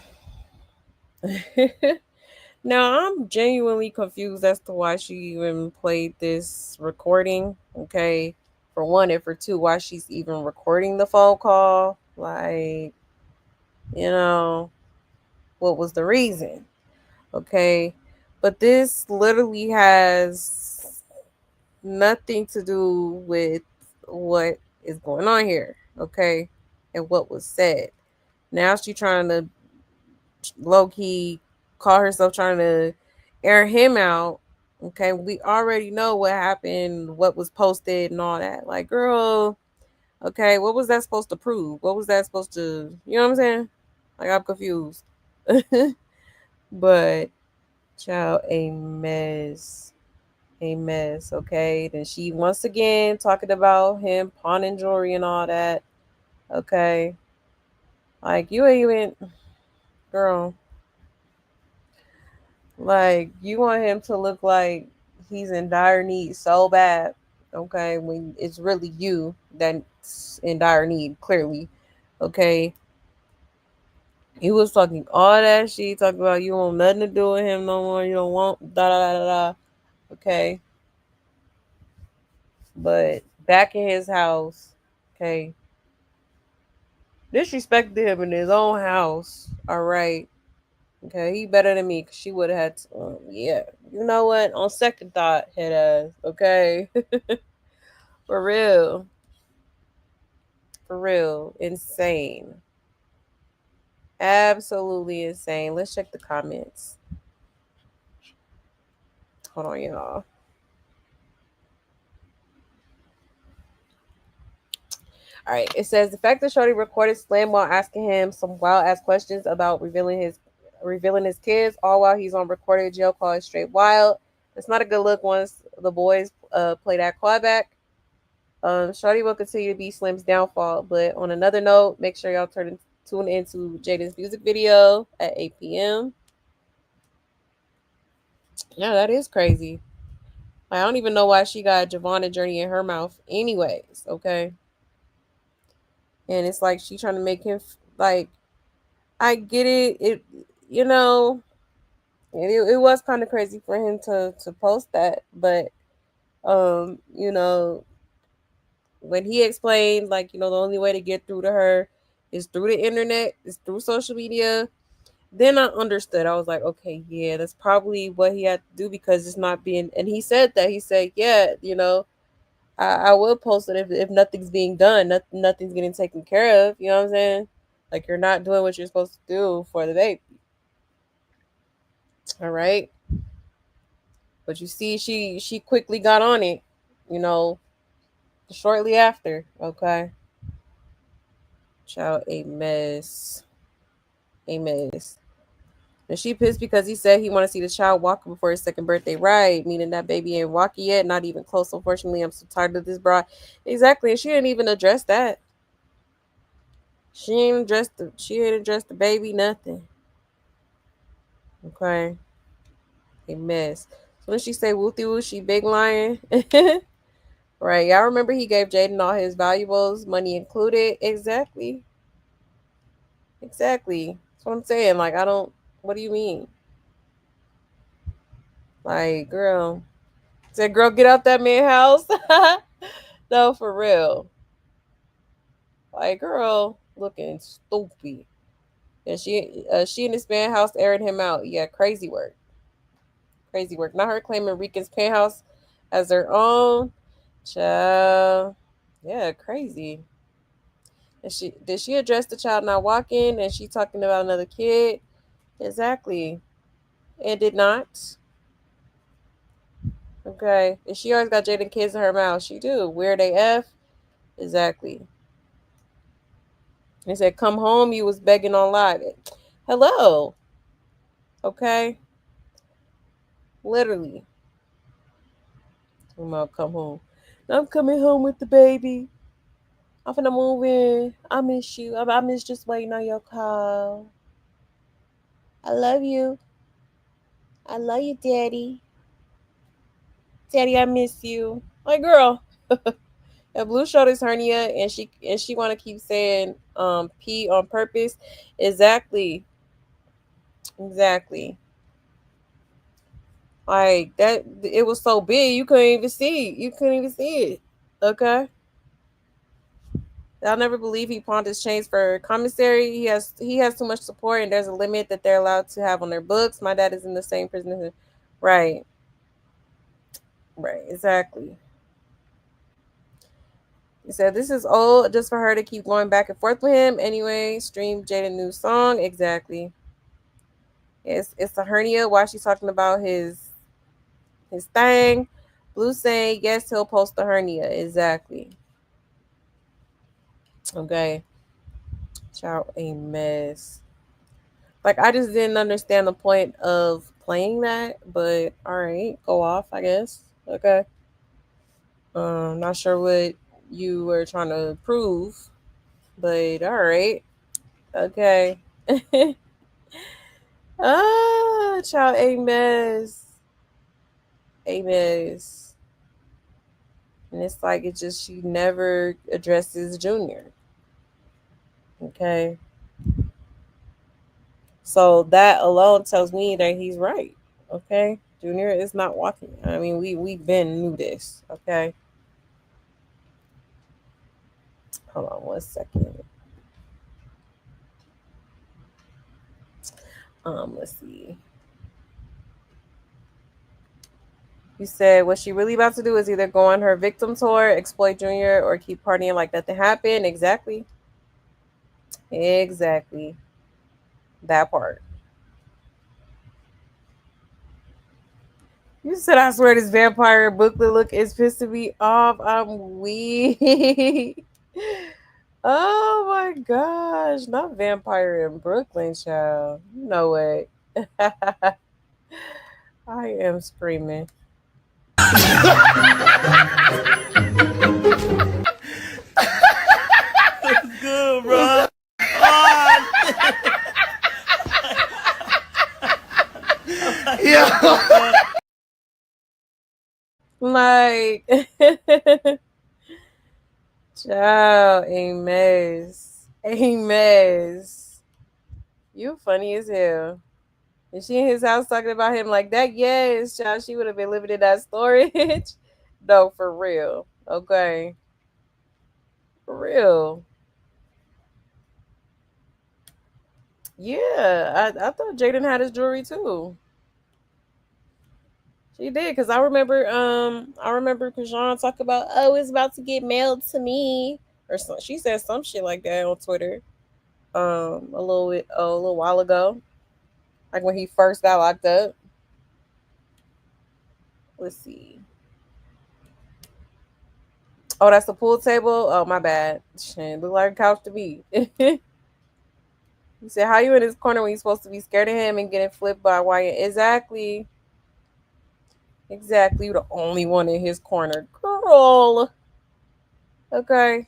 now I'm genuinely confused as to why she even played this recording. Okay. For one, and for two, why she's even recording the phone call. Like, what was the reason? Okay. But this literally has nothing to do with what is going on here. Okay. And what was said. Now she's trying to low-key call herself trying to air him out. Okay, we already know what happened, what was posted and all that. Like, girl, okay, what was that supposed to prove? What was that supposed to, you know what I'm saying? Like, I'm confused. But child, a mess. Okay. Then she once again talking about him pawning jewelry and all that. Okay. Like, you ain't even, girl. Like, you want him to look like he's in dire need so bad, okay, when it's really you that's in dire need, clearly, okay? He was talking all that shit, talking about you want nothing to do with him no more, you don't want da da da da, okay? But back in his house, okay, disrespected him in his own house, all right? Okay, he better than me because she would have had to, yeah. You know what? On second thought, head ass. Okay. For real. For real. Insane. Absolutely insane. Let's check the comments. Hold on, y'all. All right. It says the fact that Shorty recorded Slim while asking him some wild ass questions about revealing his kids, all while he's on recorded jail call is straight wild. It's not a good look once the boys play that clawback. Shorty will continue to be Slim's downfall. But on another note, make sure y'all tune into Jaden's music video at 8 p.m. Yeah, that is crazy. I don't even know why she got Javon and Journey in her mouth, anyways. Okay, and it's like she trying to make him like. I get it. You know, it was kind of crazy for him to post that, but you know, when he explained like the only way to get through to her is through the internet, is through social media. Then I understood. I was like, okay, yeah, that's probably what he had to do because it's not being. And he said that. He said, yeah, I will post it if nothing's being done, nothing's getting taken care of. You know what I'm saying? Like you're not doing what you're supposed to do for the baby. All right. But you see, she quickly got on it. You know, shortly after. Okay. Child, a mess. A mess. And she pissed because he said he want to see the child walking before his second birthday. Right, meaning that baby ain't walking yet, not even close. Unfortunately, I'm so tired of this broad. Exactly, and she didn't even address that. She ain't addressed the baby, nothing. Okay, a mess. So when she say wooty woo, she big lying. Right, y'all remember he gave Jaden all his valuables, money included. Exactly. Exactly. That's what I'm saying. Like, I don't. What do you mean? Like, girl. Said, girl, get out that man house. No, for real. Like, girl, looking stupid. And she in this man house airing him out. Yeah, crazy work. Crazy work. Not her claiming Rican's penthouse as her own. Child. Yeah, crazy. And she address the child not walking and she talking about another kid? Exactly. And did not. Okay. And she always got Jaden kids in her mouth. She do. Weird AF. Exactly. He said, come home, you was begging on live. Hello. Okay. Literally. I'm gonna come home. I'm coming home with the baby. I'm finna move in. I miss you. I miss just waiting on your call. I love you. I love you, Daddy. Daddy, I miss you. My girl. And Blue showed his hernia and she wanna keep saying P on purpose. Exactly. Exactly. Like that it was so big you couldn't even see. You couldn't even see it. Okay. I'll never believe he pawned his chains for commissary. He has too much support, and there's a limit that they're allowed to have on their books. My dad is in the same prison. Right, right, exactly. He said this is old just for her to keep going back and forth with him. Anyway, stream Jaden new song. Exactly. It's a hernia. Why she's talking about his thing. Blue saying yes, he'll post the hernia. Exactly. Okay. Child, a mess. Like I just didn't understand the point of playing that, but all right, go off, I guess. Okay. Not sure what you were trying to prove, but all right. Okay. Child, a mess. A mess. And it's like it just she never addresses Junior. Okay. So that alone tells me that he's right. Okay. Junior is not walking. I mean, we've been knew this. Okay. Hold on 1 second. Let's see. You said what she really about to do is either go on her victim tour, exploit Junior, or keep partying like nothing happened. Exactly. Exactly. That part. You said I swear this vampire booklet look is pissing me off. I'm weak. Oh my gosh. Not vampire in Brooklyn, child. You know what? I am screaming. Good, bro. Yeah. Like, child, a mess. A mess. You funny as hell. Is she in his house talking about him like that? Yes, child. She would have been living in that storage. No, for real. Okay. For real. Yeah, I thought Jaden had his jewelry too. She did, because I remember Chrisean talk about, oh, it's about to get mailed to me. Or some, she said some shit like that on Twitter. A little while ago. Like when he first got locked up. Let's see. Oh, that's the pool table? Oh, my bad. Shit, look like a couch to me. He said, how you in this corner when you supposed to be scared of him and getting flipped by Wyatt? Exactly. Exactly. You're the only one in his corner. Girl. Okay.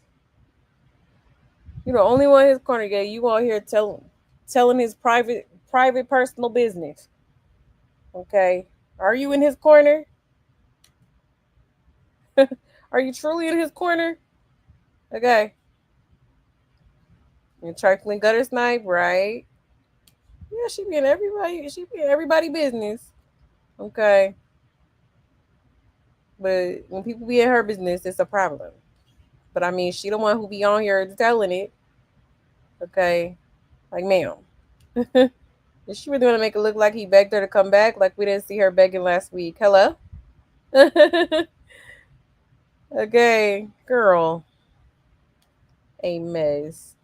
You're the only one in his corner. Yeah, you all here telling his private personal business. Okay. Are you in his corner? Are you truly in his corner? Okay. You're trifling gutter snipe, right? Yeah, she be in everybody business. Okay. But when people be in her business, it's a problem. But I mean, she the one who be on here telling it. Okay. Like, ma'am. Is she really want to make it look like he begged her to come back? Like we didn't see her begging last week. Hello? Okay, girl. A mess.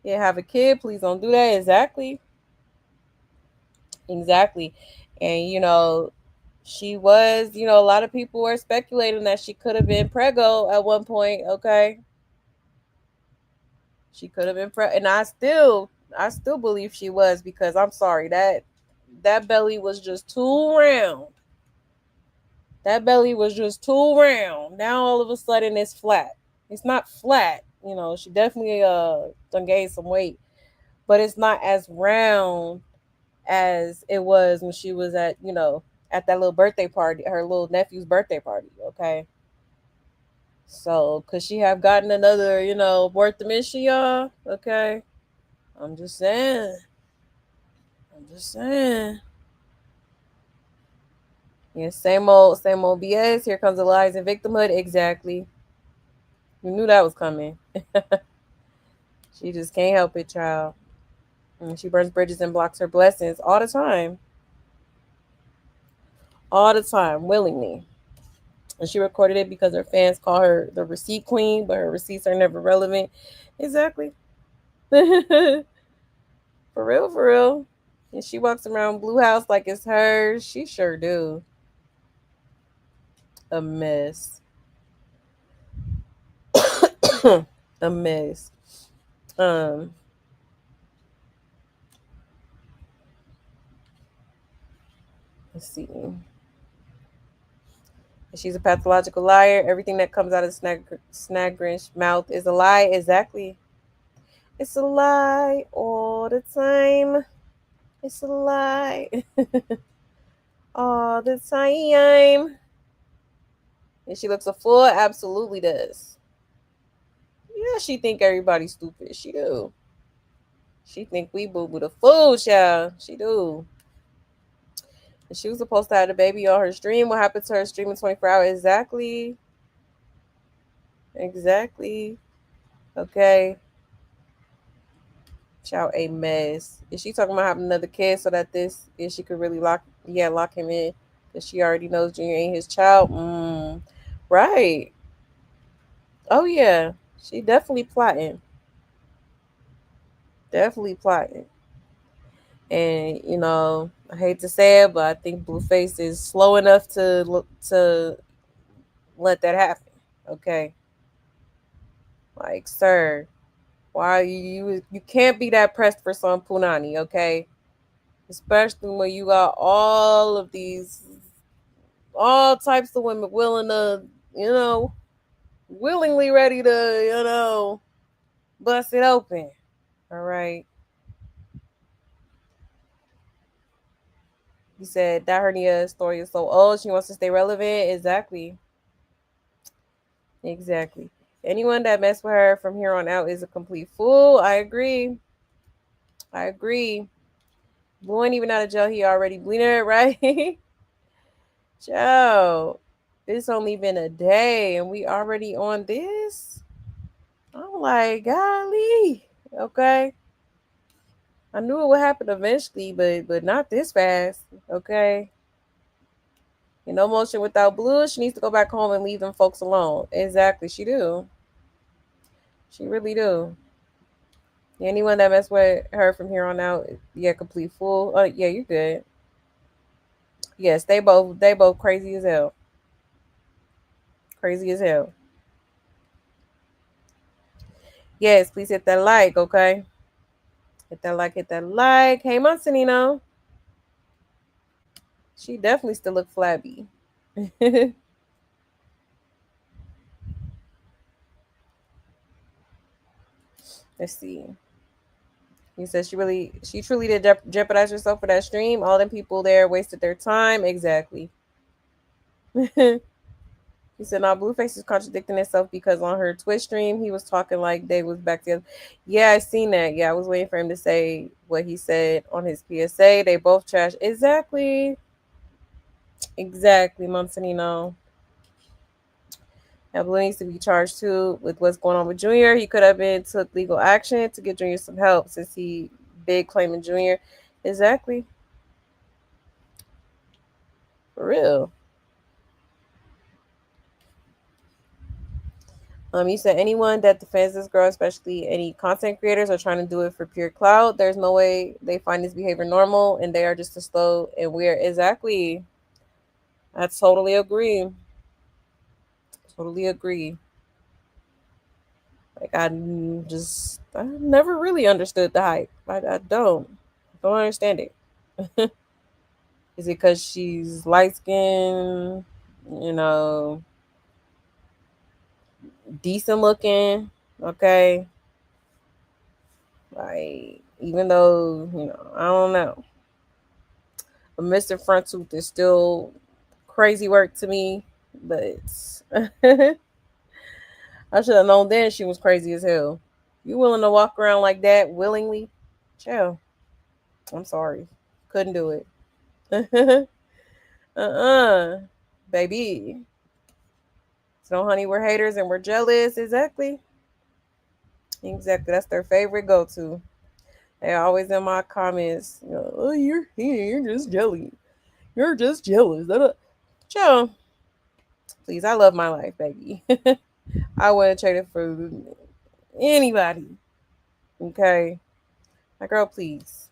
Yeah, have a kid. Please don't do that. Exactly. Exactly. And, she was, a lot of people were speculating that she could have been preggo at one point. Okay. She could have been and I still believe she was, because I'm sorry, that belly was just too round. That belly was just too round. Now all of a sudden it's flat. It's not flat. She definitely done gained some weight, but it's not as round as it was when she was at that little birthday party, her little nephew's birthday party. Okay. So could she have gotten another, birth dementia, y'all? Okay. I'm just saying. I'm just saying. Yeah, same old BS. Here comes the lies and victimhood. Exactly. You knew that was coming. She just can't help it, child. And she burns bridges and blocks her blessings all the time. All the time, willingly. And she recorded it because her fans call her the receipt queen, but her receipts are never relevant. Exactly. For real, for real. And she walks around Blue House like it's hers. She sure do. A mess. A mess. Let's see. She's a pathological liar. Everything that comes out of Snagrin's mouth is a lie. Exactly. It's a lie all the time. It's a lie. All the time. And she looks a fool? Absolutely does. Yeah, she think everybody's stupid. She do. She think we boo-boo the fool, child. She do. And she was supposed to have the baby on her stream. What happened to her stream in 24 hours? Exactly. Exactly. Okay. Child a mess. Is she talking about having another kid so that she could really lock him in? Because she already knows Junior ain't his child. Right. Oh yeah. She definitely plotting. Definitely plotting. And I hate to say it, but I think Blueface is slow enough to let that happen. Okay. Like, sir, why you can't be that pressed for some punani, okay? Especially when you got all types of women willing to, willingly ready to, bust it open. All right. You said that hernia story is so old. She wants to stay relevant. Exactly. Exactly. Anyone that mess with her from here on out is a complete fool. I agree. I agree. Blue ain't even out of jail. He already bleeding, right? Joe, it's only been a day and we already on this. I'm like, golly. Okay. I knew it would happen eventually, but not this fast. Okay. No motion without Blue. She needs to go back home and leave them folks alone. Exactly. She do. She really do. Anyone that mess with her from here on out, yeah, complete fool. Yeah, you're good. Yes, they both crazy as hell. Crazy as hell. Yes, please hit that like, okay? Hit that like, hit that like. Hey, Monsanino. She definitely still look flabby. Let's see. He said she truly did jeopardize herself for that stream. All them people there wasted their time. Exactly. He said, "Now Blueface is contradicting himself because on her Twitch stream, he was talking like they was back together." Yeah, I seen that. Yeah, I was waiting for him to say what he said on his PSA. They both trash. Exactly. Exactly, Monsanino. Now Blue needs to be charged too with what's going on with Junior. He could have been took legal action to get Junior some help since he big claiming Junior. Exactly. For real. You said anyone that defends this girl, especially any content creators, are trying to do it for pure clout. There's no way they find this behavior normal, and they are just as slow and weird. Exactly. I totally agree. Totally agree. Like I never really understood the hype. I don't understand it. Is it because she's light skinned, you know, decent looking? Okay. Like, even though, I don't know. But Mr. Front Tooth is still crazy work to me. But I should have known then she was crazy as hell. You willing to walk around like that willingly? Chill. I'm sorry. Couldn't do it. Baby. So, honey, we're haters and we're jealous. Exactly. Exactly. That's their favorite go to. They always in my comments, oh, you're just jelly. You're just jealous. Chill. Please, I love my life, baby. I wouldn't trade it for anybody. Okay. My girl, please.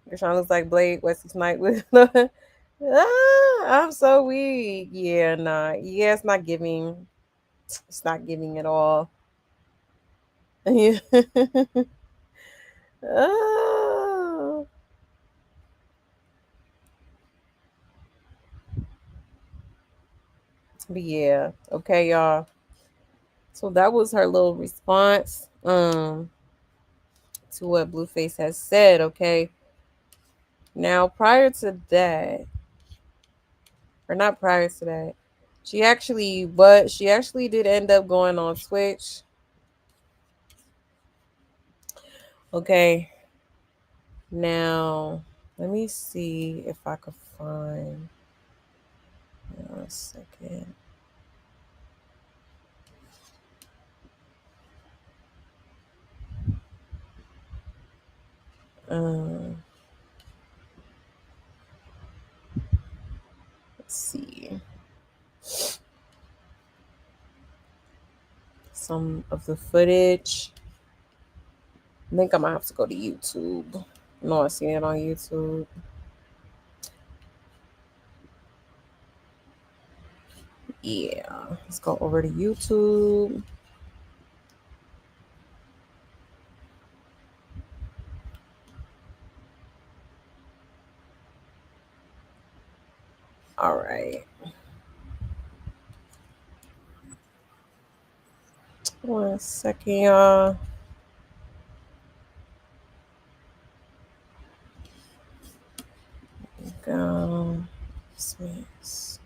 Your Sean looks like Blade Wesley Snipe with I'm so weak. Yeah, nah. Yeah, it's not giving. It's not giving at all. Yeah. Oh. But yeah. Okay, y'all. So that was her little response to what Blueface has said, okay? Now prior to that, or not prior to that, she actually did end up going on Twitch. Okay. Now, let me see if I could find 1 second. Let's see. Some of the footage. I think I might have to go to YouTube. No, I seen it on YouTube. Yeah, let's go over to YouTube. All right. 1 second, y'all. Go. Smiths.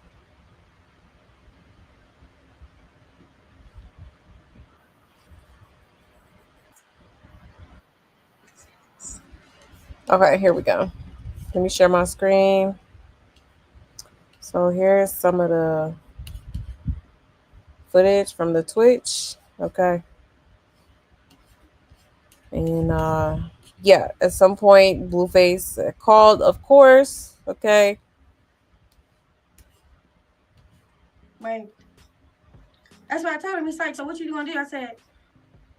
Okay, here we go. Let me share my screen. So here's some of the footage from the Twitch. Okay. And yeah, at some point Blueface called, of course. Okay. Right. That's what I told him. He's like, so what you gonna do? I said,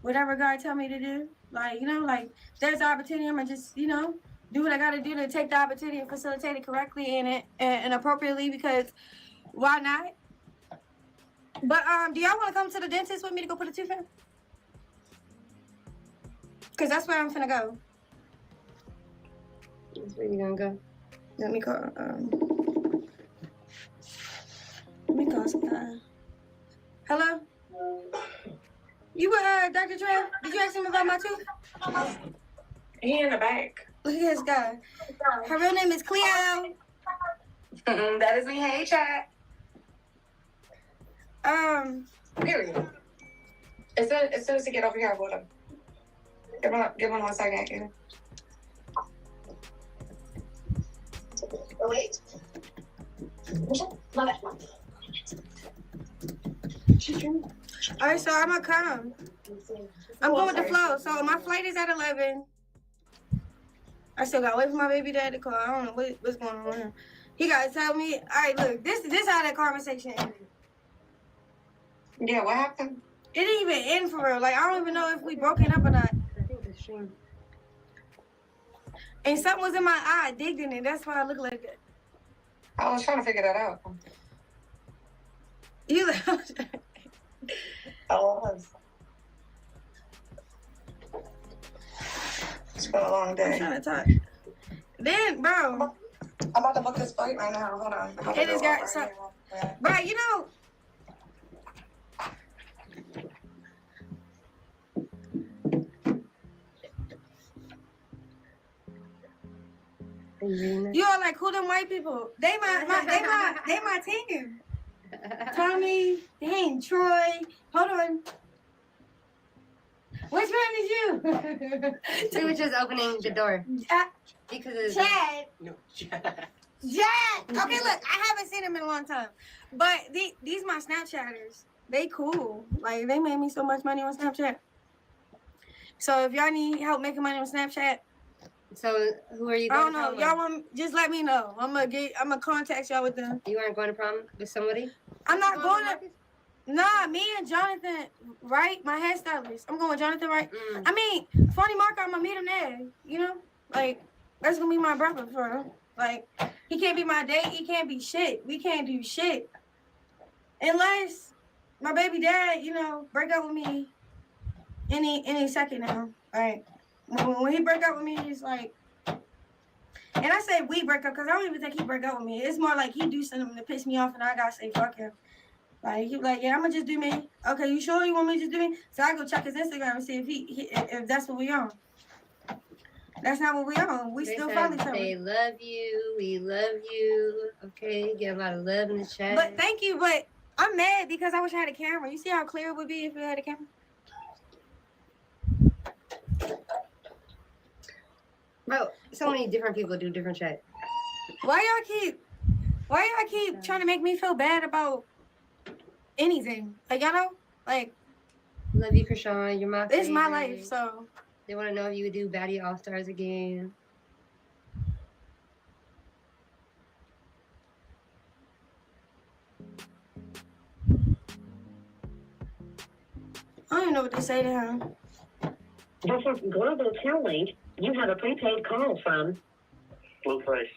whatever God tell me to do. Like, you know, like there's the opportunity. I'm gonna just, you know, do what I gotta do to take the opportunity and facilitate it correctly and appropriately, because why not? But do y'all wanna come to the dentist with me to go put a tooth in? Cause that's where I'm finna go. That's where you gonna go. Let me call some guy. Hello? You were Dr. Dre? Did you ask him about my tooth? He in the back. Look at this guy. Her real name is Cleo. That is me. Hey, chat. Period. As soon as you get over here, I will. Give him 1 second. Oh, wait. Love it. All right, so I'm gonna come. I'm going with the flow. So my flight is at 11. I still gotta wait for my baby dad to call. I don't know what's going on with him. He gotta tell me. All right, look, this how that conversation ended. Yeah, what happened? It didn't even end for real. Like, I don't even know if we broken up or not. I think it's stream. And something was in my eye. I digged in it. That's why I look like that. I was trying to figure that out. You I was. It's been a long day. I'm trying to talk. Then, bro. I'm about to book this flight right now. Hold on. It has got some. Bro, you know. You are like, who them white people? They my team. Tommy, dang, Troy. Hold on. Which one is you? We were just opening the door. Because of Chad. No, Chad. Chad. Okay, look, I haven't seen him in a long time. But these my Snapchatters. They cool. Like, they made me so much money on Snapchat. So if y'all need help making money on Snapchat. So who are you I going don't know. Y'all want, just let me know. I'm gonna contact y'all with them. You aren't going to prom with somebody? I'm not going to. Nah, me and Jonathan Wright, my hairstylist. I'm going with Jonathan Wright. I mean, Funny Mark, I'm gonna meet him there. You know, like that's gonna be my brother for him. Like he can't be my date. He can't be shit. We can't do shit unless my baby dad, you know, break up with me any second now. Right? When he break up with me, it's like. And I say we break up because I don't even think he break up with me. It's more like he do something to piss me off and I gotta say fuck him. Like he like, yeah, I'm gonna just do me. Okay, you sure you want me to just do me? So I go check his Instagram and see if that's what we on. That's not what we on. We still follow each other. They love you. We love you. Okay, get a lot of love in the chat. But thank you. But I'm mad because I wish I had a camera. You see how clear it would be if we had a camera? Bro, so many different people do different chat. Why y'all keep trying to make me feel bad about anything? Like y'all know, like love you, Chrisean. You're my favorite. It's my life, so They want to know if you would do Baddie All Stars again. I don't know what to say to him. This is Global Tellink. You have a prepaid call from Blueface.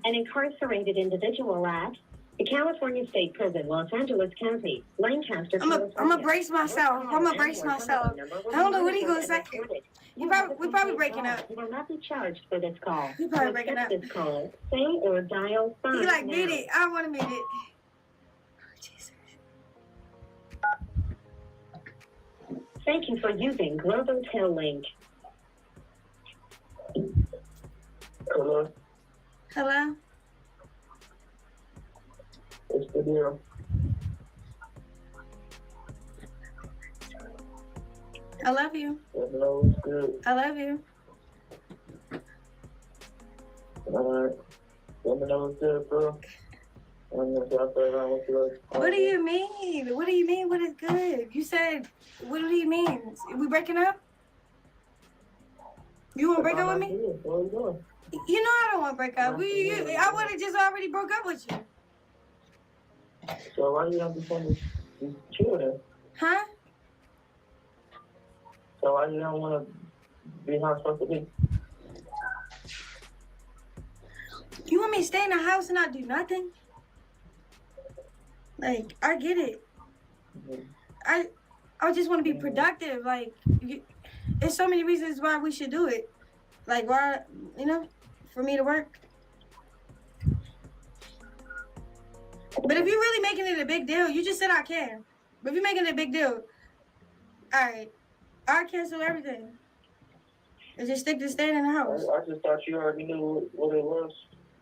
an incarcerated individual at the California State Prison, Los Angeles County, Lancaster, California. I'm gonna brace myself. I don't know what he gonna say. We probably breaking up. You will not be charged for this call. He probably breaking To accept up. this call, say or dial He sign like now. beat it. I want to beat it. Thank you for using Global Tellink. Hello? Hello. What's the deal? I love you. Hello, what's good? I love you. Alright. Let me know what's good, bro. I'm gonna drop that around with you. What do you mean? What do you mean? What is good? You said. What do you mean? We breaking up? You want to break up with me? What are you doing? You know I don't want to break up. I would have just already broke up with you. So why you have to send this children? Huh? So why you don't want to be how it's supposed to be? You want me to stay in the house and not do nothing? Like, I get it. I just want to be productive. Like, there's so many reasons why we should do it. Like, why, for me to work. But if you're really making it a big deal, you just said I can. But if you're making it a big deal, all right, I'll cancel everything. And just stick to staying in the house. I just thought you already knew what it was.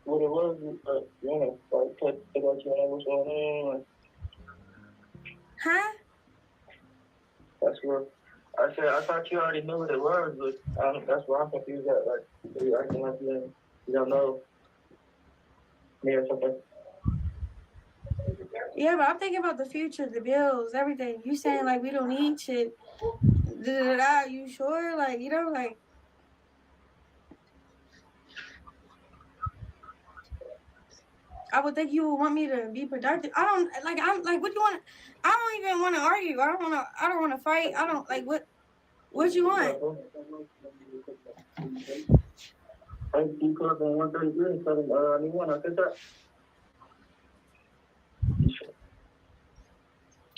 But, like, to let you know what's going on. Huh? That's what I said. I thought you already knew what it was, but that's why I'm confused at. Like, you acting like you don't know me or something. Yeah, but I'm thinking about the future, the bills, everything. You saying, like, we don't need shit. You sure? Like, like... I would think you would want me to be productive. I'm like, what do you want? I don't even want to argue. I don't want to fight. I don't, like, what you want? I keep up on 133 so I need one. I said that.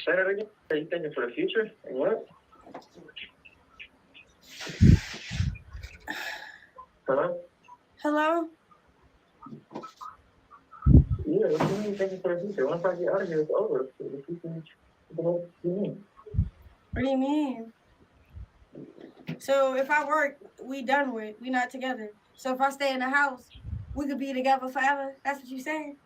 Say that again? Are you thinking for the future? And what? Hello? Hello? Yeah, what do you mean thinking for the future? Once I get out of here, it's over. So the future, what do you mean? What do you mean? So if I work, we done with. We not together. So if I stay in the house, we could be together forever. That's what you saying?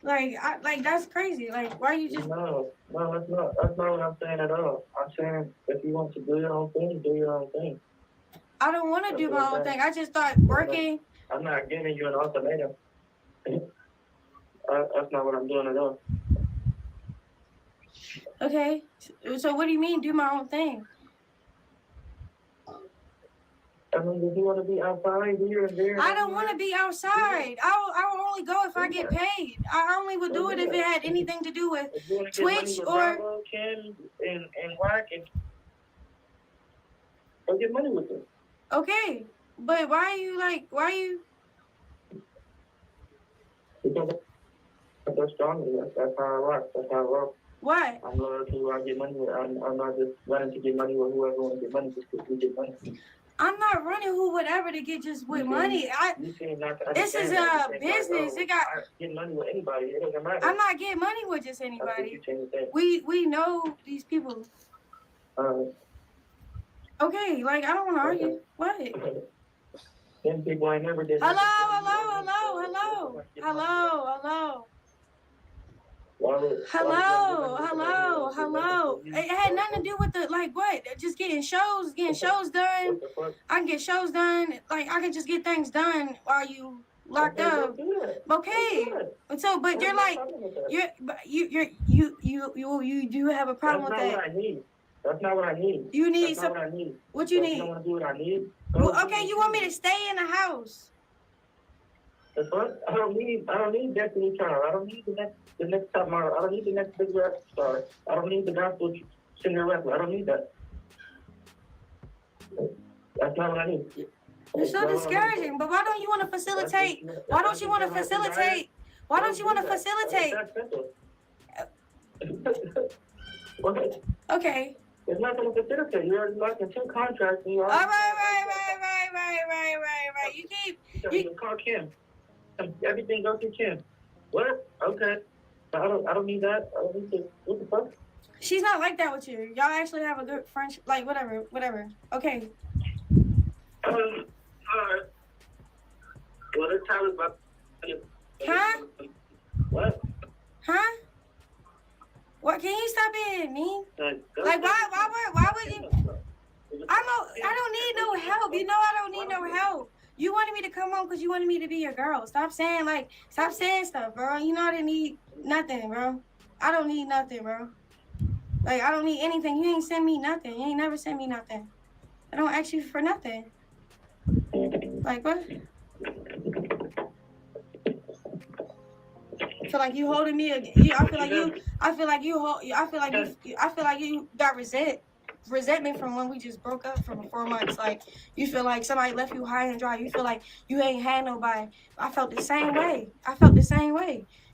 Like, that's crazy. Like, why you just... No, that's not. That's not what I'm saying at all. I'm saying if you want to do your own thing, do your own thing. I don't want to do my own thing. I just thought working... I'm not giving you an ultimatum. That's not what I'm doing at all. Okay. So what do you mean, do my own thing? I mean, if you want to be outside here and there... I don't want to be outside. I'll only go if I get paid. I only would do it if it had anything to do with Twitch or... Bravo, Ken, and Wack, and... Go get money with them. Okay. But why you... Because that's strong. That's how I rock. That's how I rock. Why? I'm loyal to who I get money with. I'm not just running to get money with whoever wants to get money just because we get money. I'm not running who whatever to get just with money. This is a business. It got... I get money with anybody. It doesn't matter. I'm not getting money with just anybody. We know these people. Okay, like, I don't want to argue. What? Them people I never did. Hello. It had nothing to do with the, like, what? Just getting shows done. I can get shows done. Like, I can just get things done while you locked up. Okay. So, but you're like, you do have a problem with that. That's not what I need. That's not what I need. You need That's not what I need. What you need? You don't want to do what I need? Well, okay, you want me to stay in the house? The fuck? I don't need Destiny Child. I don't need the next top model. I don't need the next big rap star. I don't need the gospel singer rapper. I don't need that. That's not what I need. You're so discouraging, but why don't you want to facilitate? Why don't you want to facilitate? Why don't you want to facilitate? Okay. It's not going to facilitate. You're already locked in 2 contracts and you are. All right. You keep. You call Kim. Everything goes through Kim. What? Okay. I don't need that. I don't need to. What the fuck? She's not like that with you. Y'all actually have a good friendship. Like, whatever. Okay. Alright. Well, this time is about. Huh? What? Huh? What? Can you stop being mean? Like, why would you? I don't need no help. You know I don't need no help. You wanted me to come home because you wanted me to be your girl. Stop saying stuff, bro. You know I didn't need nothing, bro. I don't need nothing, bro. Like, I don't need anything. You ain't send me nothing. You ain't never send me nothing. I don't ask you for nothing. Like, what? I feel like you holding me. I feel like you got resentment from when we just broke up for 4 months. Like, you feel like somebody left you high and dry. You feel like you ain't had nobody. I felt the same way.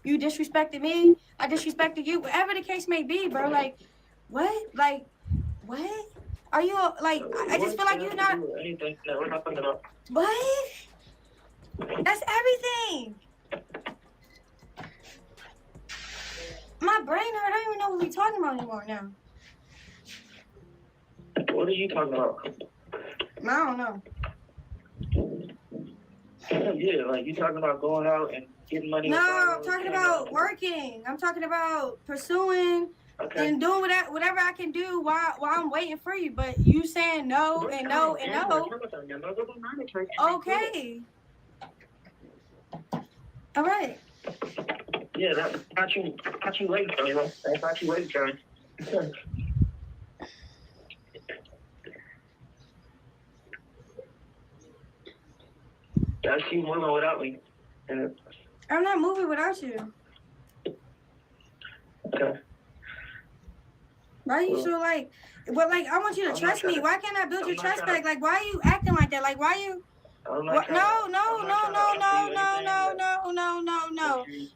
You disrespected me. I disrespected you. Whatever the case may be, bro. Like, what? Like, what? Are you like? I just feel like you're not. What? That's everything. My brain hurt. I don't even know what we're talking about anymore now. What are you talking about? I don't know. Yeah, like you talking about going out and getting money. No, I'm talking about working. I'm talking about pursuing and doing whatever I can do while I'm waiting for you. But you saying no and no and no. Okay. All right. Yeah, that's not you waiting for me. That's not you waiting for me. That's you moving without me. I'm not moving without you. Okay. Why are you so like? But like, I want you to trust me. Why can't I build your trust back? Like, why are you acting like that? Like, why you? No.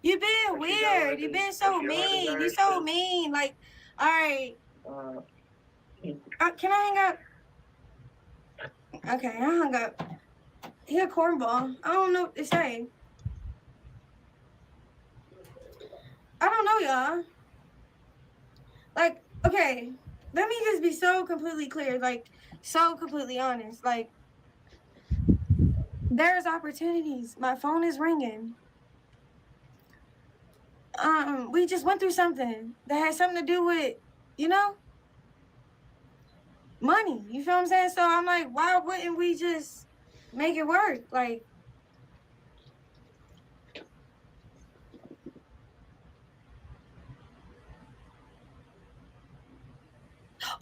You been weird. You been so mean. You so mean. Like, all right. Can I hang up? Okay, I hung up. He a cornball. I don't know what to say. I don't know, y'all. Like, okay, let me just be so completely clear, like, so completely honest. Like, there's opportunities. My phone is ringing. We just went through something that had something to do with, money. You feel what I'm saying? So I'm like, why wouldn't we just make it work? Like,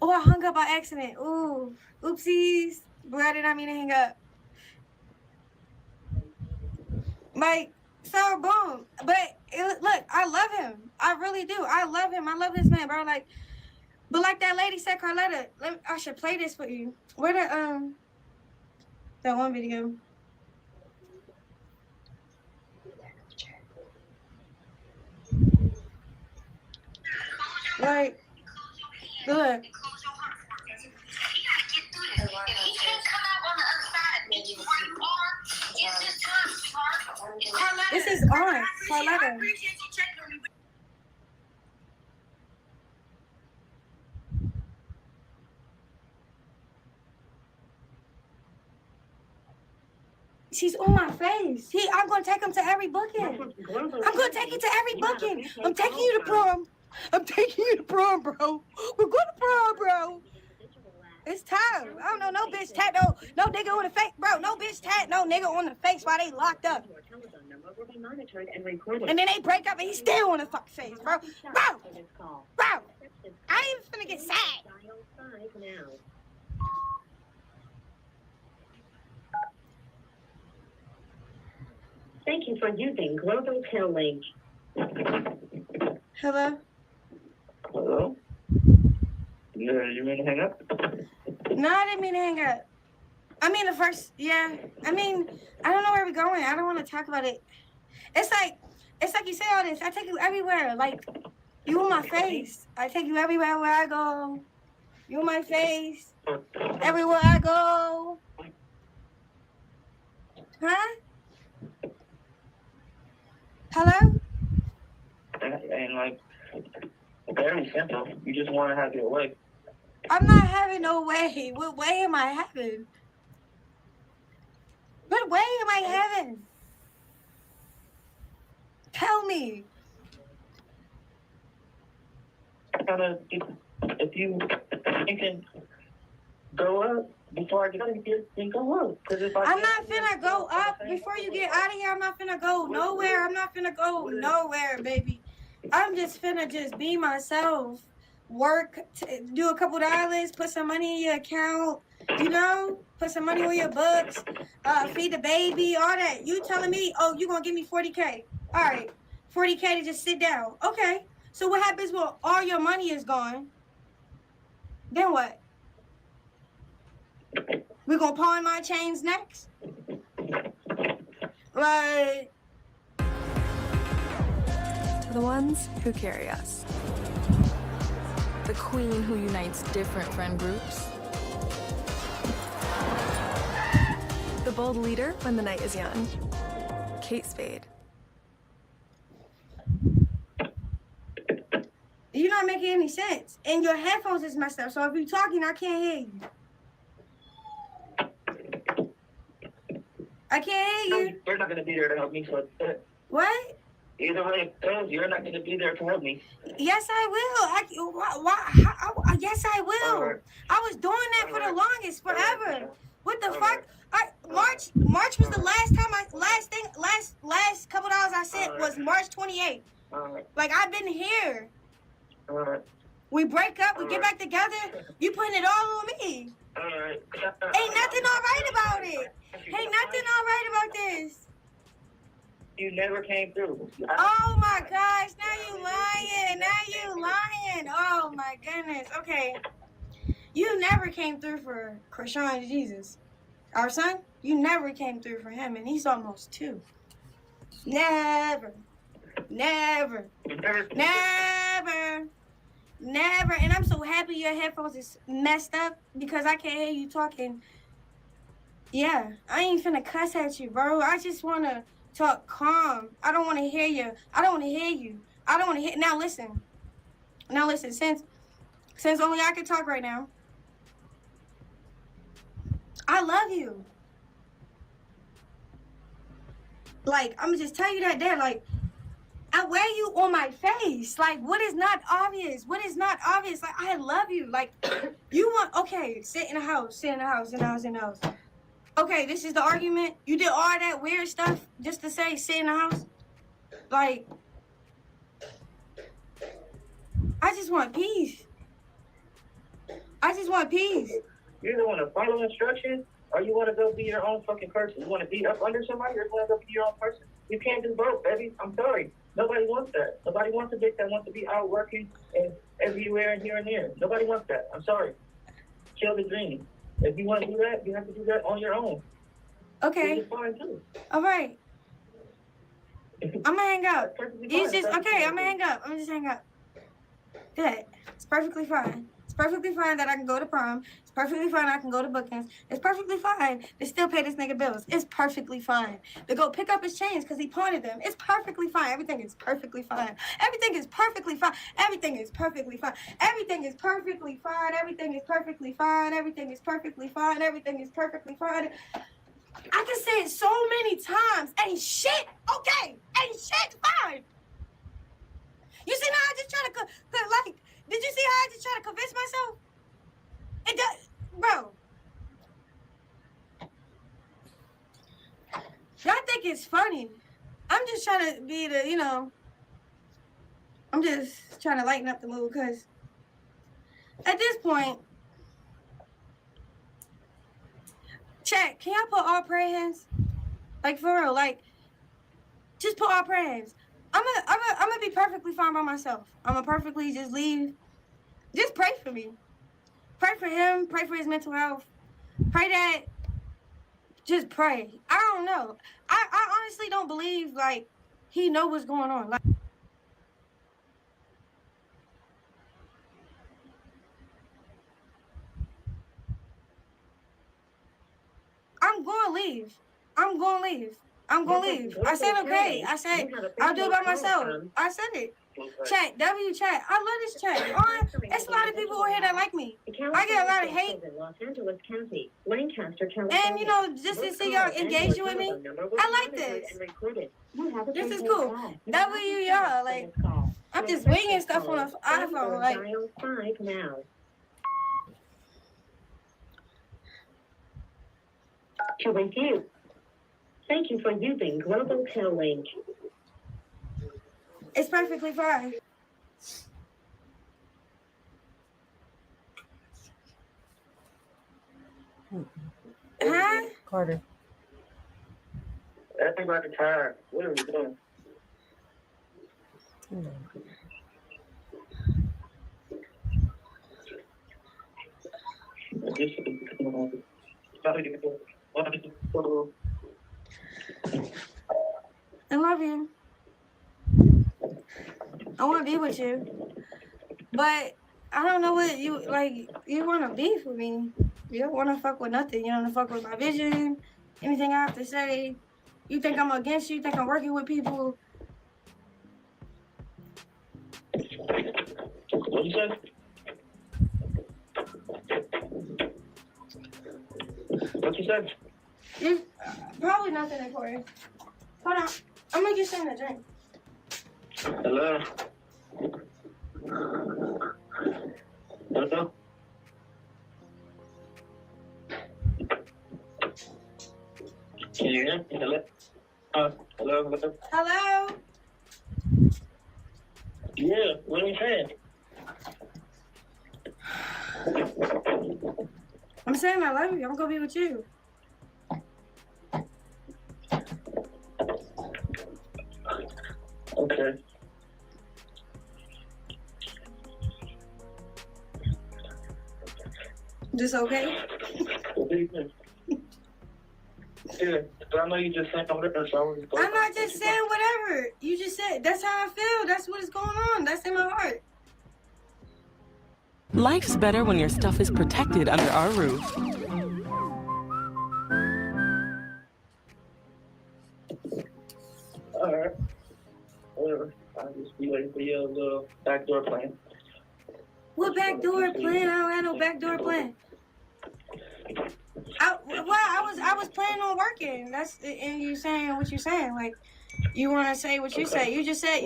oh, I hung up by accident. Ooh, oopsies. But I did not mean to hang up. Like, so boom. But look, I love him. I really do. I love him. I love this man, bro. Like, but like that lady said, Carletta, I should play this for you. Where that one video. Like, look. This is on, Carletta. She's on my face. I'm gonna take him to every booking. I'm gonna take you to every booking. I'm taking you to prom. I'm taking you to prom, bro. We're going to prom, bro. It's time. I don't know, no bitch tat, no nigga on the face, bro. No bitch tat, no nigga on the face while they locked up. And then they break up and he's still on the fucking face, bro. Bro, I ain't even finna get sad. Thank you for using Global Tel Link. Hello? Hello? You mean to hang up? No, I didn't mean to hang up. I mean, the first, yeah. I mean, I don't know where we're going. I don't want to talk about it. It's like you say all this. I take you everywhere. Like, you on my face. I take you everywhere where I go. You on my face. Everywhere I go. Huh? Hello? And like, very simple. You just want to have your way. I'm not having no way. What way am I having? What way am I having? Tell me. If you can go up before I get out of here, then go up. I'm not finna go up before you get out of here. I'm not finna go nowhere. I'm not finna go nowhere, baby. I'm just finna just be myself. Work, do a couple dollars, put some money in your account, you know? Put some money on your books, feed the baby, all that. You telling me, oh, you gonna give me 40K. All right, 40K to just sit down. Okay, so what happens when all your money is gone? Then what? We gonna pawn my chains next? Like... The ones who carry us. The queen who unites different friend groups. The bold leader when the night is young. Kate Spade. You're not making any sense. And your headphones is messed up, so if you're talking, I can't hear you. I can't hear you. You're not going to be there to help me, so what? Either way it goes, you're not going to be there to help me. Yes, I will. Yes, I will. Right. I was doing that for the longest, forever. What the fuck? March was the last time last couple dollars I sent was March 28th. Like, I've been here. We break up, we get back together, you putting it all on me. Ain't nothing all right about it. Ain't nothing all right about this. You never came through. Oh my gosh, now you lying. Oh my goodness. Okay. You never came through for Chrisean Jesus. Our son, you never came through for him, and he's almost 2. Never. And I'm so happy your headphones is messed up because I can't hear you talking. Yeah, I ain't finna cuss at you, bro. I just wanna talk calm. I don't want to hear you. I don't want to hear you. I don't want to hear. Now listen. Since only I can talk right now. I love you. Like, I'm gonna just tell you that there. Like, I wear you on my face. Like, what is not obvious? Like, I love you. Like, you want, okay, sit in the house. Okay, this is the argument. You did all that weird stuff just to say sit in the house. Like, I just want peace. You either want to follow instructions or you want to go be your own fucking person. You want to be up under somebody or you want to go be your own person. You can't do both, baby. I'm sorry. Nobody wants that. Nobody wants a bitch that wants to be out working and everywhere and here and there. Nobody wants that. I'm sorry. Kill the dream. If you want to do that, you have to do that on your own. Okay. Which is fine too. All right. I'm gonna hang up. I'm just hang up. Good. It's perfectly fine. It's perfectly fine that I can go to prom. It's perfectly fine I can go to bookings. It's perfectly fine to still pay this nigga bills. It's perfectly fine to go pick up his chains because he pawned them. It's perfectly fine. Everything is perfectly fine. Everything is perfectly fine. Everything is perfectly fine. Everything is perfectly fine. Everything is perfectly fine. Everything is perfectly fine. Everything is perfectly fine. I can say it so many times. Ain't shit okay. Ain't shit fine. You see how I just try to, like, did you see how I just try to convince myself? It does, bro. Y'all think it's funny. I'm just trying to be the, I'm just trying to lighten up the mood because at this point, chat, can y'all put all prayer hands? Like, for real, like, Just pull our prayers. I'm gonna be perfectly fine by myself. I'm gonna perfectly just leave. Just pray for me. Pray for him. Pray for his mental health. Pray that. Just pray. I don't know. I honestly don't believe like he know what's going on. Like, I'm gonna leave. I'm gonna leave. I'm gonna leave. I said okay. I said I'll do it by myself. I said it. Chat, W chat. I love this chat. There's a lot of people on here that like me. I get a lot of hate. Los Angeles County, Lancaster, And you know, just to see y'all engaging with me, I like this. This is cool. W y'all, like, I'm just winging stuff on the iPhone. Like, dial 5 now. To review, thank you for using Global Tel Link. it's perfectly fine. Huh? Carter. Everybody tired. What are we doing? I love you. I want to be with you. But I don't know what you, like, you want to beef with me. You don't want to fuck with nothing. You don't want to fuck with my vision, anything I have to say. You think I'm against you. You think I'm working with people. What you said? What you said? You probably nothing important. Hold on. I'm going to get something to drink. Hello? Hello? Can you hear me? Hello? Hello? Hello? Hello? Yeah, what are you saying? I'm saying I love you. I'm going to be with you. Okay. This okay? What do you think? Yeah, but I know you just saying whatever, so I was going. I'm not just saying whatever. You just said, that's how I feel. That's what is going on. That's in my heart. Life's better when your stuff is protected under our roof. Alright. Whatever. I'll just be waiting for your little backdoor plan. What backdoor plan? I don't have no backdoor plan. I was planning on working. And you saying what you're saying. Like, you want to say what you say. You just said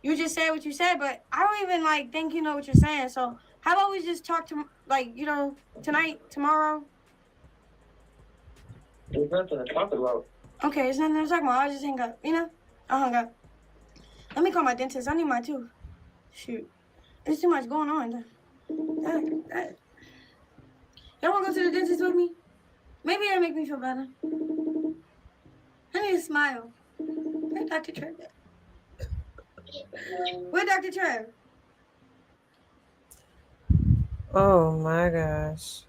you just said what you said, but I don't even like think you know what you're saying. So how about we just talk to, like, you know, tonight, tomorrow? There's nothing to talk about. Okay, there's nothing to talk about. I just hang up. You know, I hung up. Let me call my dentist. I need my tooth. Shoot, there's too much going on. Y'all want to go to the dentist with me? Maybe that'll make me feel better. I need to smile. Where's Dr. Trev? Where's Dr. Trev? Oh my gosh.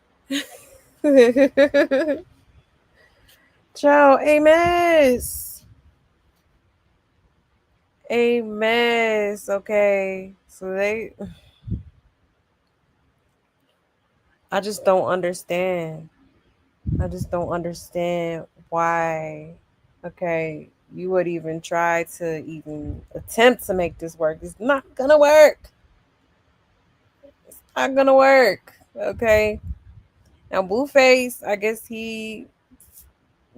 Ciao, Amos. Amos. Okay. So I just don't understand. I just don't understand why, okay, you would even try to even attempt to make this work. It's not gonna work. It's not gonna work. Okay. Now Blueface, I guess he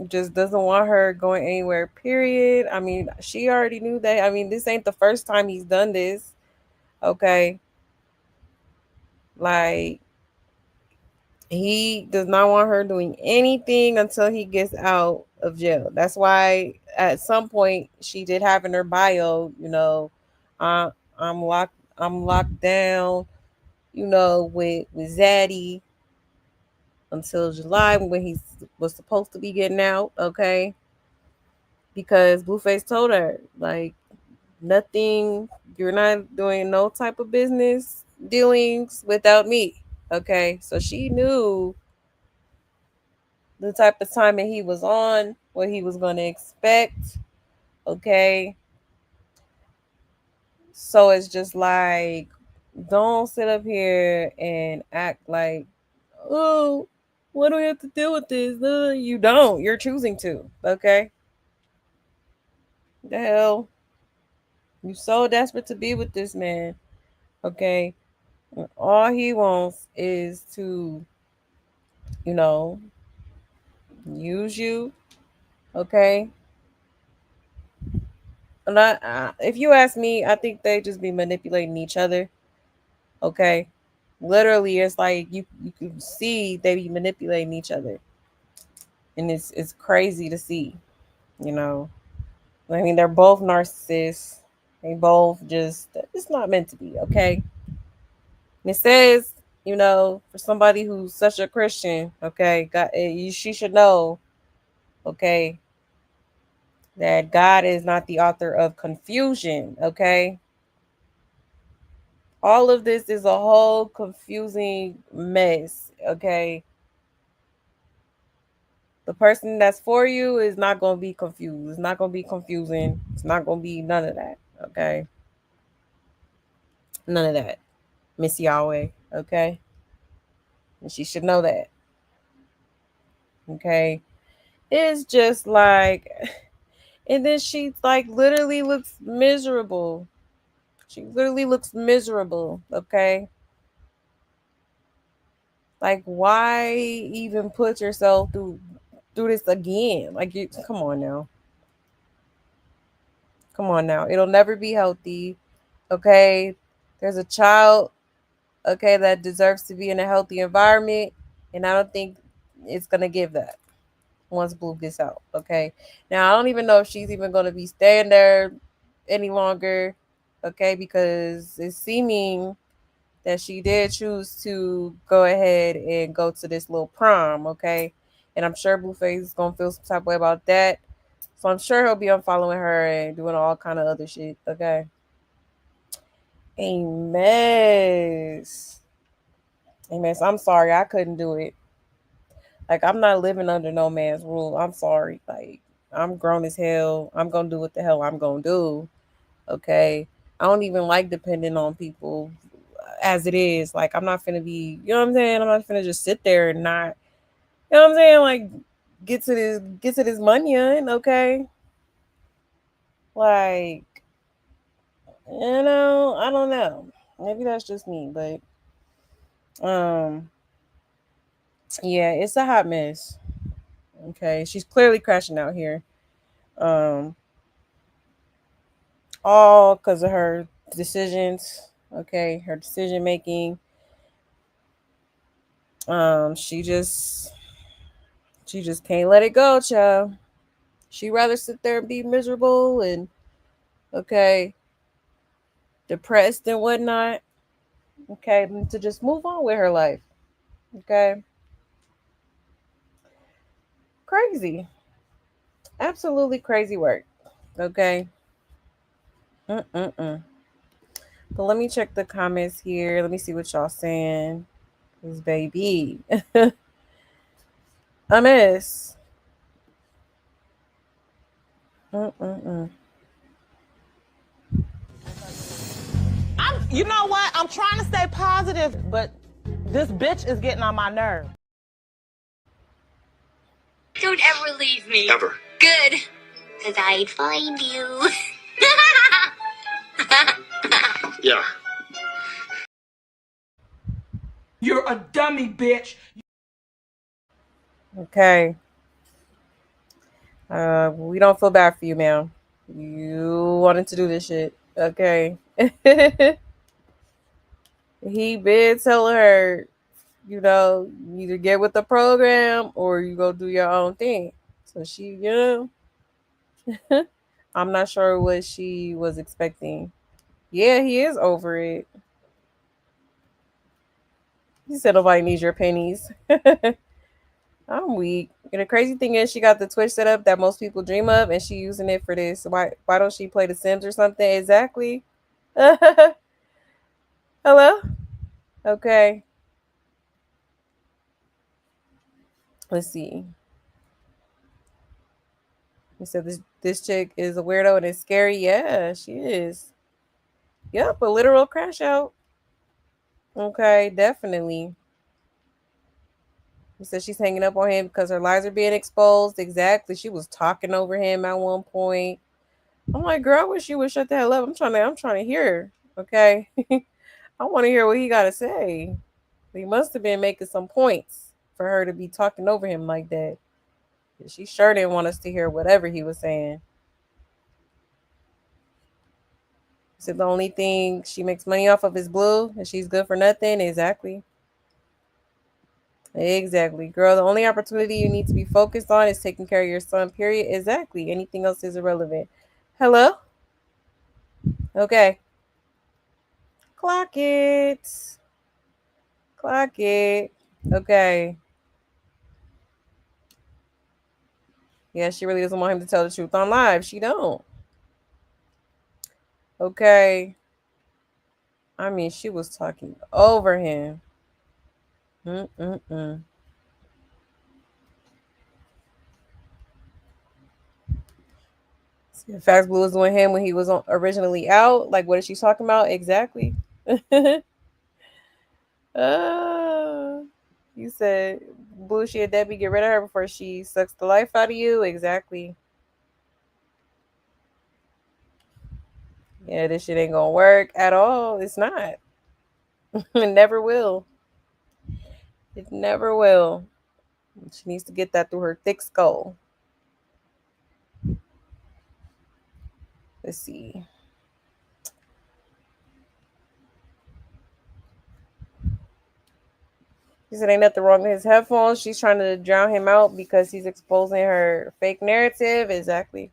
just doesn't want her going anywhere, period. I mean, she already knew that. I mean, this ain't the first time he's done this. Okay. Like, he does not want her doing anything until he gets out of jail. That's why at some point she did have in her bio, you know, I'm locked down, you know, with Zaddy until July when he was supposed to be getting out. Okay. because Blueface told her, like, nothing, you're not doing no type of business dealings without me. Okay. So she knew the type of timing he was on, what he was going to expect. Okay. So it's just like, don't sit up here and act like, oh, what do we have to deal with this? You don't. You're choosing to. Okay. The hell? You so desperate to be with this man. Okay. And all he wants is to, you know, use you. Okay. And if you ask me, I think they just be manipulating each other. Okay. Literally, it's like you can see they be manipulating each other, and it's crazy to see. You know, I mean, they're both narcissists. They both just, it's not meant to be. Okay. And it says, you know, for somebody who's such a Christian, okay, God, she should know, okay, that God is not the author of confusion. Okay. All of this is a whole confusing mess. Okay. The person that's for you is not going to be confused. It's not going to be confusing. It's not going to be none of that. Okay. None of that. Miss Yahweh. Okay. And she should know that. Okay. It's just like, and then she like literally looks miserable. She literally looks miserable. Okay. Like, why even put yourself through this again? Like, you come on now. Come on now. It'll never be healthy. Okay. There's a child, okay, that deserves to be in a healthy environment. And I don't think it's gonna give that once Blue gets out. Okay. Now I don't even know if she's even gonna be staying there any longer. Okay, because it's seeming that she did choose to go ahead and go to this little prom, okay? And I'm sure Blueface is gonna feel some type of way about that. So I'm sure he'll be unfollowing her and doing all kind of other shit, okay? A mess. A mess. I'm sorry, I couldn't do it. Like, I'm not living under no man's rule. I'm sorry. Like, I'm grown as hell. I'm gonna do what the hell I'm gonna do. Okay. I don't even like depending on people as it is. Like, I'm not finna be, you know what I'm saying? I'm not finna just sit there and not, you know what I'm saying? Like, get to this money in, okay? Like, I don't know. Maybe that's just me, but yeah, it's a hot mess. Okay. She's clearly crashing out here. Um, all because of her decisions. Okay, her decision making. She just can't let it go, child. She'd rather sit there and be miserable and, okay, depressed and whatnot. Okay, than to just move on with her life. Okay. Crazy. Absolutely crazy work. Okay. Mm-mm-mm. But let me check the comments here. Let me see what y'all saying. This baby. A mess. Mm-mm-mm. You know what? I'm trying to stay positive, but this bitch is getting on my nerve. Don't ever leave me. Ever. Good. Because I'd find you. Yeah. You're a dummy, bitch. Okay. We don't feel bad for you, ma'am. You wanted to do this shit. Okay. He been telling her, you either get with the program or you go do your own thing. So she, I'm not sure what she was expecting. Yeah, he is over it. He said nobody needs your pennies. I'm weak. And the crazy thing is, she got the Twitch set up that most people dream of, and she using it for this. Why don't she play The Sims or something? Exactly. Hello? Okay. Let's see. You said this chick is a weirdo and it's scary. Yeah, she is. Yep, a literal crash out. Okay, definitely. He said she's hanging up on him because her lies are being exposed. Exactly. She was talking over him at one point. I'm like, girl, I wish you would shut the hell up. I'm trying to hear. Okay. I want to hear what he gotta say. He must have been making some points for her to be talking over him like that. She sure didn't want us to hear whatever he was saying. So the only thing she makes money off of is Blue, and she's good for nothing. Exactly. Exactly. Girl, the only opportunity you need to be focused on is taking care of your son, period. Exactly. Anything else is irrelevant. Hello? Okay. Clock it. Clock it. Okay. Yeah, she really doesn't want him to tell the truth on live. She don't. Okay. I mean, she was talking over him. Mm-mm-mm. See, in fact, Blue was doing him when he was originally out. Like, what is she talking about? Exactly. uh, you said, Blue, she a Debbie, get rid of her before she sucks the life out of you. Exactly. Yeah, this shit ain't gonna work at all. It's not. It never will. It never will. She needs to get that through her thick skull. Let's see. She said ain't nothing wrong with his headphones. She's trying to drown him out because he's exposing her fake narrative. Exactly.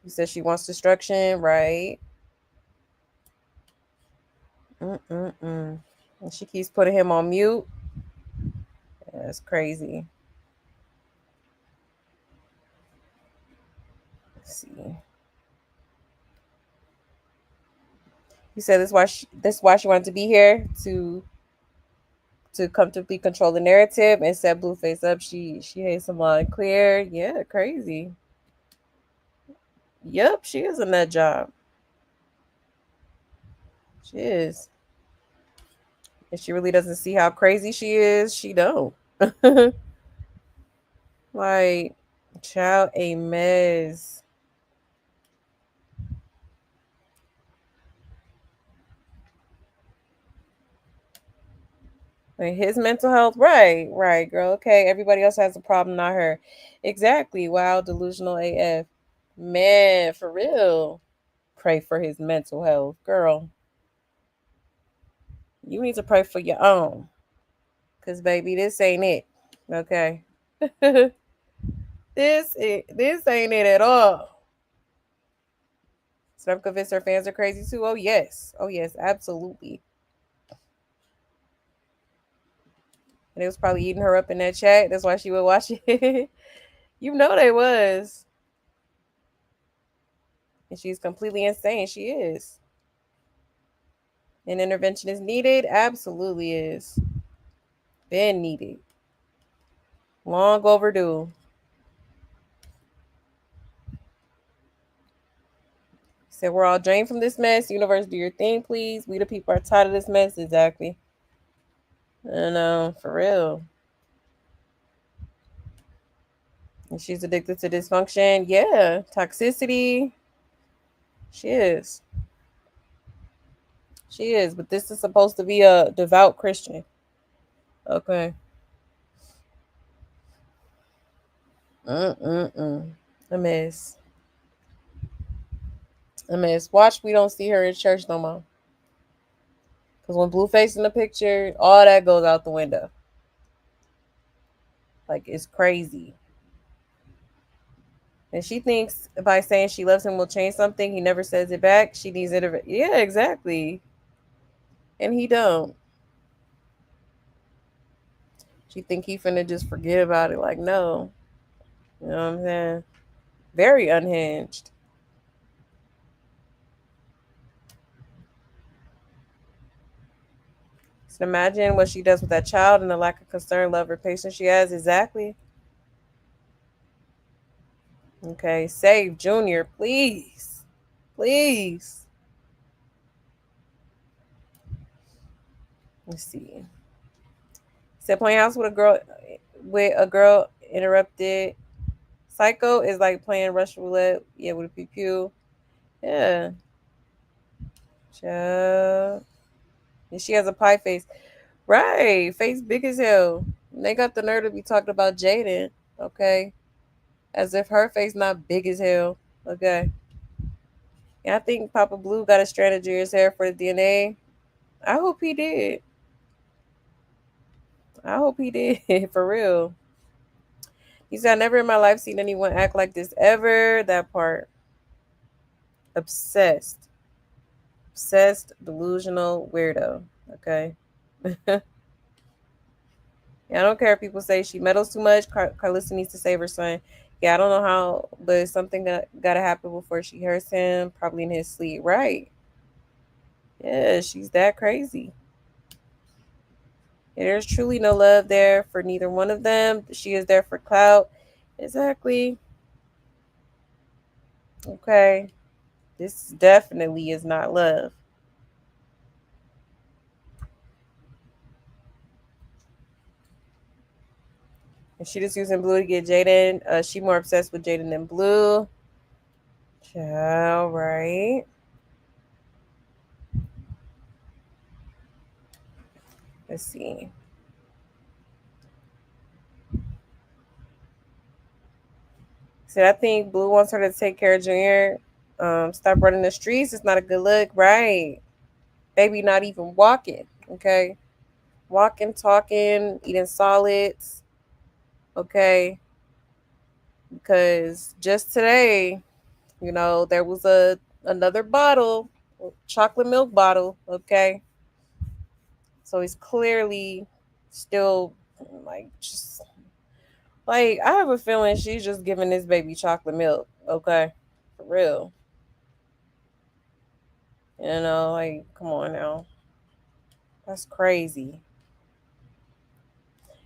He said she wants destruction, right? Mm-mm-mm. And she keeps putting him on mute. That's crazy. Let's see. He said that's why she wanted to be here to comfortably control the narrative and set Blueface up. She hates him loud and clear. Yeah, crazy. Yep, she is in that job. She is. If she really doesn't see how crazy she is, she don't. Like, child, a mess. Like his mental health, right, girl. Okay, everybody else has a problem, not her. Exactly. Wow, delusional AF. Man, for real. Pray for his mental health, girl. You need to pray for your own, cause baby, this ain't it. Okay, this ain't it at all. So I'm convinced her fans are crazy too. Oh yes, absolutely. And it was probably eating her up in that chat. That's why she would watch it. You know they was. And she's completely insane. She is. An intervention is needed. Absolutely is. Been needed. Long overdue. Said we're all drained from this mess. Universe, do your thing, please. We the people are tired of this mess. Exactly. I know, for real. And she's addicted to dysfunction. Yeah. Toxicity. She is. She is. But this is supposed to be a devout Christian. Okay. A mess. A mess. Watch, we don't see her in church no more. Because when Blueface in the picture, all that goes out the window. Like, it's crazy. And she thinks by saying she loves him will change something. He never says it back. She needs it. Yeah, exactly. And he don't. She think he finna just forget about it. Like, no. You know what I'm saying? Very unhinged. So imagine what she does with that child and the lack of concern, love, or patience she has. Exactly. Okay, save Junior, please. Please. Let's see. Said playing house with a girl interrupted. Psycho is like playing Russian roulette. Yeah, with a pew pew. Yeah. Child. And she has a pie face. Right. Face big as hell. And they got the nerve to be talking about Jaden. Okay. As if her face not big as hell. Okay. Yeah, I think Papa Blue got a strand of Junior's hair for the DNA. I hope he did. I hope he did. For real. He said, I never in my life seen anyone act like this ever. That part. Obsessed. Obsessed, delusional, weirdo. Okay. Yeah, I don't care if people say she meddles too much. Carlissa needs to save her son. Yeah, I don't know how, but it's something that gotta happen before she hurts him, probably in his sleep. Right. Yeah, she's that crazy. Yeah, there's truly no love there for neither one of them. She is there for clout. Exactly. Okay. This definitely is not love. And she just using Blue to get Jaden. She more obsessed with Jaden than Blue. All right. Let's see. So I think Blue wants her to take care of Junior. Stop running the streets. It's not a good look, right? Baby, not even walking. Okay, walking, talking, eating solids. Okay, because just today, there was another bottle, chocolate milk bottle. Okay, so he's clearly still like just like I have a feeling she's just giving this baby chocolate milk. Okay, for real. Like, come on now. That's crazy.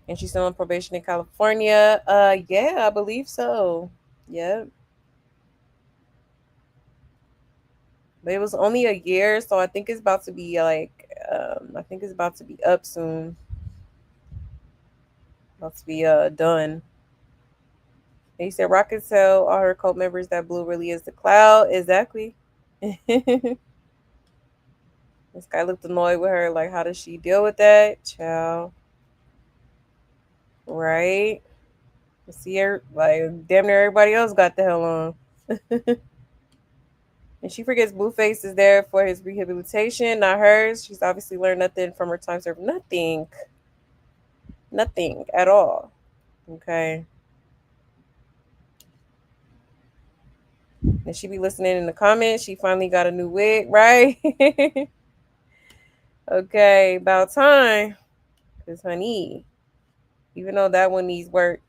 And she's still on probation in California. Yeah, I believe so. Yep. But it was only a year, so I think it's about to be I think it's about to be up soon. About to be done. And he said Rocket tell all her cult members that Blue really is the cloud. Exactly. This guy looked annoyed with her, like, how does she deal with that? Child. Right? See her like damn near everybody else got the hell on. And she forgets Blueface is there for his rehabilitation, not hers. She's obviously learned nothing from her time served. Nothing. Nothing at all. Okay. And she be listening in the comments. She finally got a new wig, right? Okay, about time. Because, honey, even though that one needs work,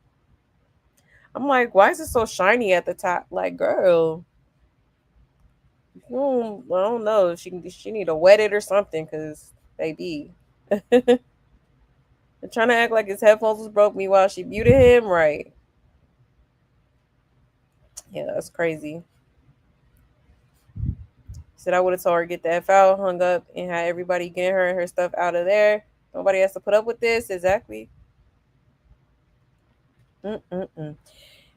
I'm like, why is it so shiny at the top? Like, girl, I don't know. She need to wet it or something, because, baby. And trying to act like his headphones was broke. Meanwhile, she muted him. Right. Yeah, that's crazy. Said I would have told her get the F out, hung up, and had everybody get her and her stuff out of there. Nobody has to put up with this. Exactly. Mm-mm-mm.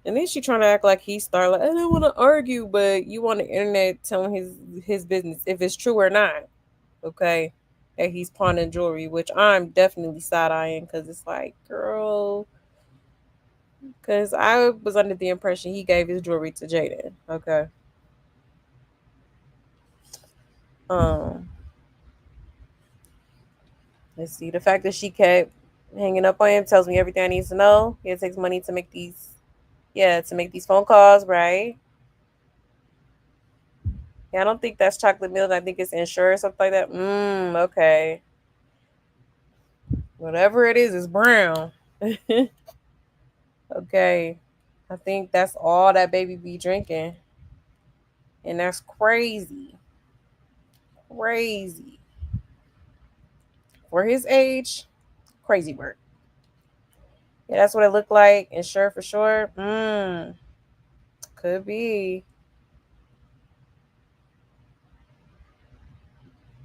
And then she trying to act like he's star. Like, I don't want to argue, but you on the internet telling his business if it's true or not. Okay, that he's pawning jewelry, which I'm definitely side eyeing because it's like, girl. Because I was under the impression he gave his jewelry to Jaden. Okay. Um. Let's see. The fact that she kept hanging up on him tells me everything I need to know. It takes money to make these, to make these phone calls, right? Yeah, I don't think that's chocolate milk. I think it's insurance, something like that. Okay. Whatever it is brown. Okay. I think that's all that baby be drinking. And that's crazy. Crazy. For his age, crazy work. Yeah, that's what it looked like. And sure for sure. Could be.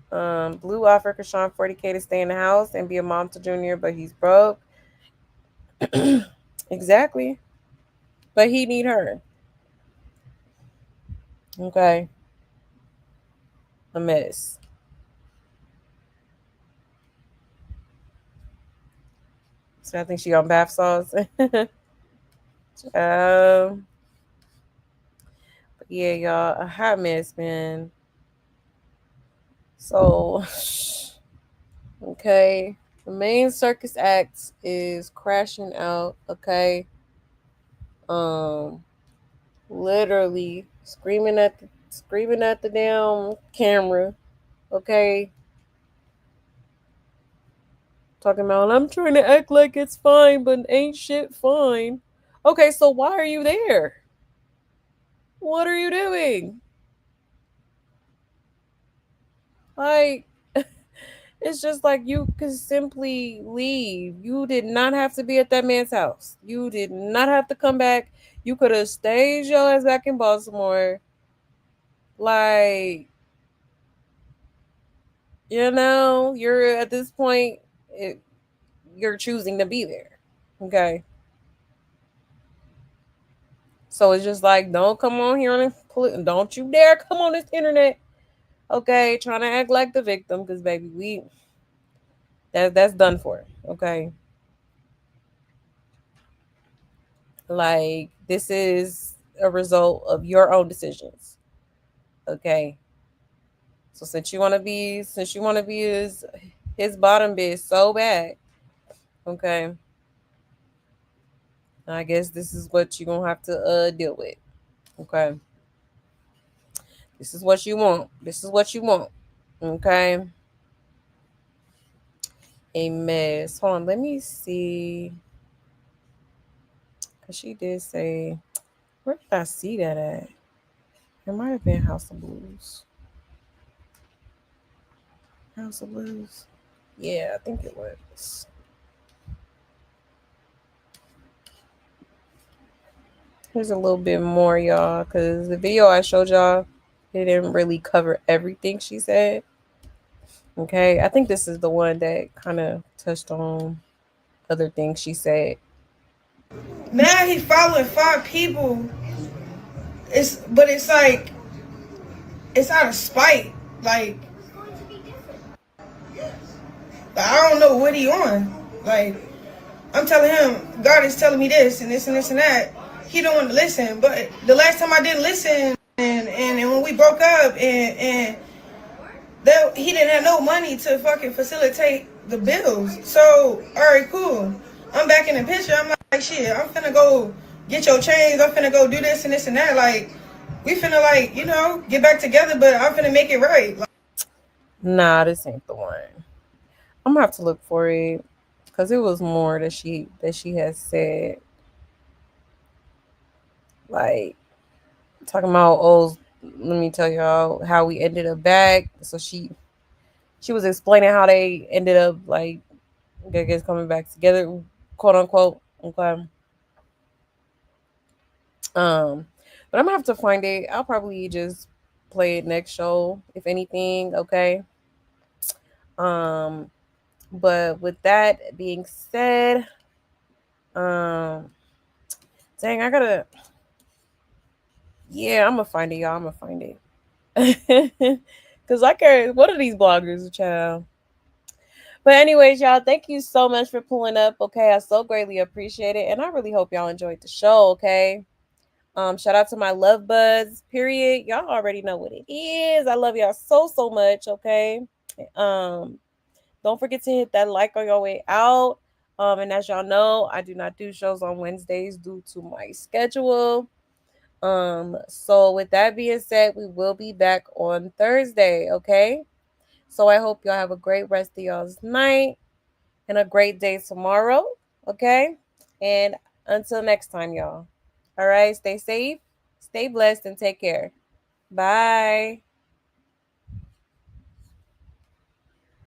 Blue offered Chrisean $40K to stay in the house and be a mom to Junior, but he's broke. Exactly. But he need her. Okay. A mess. So I think she on bath salts. But yeah, y'all, a hot mess, man. So, okay, the main circus act is crashing out. Okay, um, literally screaming at the damn camera. Okay, talking about I'm trying to act like it's fine, but ain't shit fine. Okay, so why are you there? What are you doing? Like, it's just like you could simply leave. You did not have to be at that man's house. You did not have to come back. You could have stayed your ass back in Baltimore. Like, you're at this point, you're choosing to be there. Okay. So it's just like, don't come on here don't you dare come on this internet. Okay, trying to act like the victim, because baby, that's done for. Okay. Like, this is a result of your own decisions. Okay. So since you wanna be his bottom bitch so bad, okay. I guess this is what you're gonna have to deal with. Okay. This is what you want. This is what you want. Okay. A mess. Hold on, let me see. Cause she did say, where did I see that at? It might have been House of Blues. House of Blues. Yeah, I think it was. Here's a little bit more, y'all, because the video I showed y'all, it didn't really cover everything she said. Okay, I think this is the one that kind of touched on other things she said. Now he's following 5 people. It's like it's out of spite. Like I don't know what he on. Like I'm telling him, God is telling me this and this and this and that. He don't want to listen. But the last time I didn't listen, and when we broke up, and that he didn't have no money to fucking facilitate the bills. So all right, cool. I'm back in the picture. I'm like, shit. I'm finna go get your chains. I'm finna go do this and this and that. Like we finna get back together. But I'm finna make it right. Like, Nah, this ain't the one. I'm gonna have to look for it because it was more that she has said. Like talking about, oh, let me tell y'all how we ended up back. So she was explaining how they ended up, like, I guess, coming back together, quote unquote. Okay. But I'm gonna have to find it. I'll probably just play it next show, if anything. Okay. Um, but with that being said, dang, I gotta. Yeah, I'm gonna find it, y'all. I'm gonna find it. Cause I care. What are these bloggers, child? But anyways, y'all, thank you so much for pulling up. Okay, I so greatly appreciate it, and I really hope y'all enjoyed the show. Okay. Shout out to my love buds. Period. Y'all already know what it is. I love y'all so much. Okay. Um, don't forget to hit that like on your way out. And as y'all know, I do not do shows on Wednesdays due to my schedule. So with that being said, we will be back on Thursday. Okay. So I hope y'all have a great rest of y'all's night and a great day tomorrow. Okay? And until next time, y'all. All right, stay safe, stay blessed, and take care. Bye.